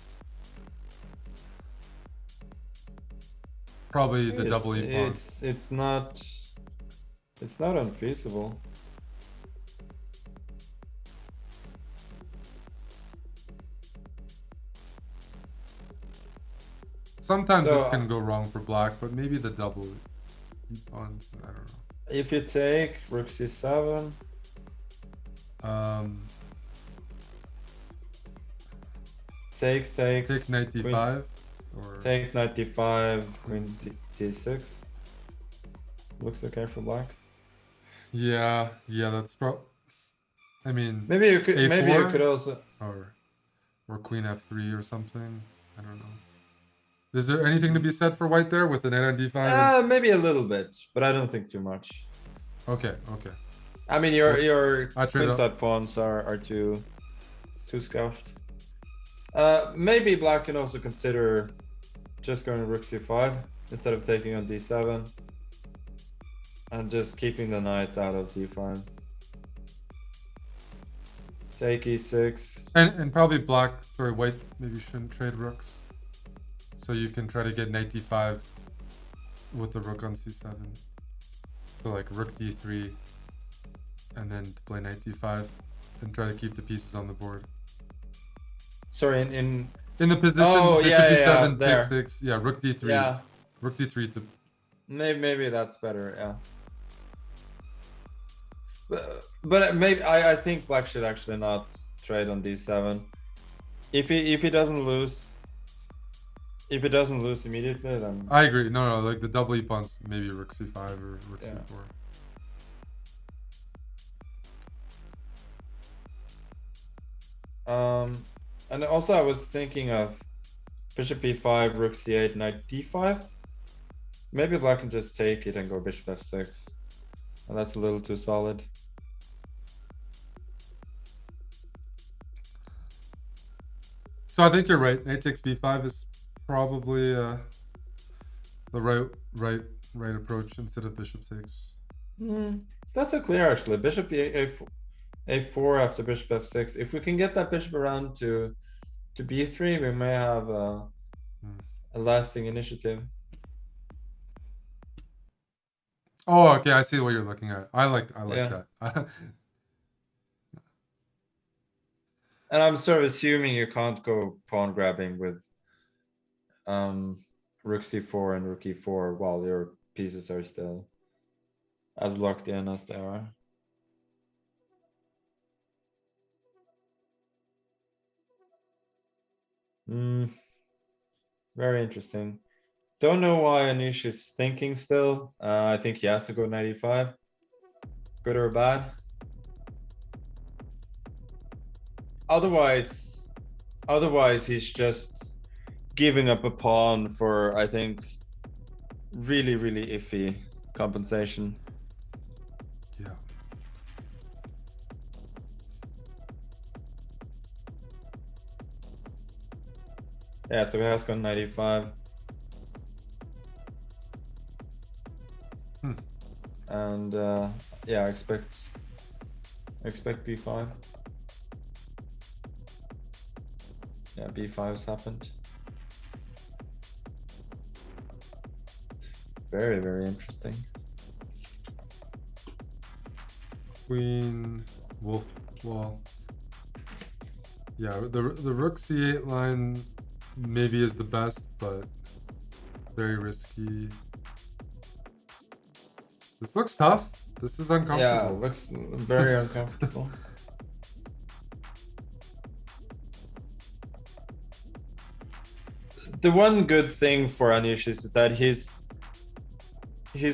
Speaker 2: probably the double e pawn?
Speaker 1: It's not unfeasible.
Speaker 2: Sometimes
Speaker 1: So,
Speaker 2: this can go wrong for black, but maybe the double e pawns. I don't know.
Speaker 1: If you take rook c7, takes
Speaker 2: knight d5, or
Speaker 1: take knight d5, queen d6. Looks okay for black.
Speaker 2: yeah, that's I mean,
Speaker 1: Maybe you could
Speaker 2: A4?
Speaker 1: also
Speaker 2: or queen f3 or something. I don't know. Is there anything to be said for white there with the knight on d5?
Speaker 1: Maybe a little bit, but I don't think too much.
Speaker 2: Okay.
Speaker 1: I mean, your
Speaker 2: I trade
Speaker 1: queenside pawns are too scuffed. Maybe black can also consider just going rook c5 instead of taking on d7 and just keeping the knight out of d5. Take e6.
Speaker 2: And probably white maybe shouldn't trade rooks. So you can try to get knight d5 with the rook on c7. So like rook d3 and then play knight d5 and try to keep the pieces on the board.
Speaker 1: Sorry, in
Speaker 2: the position, bishop d7,
Speaker 1: there.
Speaker 2: take 6. Yeah, rook d3.
Speaker 1: Yeah.
Speaker 2: Rook d3 to...
Speaker 1: Maybe that's better, yeah. But maybe I think black should actually not trade on d7. If he doesn't lose immediately, then
Speaker 2: I agree. No, like the double e pawns, maybe rook c5 or rook
Speaker 1: c4. And also I was thinking of bishop b5, rook c8, knight d5. Maybe black can just take it and go bishop f6. And that's a little too solid.
Speaker 2: So I think you're right. Knight takes b5 is probably the right approach instead of bishop takes.
Speaker 1: It's not so clear actually. Bishop a4 after bishop f6. If we can get that bishop around to b3, we may have a lasting initiative.
Speaker 2: Oh, okay. I see what you're looking at. I like
Speaker 1: Yeah.
Speaker 2: that.
Speaker 1: And I'm sort of assuming you can't go pawn grabbing with rook c4 and rook e4 while your pieces are still as locked in as they are. Very interesting. Don't know why Anish is thinking still. I think he has to go 95. Good or bad? Otherwise he's just giving up a pawn for, I think, really iffy compensation.
Speaker 2: Yeah.
Speaker 1: Yeah, so he has gone 95. And yeah, I expect b5. Yeah, b5 has happened. Very interesting.
Speaker 2: queen, wolf. Well, yeah, the rook c8 line maybe is the best, but very risky. This looks tough. This is uncomfortable.
Speaker 1: Yeah, looks very uncomfortable. The one good thing for Anish is that he's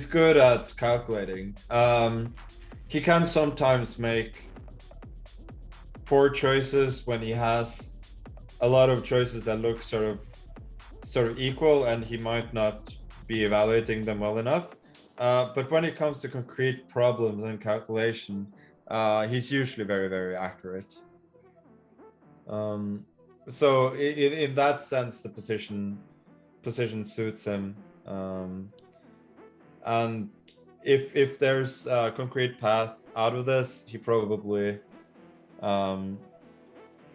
Speaker 1: good at calculating. He can sometimes make poor choices when he has a lot of choices that look sort of equal, and he might not be evaluating them well enough. But when it comes to concrete problems and calculation, he's usually very, very accurate. So in that sense, the position suits him. And if there's a concrete path out of this, he probably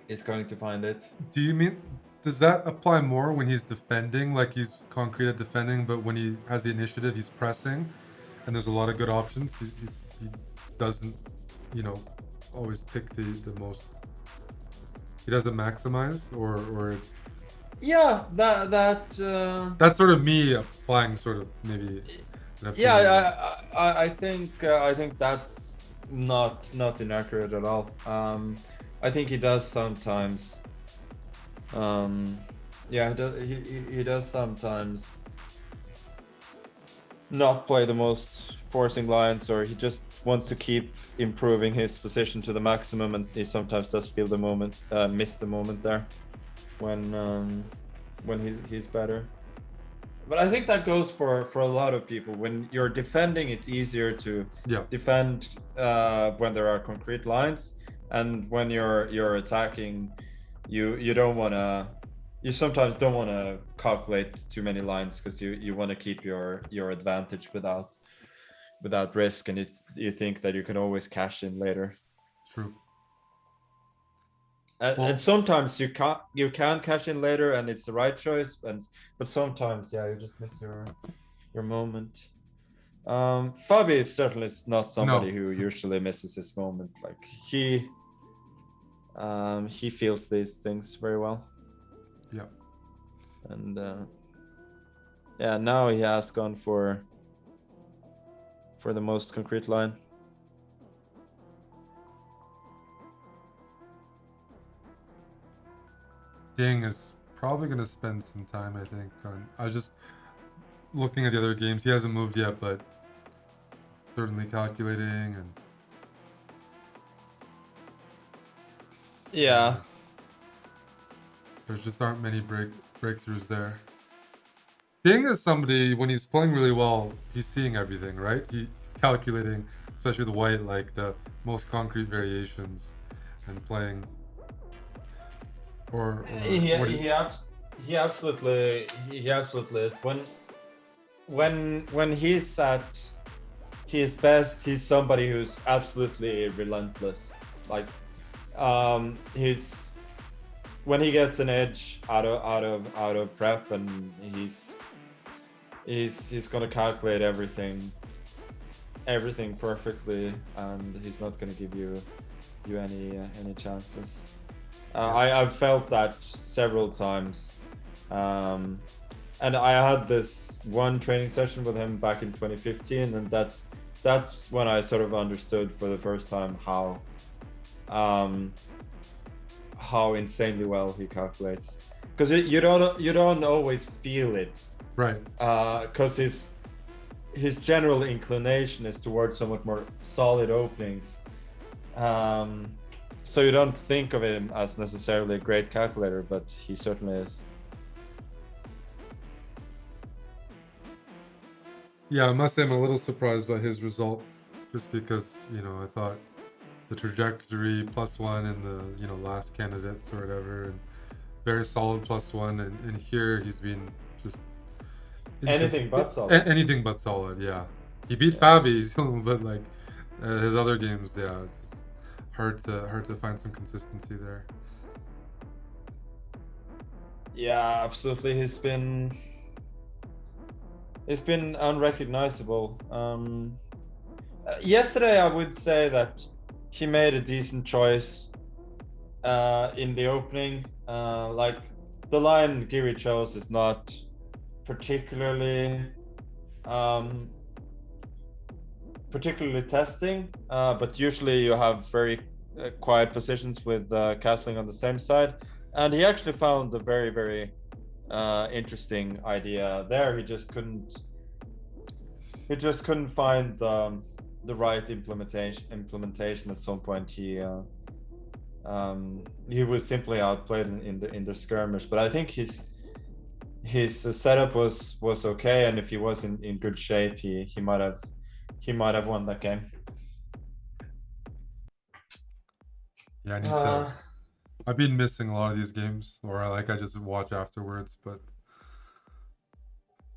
Speaker 1: is going to find it.
Speaker 2: Do you mean, does that apply more when he's defending, like he's concrete at defending, but when he has the initiative, he's pressing, and there's a lot of good options, he doesn't, you know, always pick the most. He doesn't maximize, or
Speaker 1: Yeah,
Speaker 2: that's sort of me applying sort of maybe.
Speaker 1: Yeah, I think that's not inaccurate at all. I think he does sometimes. Yeah, he does sometimes not play the most forcing lines, or he just wants to keep improving his position to the maximum, and he sometimes does feel the moment, miss the moment there when he's better. But I think that goes for a lot of people. When you're defending, it's easier to defend when there are concrete lines, and when you're attacking, you don't want to. You sometimes don't want to calculate too many lines because you want to keep your advantage without risk, and you think that you can always cash in later.
Speaker 2: True.
Speaker 1: And sometimes you can cash in later, and it's the right choice. But sometimes, yeah, you just miss your moment. Fabi is certainly not somebody who usually misses his moment. Like he feels these things very well.
Speaker 2: Yeah.
Speaker 1: And yeah, now he has gone for the most concrete line.
Speaker 2: Ding is probably going to spend some time, I think. I was just looking at the other games. He hasn't moved yet, but certainly calculating and.
Speaker 1: Yeah.
Speaker 2: There just aren't many breakthroughs there. Ding is somebody, when he's playing really well, he's seeing everything, right? He's calculating, especially with white, like the most concrete variations, and playing.
Speaker 1: He absolutely is. When he's at his best, he's somebody who's absolutely relentless. Like he's when he gets an edge out of prep, and he's gonna calculate everything perfectly, and he's not gonna give you any chances. I've felt that several times, and I had this one training session with him back in 2015, and that's when I sort of understood for the first time how insanely well he calculates. Because you don't always feel it,
Speaker 2: right?
Speaker 1: Because his general inclination is towards somewhat more solid openings. So you don't think of him as necessarily a great calculator, but he certainly is.
Speaker 2: Yeah, I must say I'm a little surprised by his result, just because, you know, I thought the trajectory +1 in the, you know, last candidates or whatever, and very solid +1, and here he's been just
Speaker 1: anything but solid.
Speaker 2: Anything but solid, yeah. He beat Fabi, but like his other games, yeah, it's hard to find some consistency there.
Speaker 1: Yeah, absolutely. It's been unrecognizable. Yesterday, I would say that he made a decent choice in the opening. Like the line Giri chose is not particularly particularly testing, but usually you have very quiet positions with castling on the same side, and he actually found a very very interesting idea there. He just couldn't find the right implementation. At some point he was simply outplayed in the skirmish, but I think his setup was okay, and if he was in good shape, he might have won that game.
Speaker 2: Yeah, I need to. I've been missing a lot of these games, or I just watch afterwards. But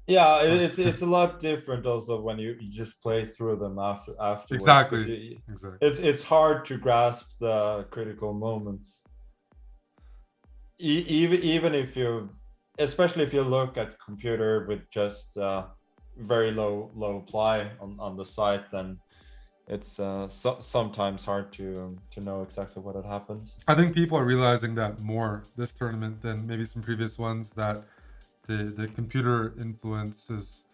Speaker 1: yeah, it's a lot different also when you just play through them afterwards.
Speaker 2: Exactly.
Speaker 1: It's hard to grasp the critical moments. Even if you, especially if you look at computer with just very low ply on the site, then it's sometimes hard to know exactly what had happened.
Speaker 2: I think people are realizing that more this tournament than maybe some previous ones, that the computer influences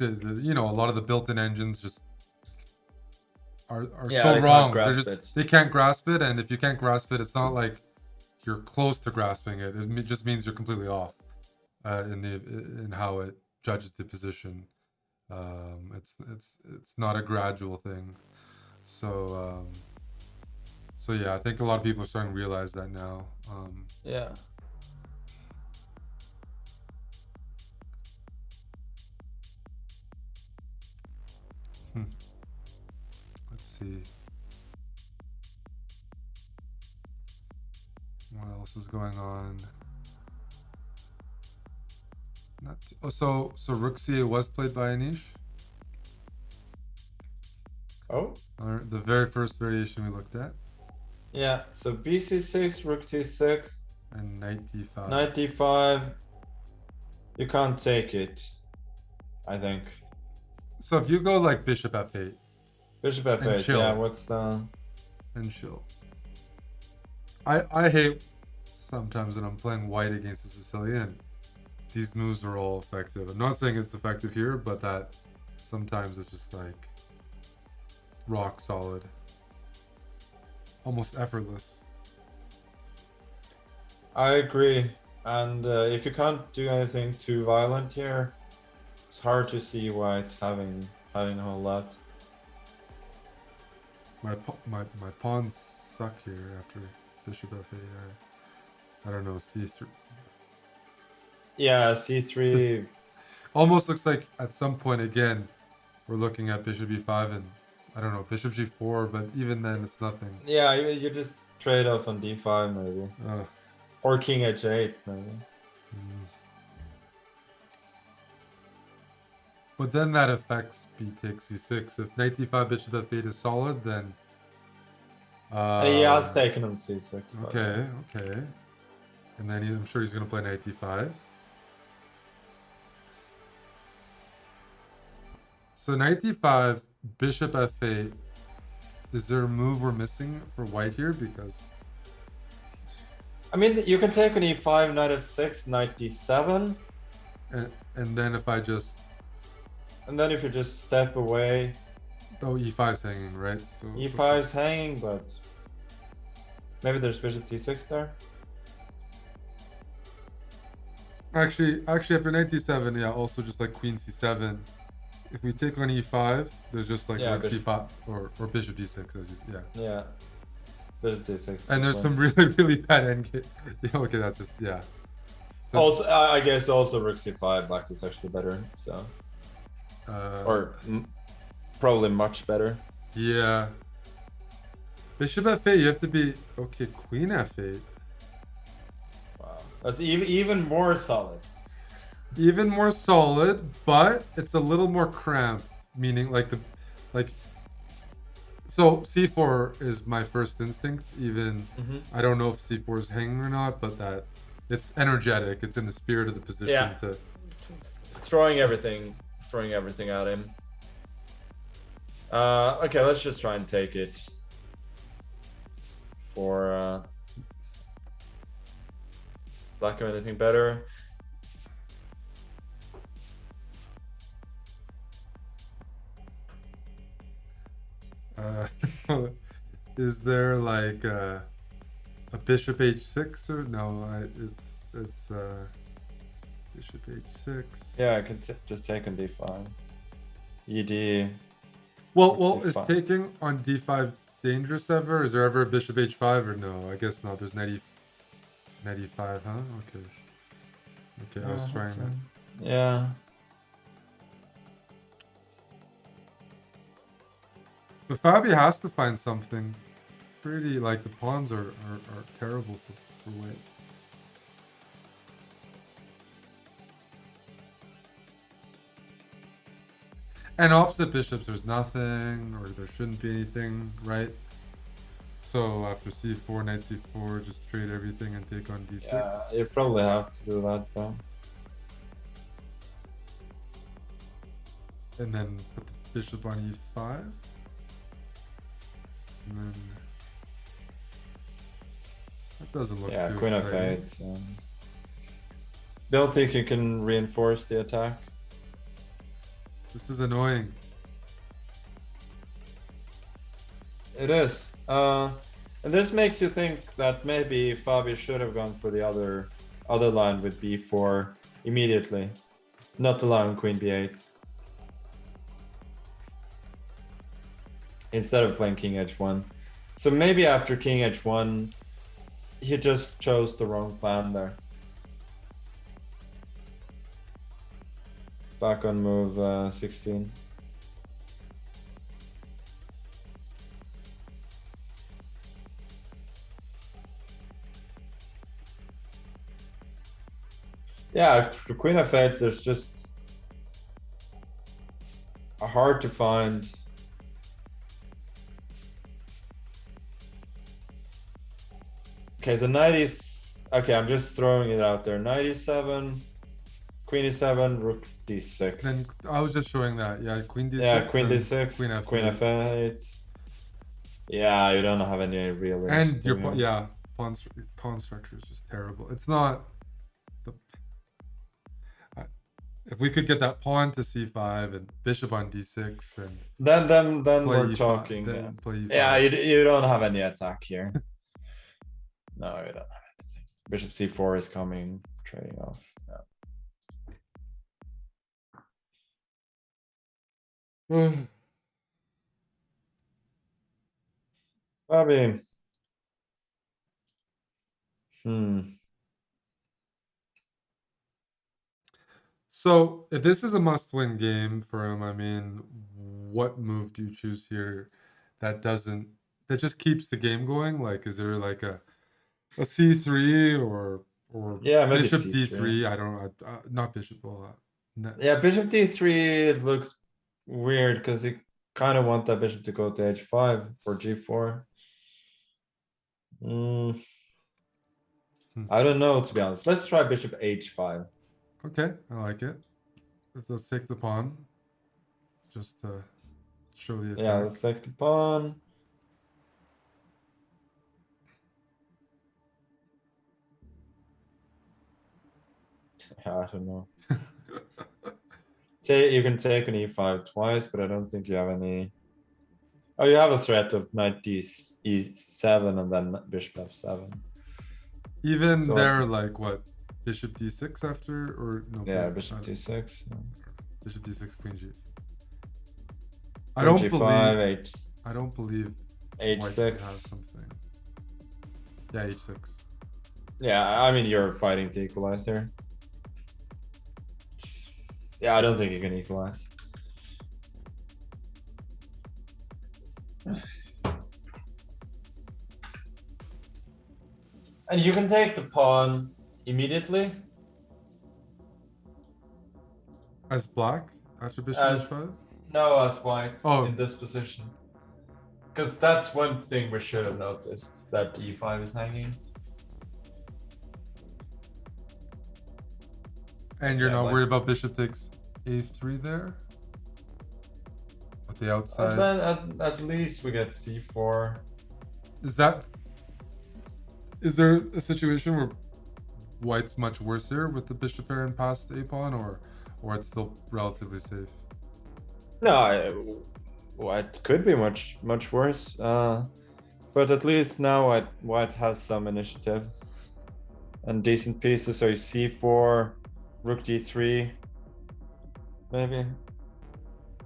Speaker 2: a lot of the built-in engines just are so wrong. They can't grasp it, and if you can't grasp it, it's not like you're close to grasping it. It just means you're completely off in how it judges the position. It's not a gradual thing. So yeah, I think a lot of people are starting to realize that now.
Speaker 1: Yeah.
Speaker 2: Let's see. What else is going on? So Rook C8 was played by Anish.
Speaker 1: Oh.
Speaker 2: The very first variation we looked at.
Speaker 1: Yeah. So BC6, Rook C6,
Speaker 2: and Knight D5.
Speaker 1: Knight D5. You can't take it, I think.
Speaker 2: So if you go like Bishop F8.
Speaker 1: Bishop F8. Yeah. What's the?
Speaker 2: And chill. I hate sometimes when I'm playing white against a Sicilian. These moves are all effective. I'm not saying it's effective here, but that sometimes it's just like rock solid, almost effortless.
Speaker 1: I agree, and if you can't do anything too violent here, it's hard to see white having a whole lot.
Speaker 2: My pawns suck here after Bishop F8. I don't know, C3.
Speaker 1: Yeah, C3.
Speaker 2: Almost looks like at some point again we're looking at Bishop E5 and I don't know, Bishop G4, but even then it's nothing.
Speaker 1: Yeah, you just trade off on D5 maybe.
Speaker 2: Ugh.
Speaker 1: Or King H8 maybe.
Speaker 2: But then that affects B takes C6. If Knight D5 Bishop F8 is solid, then
Speaker 1: he has taken on C6.
Speaker 2: Okay. And then I'm sure he's going to play Knight D5. So Knight D5, Bishop F8. Is there a move we're missing for white here? Because
Speaker 1: I mean, you can take on E5, Knight F6, Knight D7.
Speaker 2: And then if I just...
Speaker 1: And then if you just step away...
Speaker 2: Oh, E5's hanging, right? So
Speaker 1: E5's hanging, but... Maybe there's Bishop D6 there?
Speaker 2: Actually, after Knight D7, yeah, also just like Queen C7. If we take on E5, there's just like Rook C5 or Bishop D6.
Speaker 1: Yeah. Bishop D6.
Speaker 2: And there's some really, really bad endgame. Yeah, okay, that's just, yeah.
Speaker 1: So, also, I guess also Rook C5, black is actually better, so. Probably much better.
Speaker 2: Yeah. Bishop F8, you have to be... Okay, Queen F8.
Speaker 1: Wow. That's even more solid.
Speaker 2: Even more solid, but it's a little more cramped. Meaning, so C4 is my first instinct. Even I don't know if C4 is hanging or not, but that it's energetic. It's in the spirit of the position to
Speaker 1: throwing everything at him. Okay, let's just try and take it for black or anything better.
Speaker 2: Is there like a bishop h6 or no? It's bishop h6.
Speaker 1: Yeah, I can just take on d5. ed.
Speaker 2: Well, is
Speaker 1: c5.
Speaker 2: taking on d5 dangerous ever? Is there ever a bishop h5 or no? I guess not. There's knight e5, huh? Okay. Okay, I was trying that.
Speaker 1: Yeah.
Speaker 2: But Fabi has to find something pretty, like the pawns are terrible for white. And opposite bishops, there's nothing, or there shouldn't be anything, right? So after c4, knight c4, just trade everything and take on d6.
Speaker 1: Yeah, you probably have to do that, though.
Speaker 2: And then put the bishop on e5. And then that doesn't look too
Speaker 1: Queen
Speaker 2: exciting.
Speaker 1: of 8. Don't think you can reinforce the attack.
Speaker 2: This is annoying.
Speaker 1: It is. And this makes you think that maybe Fabi should have gone for the other line with b4 immediately, not allowing queen b8. Instead of playing king h1. So maybe after king h1, he just chose the wrong plan there. Back on move 16. Yeah, for queen of 8, there's just hard to find. Okay, so knight is okay. I'm just throwing it out there. Knight e7, queen e7, rook d6.
Speaker 2: Then I was just showing that. Yeah, queen d6.
Speaker 1: Yeah, queen
Speaker 2: and
Speaker 1: d6,
Speaker 2: queen f8.
Speaker 1: f8. Yeah, you don't have any real.
Speaker 2: And your pawn structure is just terrible. It's not the. If we could get that pawn to c5 and bishop on d6 and
Speaker 1: then
Speaker 2: play
Speaker 1: we're
Speaker 2: e5,
Speaker 1: talking.
Speaker 2: then
Speaker 1: Yeah,
Speaker 2: play e5.
Speaker 1: yeah, you don't have any attack here. No, you don't have anything. Bishop c4 is coming, trading off. Yeah. Fabi.
Speaker 2: So if this is a must-win game for him, I mean, what move do you choose here that just keeps the game going? Like, is there like a c3 or
Speaker 1: Yeah, maybe
Speaker 2: bishop
Speaker 1: c3.
Speaker 2: d3? I don't know. Not bishop. No.
Speaker 1: Yeah, bishop d3, it looks weird because you kind of want that bishop to go to h5 or g4. I don't know, to be honest. Let's try bishop h5.
Speaker 2: Okay, I like it. Let's take the pawn. Just to show the attack.
Speaker 1: Yeah, let's take the pawn. Yeah, I don't know. You can take an e5 twice, but I don't think you have any. Oh, you have a threat of knight e7 and then bishop f7.
Speaker 2: Even
Speaker 1: So
Speaker 2: there, like what? Bishop d6 after, or no?
Speaker 1: Yeah, bishop d6.
Speaker 2: Bishop d6, queen g.
Speaker 1: I don't believe. 8.
Speaker 2: I don't believe.
Speaker 1: h6.
Speaker 2: Has something. Yeah, h6.
Speaker 1: Yeah, I mean you're fighting to equalize there. Yeah, I don't think you can equalize. And you can take the pawn immediately.
Speaker 2: As black after bishop h5?
Speaker 1: No, as white
Speaker 2: Oh.
Speaker 1: in this position. Because that's one thing we should have noticed, that e5 is hanging.
Speaker 2: And you're not worried about bishop takes a3 there? the outside.
Speaker 1: And then at least we get c4.
Speaker 2: Is there a situation where white's much worse here with the bishop pair and past a pawn, or it's still relatively safe?
Speaker 1: No, white could be much worse. But at least now white has some initiative and decent pieces. So c4, rook d3, maybe.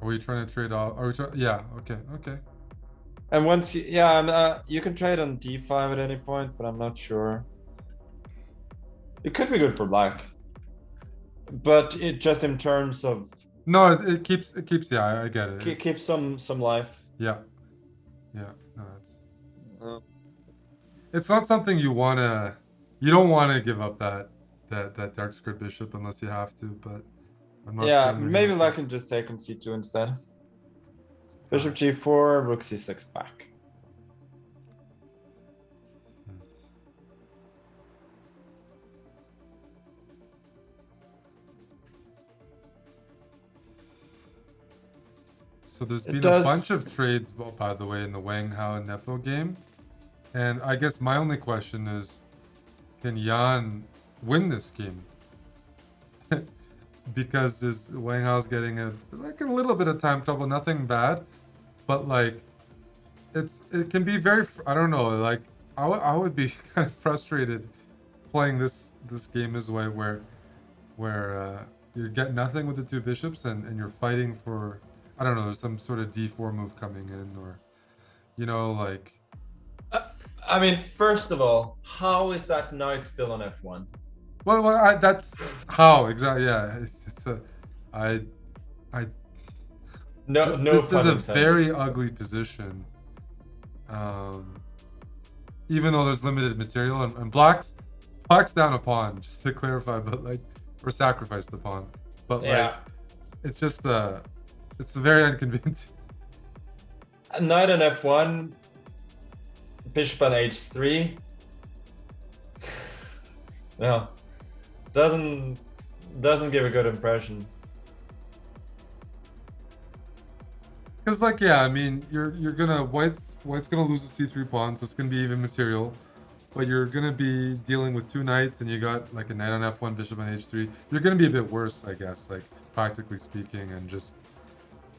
Speaker 2: Are we trying to trade off? Are we trying? Yeah. Okay. Okay.
Speaker 1: And once you can trade on d5 at any point, but I'm not sure. It could be good for black, but it just in terms of
Speaker 2: No, it keeps. Yeah, I get it.
Speaker 1: keeps some life.
Speaker 2: Yeah. Yeah. No, it's not something you wanna. You don't want to give up that dark squared bishop unless you have to. But I'm not.
Speaker 1: Yeah,
Speaker 2: saying
Speaker 1: maybe
Speaker 2: that
Speaker 1: black can just take on c2 instead. Bishop g4, rook c6 back.
Speaker 2: So there's been a bunch of trades, by the way, in the Wang Hao and Nepo game. And I guess my only question is, can Jan win this game? Because Wang Hao's getting a little bit of time trouble, nothing bad. But like, it can be very, I don't know, like, I would be kind of frustrated playing this game this way where you get nothing with the two bishops and you're fighting for, I don't know, there's some sort of d4 move coming in, or, you know, like.
Speaker 1: I mean, first of all, how is that knight still on f1?
Speaker 2: Well, that's how exactly. Yeah,
Speaker 1: No.
Speaker 2: This is
Speaker 1: pun
Speaker 2: a
Speaker 1: intended.
Speaker 2: very ugly position. Even though there's limited material, and black's down a pawn, just to clarify, but like, or sacrifice the pawn, but like, it's just it's very unconvincing.
Speaker 1: Knight on f1, bishop on h3. No, doesn't give a good impression.
Speaker 2: Because like, yeah, I mean, you're gonna white's gonna lose the c3 pawn, so it's gonna be even material, but you're gonna be dealing with two knights, and you got like a knight on f1, bishop on h3. You're gonna be a bit worse, I guess, like practically speaking, and just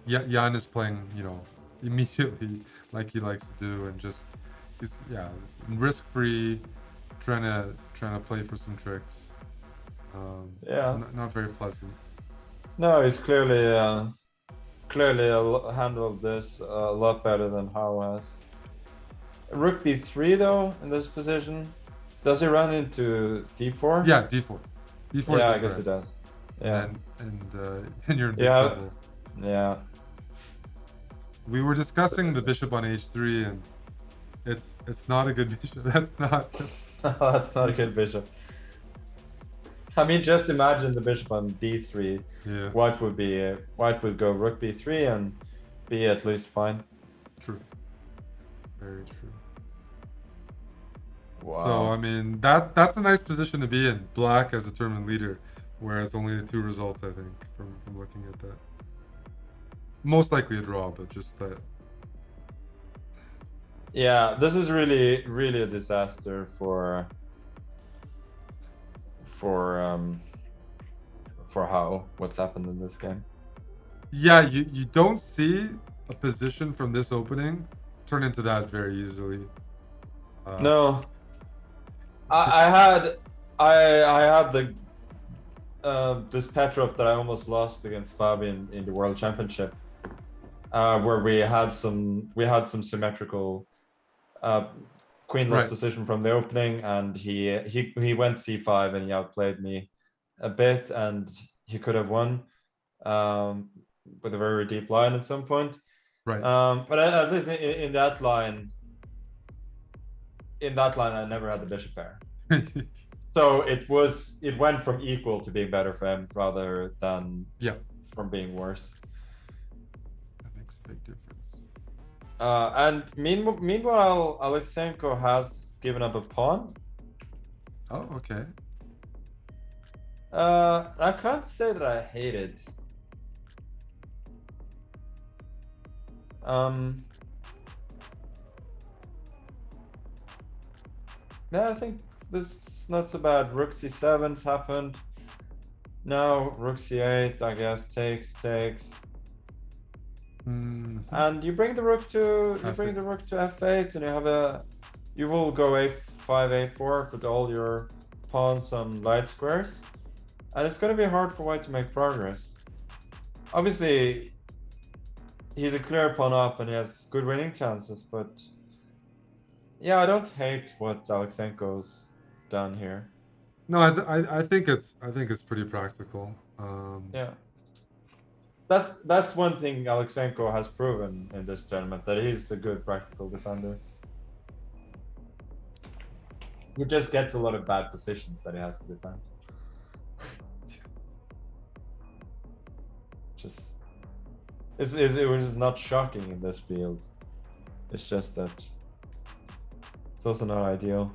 Speaker 2: Jan is playing, you know, immediately like he likes to do, and just he's risk free, trying to play for some tricks. Not very pleasant.
Speaker 1: No, he's clearly handled this a lot better than Hao has. Rook b3 though in this position, does he run into d4?
Speaker 2: Yeah, d4. D4.
Speaker 1: Yeah, I guess it does. Yeah,
Speaker 2: and you're in big trouble.
Speaker 1: Yeah.
Speaker 2: We were discussing the bishop on h3, and it's not a good bishop. That's
Speaker 1: not a good bishop. I mean, just imagine the bishop on d3.
Speaker 2: Yeah.
Speaker 1: White would go rook b3 and be at least fine.
Speaker 2: True. Very true.
Speaker 1: Wow.
Speaker 2: So I mean, that's a nice position to be in. Black as a tournament leader, whereas only the two results, I think, from looking at that. Most likely a draw, but just that.
Speaker 1: Yeah, this is really a disaster for Hao, what's happened in this game.
Speaker 2: Yeah, you don't see a position from this opening turn into that very easily.
Speaker 1: No, I had the this Petrov that I almost lost against Fabian in the World Championship, where we had some symmetrical queenless position from the opening, and he went c5 and he outplayed me a bit, and he could have won with a very deep line at some point.
Speaker 2: Right.
Speaker 1: But at least in that line, I never had the bishop pair. So it went from equal to being better for him rather than from being worse.
Speaker 2: That makes a big difference.
Speaker 1: And meanwhile, Alexenko has given up a pawn.
Speaker 2: Oh, okay.
Speaker 1: I can't say that I hate it. Yeah, I think this is not so bad. Rook c7's happened. Now rook c8, I guess, takes. And you bring the rook to f8, and you will go a5, a4, put all your pawns on light squares, and it's going to be hard for white to make progress. Obviously, he's a clear pawn up and he has good winning chances, but yeah, I don't hate what Aleksenko's done here.
Speaker 2: No, I think it's pretty practical.
Speaker 1: Yeah. That's one thing Aleksenko has proven in this tournament, that he's a good practical defender. He just gets a lot of bad positions that he has to defend. It was not shocking in this field. It's just that it's also not ideal.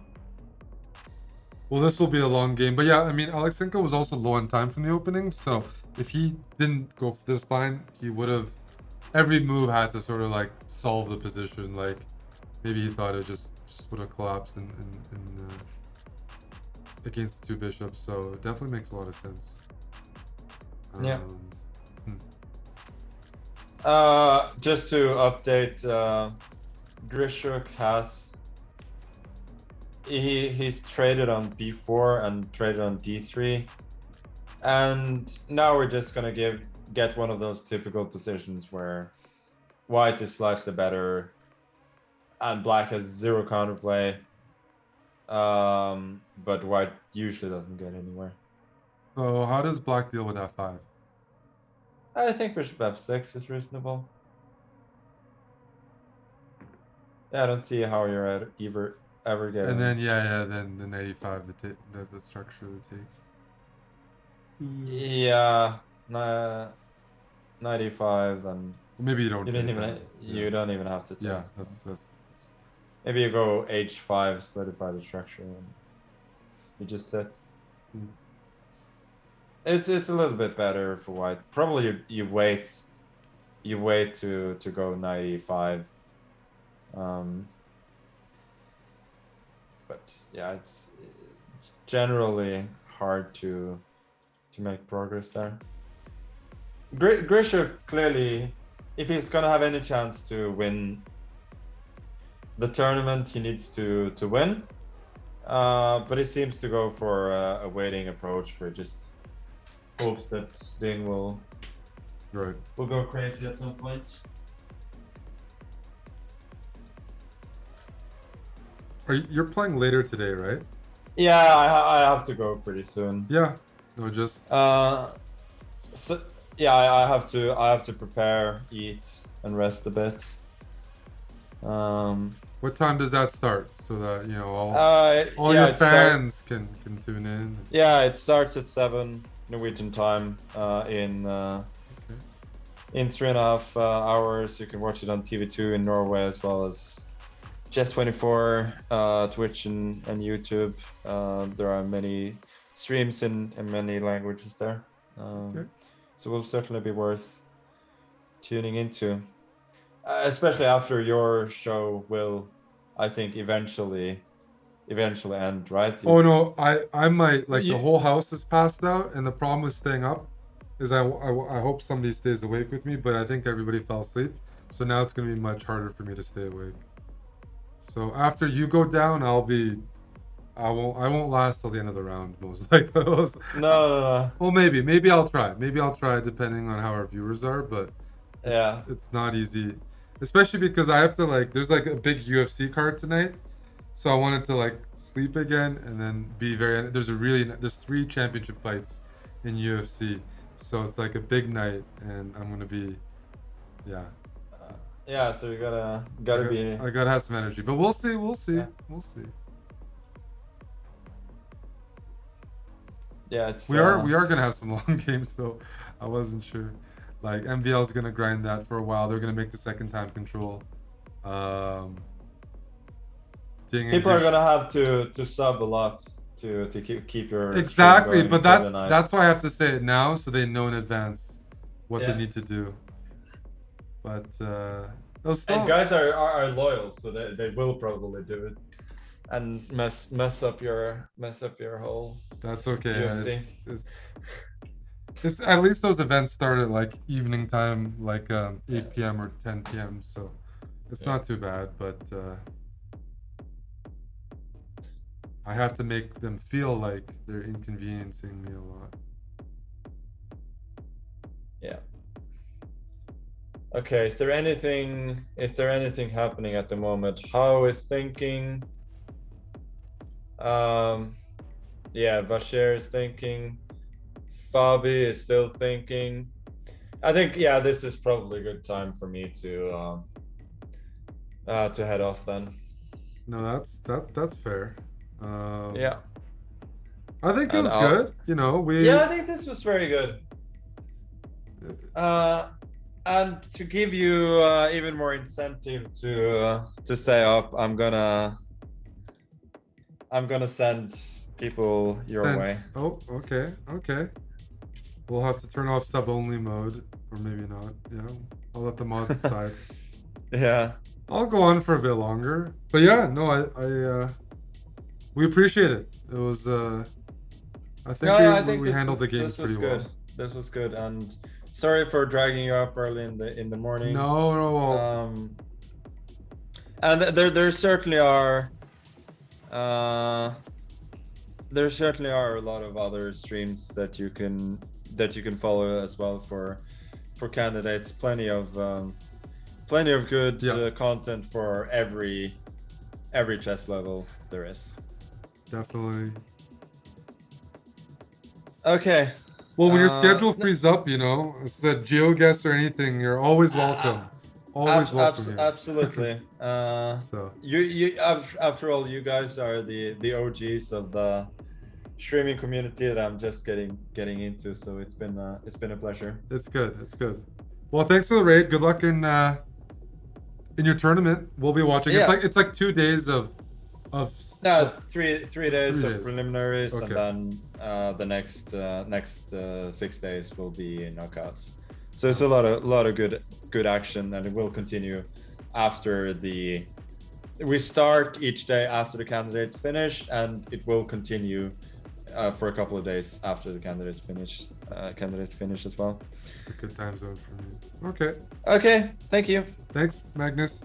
Speaker 2: Well, this will be a long game, but yeah, I mean, Aleksenko was also low on time from the opening, so if he didn't go for this line, he would have every move had to sort of like solve the position. Like maybe he thought it just would have collapsed in against the two bishops. So it definitely makes a lot of sense.
Speaker 1: Yeah. Just to update, Grishuk has he's traded on b4 and traded on d3, and now we're just gonna get one of those typical positions where white is slightly better and black has zero counterplay, but white usually doesn't get anywhere.
Speaker 2: So how does black deal with f5?
Speaker 1: I think bishop f6 is reasonable. Yeah, I don't see how you're ever getting.
Speaker 2: And then then the 95, the structure of the take.
Speaker 1: Yeah, 95, and
Speaker 2: maybe you don't.
Speaker 1: You don't even have to take.
Speaker 2: Yeah, that's.
Speaker 1: Maybe you go h5, solidify the structure, and you just sit. It's a little bit better for white. Probably you wait to go 95. But yeah, it's generally hard to make progress there. Grisha clearly, if he's gonna have any chance to win the tournament, he needs to win. But he seems to go for a waiting approach, where just hopes that Sting will go crazy at some point.
Speaker 2: You're playing later today, right?
Speaker 1: Yeah, I have to go pretty soon.
Speaker 2: Yeah, no, just.
Speaker 1: So yeah, I have to prepare, eat, and rest a bit.
Speaker 2: What time does that start, so that all your fans can tune in?
Speaker 1: Yeah, it starts at 7 Norwegian time. In 3.5 hours, you can watch it on TV2 in Norway, as well as Chess24, Twitch and YouTube. There are many streams in many languages there. So it will certainly be worth tuning into. Especially after your show will, I think, eventually end, right?
Speaker 2: Oh no, I might, like, the whole house is passed out, and the problem with staying up is I hope somebody stays awake with me, but I think everybody fell asleep, so now it's gonna be much harder for me to stay awake. So after you go down, I won't last till the end of the round, most likely.
Speaker 1: No.
Speaker 2: Well, maybe I'll try. Maybe I'll try, depending on how our viewers are, but it's not easy, especially because I have to, like, there's like a big UFC card tonight, so I wanted to like sleep again and then be very. There's 3 championship fights in UFC, so it's like a big night, and I'm gonna be,
Speaker 1: yeah. So you gotta be.
Speaker 2: I gotta have some energy, but we'll see.
Speaker 1: Yeah.
Speaker 2: We'll see.
Speaker 1: Yeah, it's.
Speaker 2: We are gonna have some long games though. I wasn't sure. Like MVL is gonna grind that for a while. They're gonna make the second time control.
Speaker 1: People are gonna have to sub a lot to keep your
Speaker 2: exactly, but that's why I have to say it now, so they know in advance what they need to do. But It was still,
Speaker 1: And guys are loyal, so they will probably do it and mess up your whole
Speaker 2: that's okay.
Speaker 1: UFC.
Speaker 2: It's at least those events start at like evening time, like
Speaker 1: Yeah.
Speaker 2: 8 p.m. or 10 p.m. So it's not too bad, but I have to make them feel like they're inconveniencing me a lot.
Speaker 1: Yeah. Okay, is there anything happening at the moment? How is thinking? Yeah, Bashir is thinking. Fabi is still thinking. I think this is probably a good time for me to head off then.
Speaker 2: No, that's fair.
Speaker 1: Yeah.
Speaker 2: I think it
Speaker 1: And
Speaker 2: was
Speaker 1: I'll-
Speaker 2: good. You know, we.
Speaker 1: Yeah, I think this was very good. And to give you even more incentive to stay up, I'm gonna send people your way.
Speaker 2: Oh, okay, okay. We'll have to turn off sub-only mode, or maybe not. Yeah, I'll let the mods decide.
Speaker 1: Yeah.
Speaker 2: I'll go on for a bit longer, but yeah, no, we appreciate it. It was, I think
Speaker 1: I think
Speaker 2: we
Speaker 1: this
Speaker 2: handled
Speaker 1: was-
Speaker 2: the games
Speaker 1: this was
Speaker 2: pretty
Speaker 1: good.
Speaker 2: well.
Speaker 1: This was good, and sorry for dragging you up early in the morning.
Speaker 2: No, well,
Speaker 1: And there certainly are a lot of other streams that you can follow as well for candidates. Plenty of good content for every chess level there is.
Speaker 2: definitely.
Speaker 1: Okay.
Speaker 2: Well, when your schedule frees up, you know, if it's a GeoGuess or anything, you're always welcome. Always welcome here.
Speaker 1: Absolutely.
Speaker 2: So
Speaker 1: You after all, you guys are the OGs of the streaming community that I'm just getting into. So it's been a pleasure.
Speaker 2: it's good. It's good. Well, thanks for the raid. Good luck in your tournament. We'll be watching.
Speaker 1: Yeah.
Speaker 2: It's like 2 days of
Speaker 1: No, 3 days
Speaker 2: Three
Speaker 1: of
Speaker 2: days.
Speaker 1: preliminaries,
Speaker 2: Okay.
Speaker 1: and then the next 6 days will be knockouts. So it's a lot of good action, and it will continue after we start each day after the candidates finish, and it will continue for a couple of days after the candidates finish as well.
Speaker 2: It's a good time zone for me. Okay.
Speaker 1: Okay, thank you.
Speaker 2: Thanks, Magnus.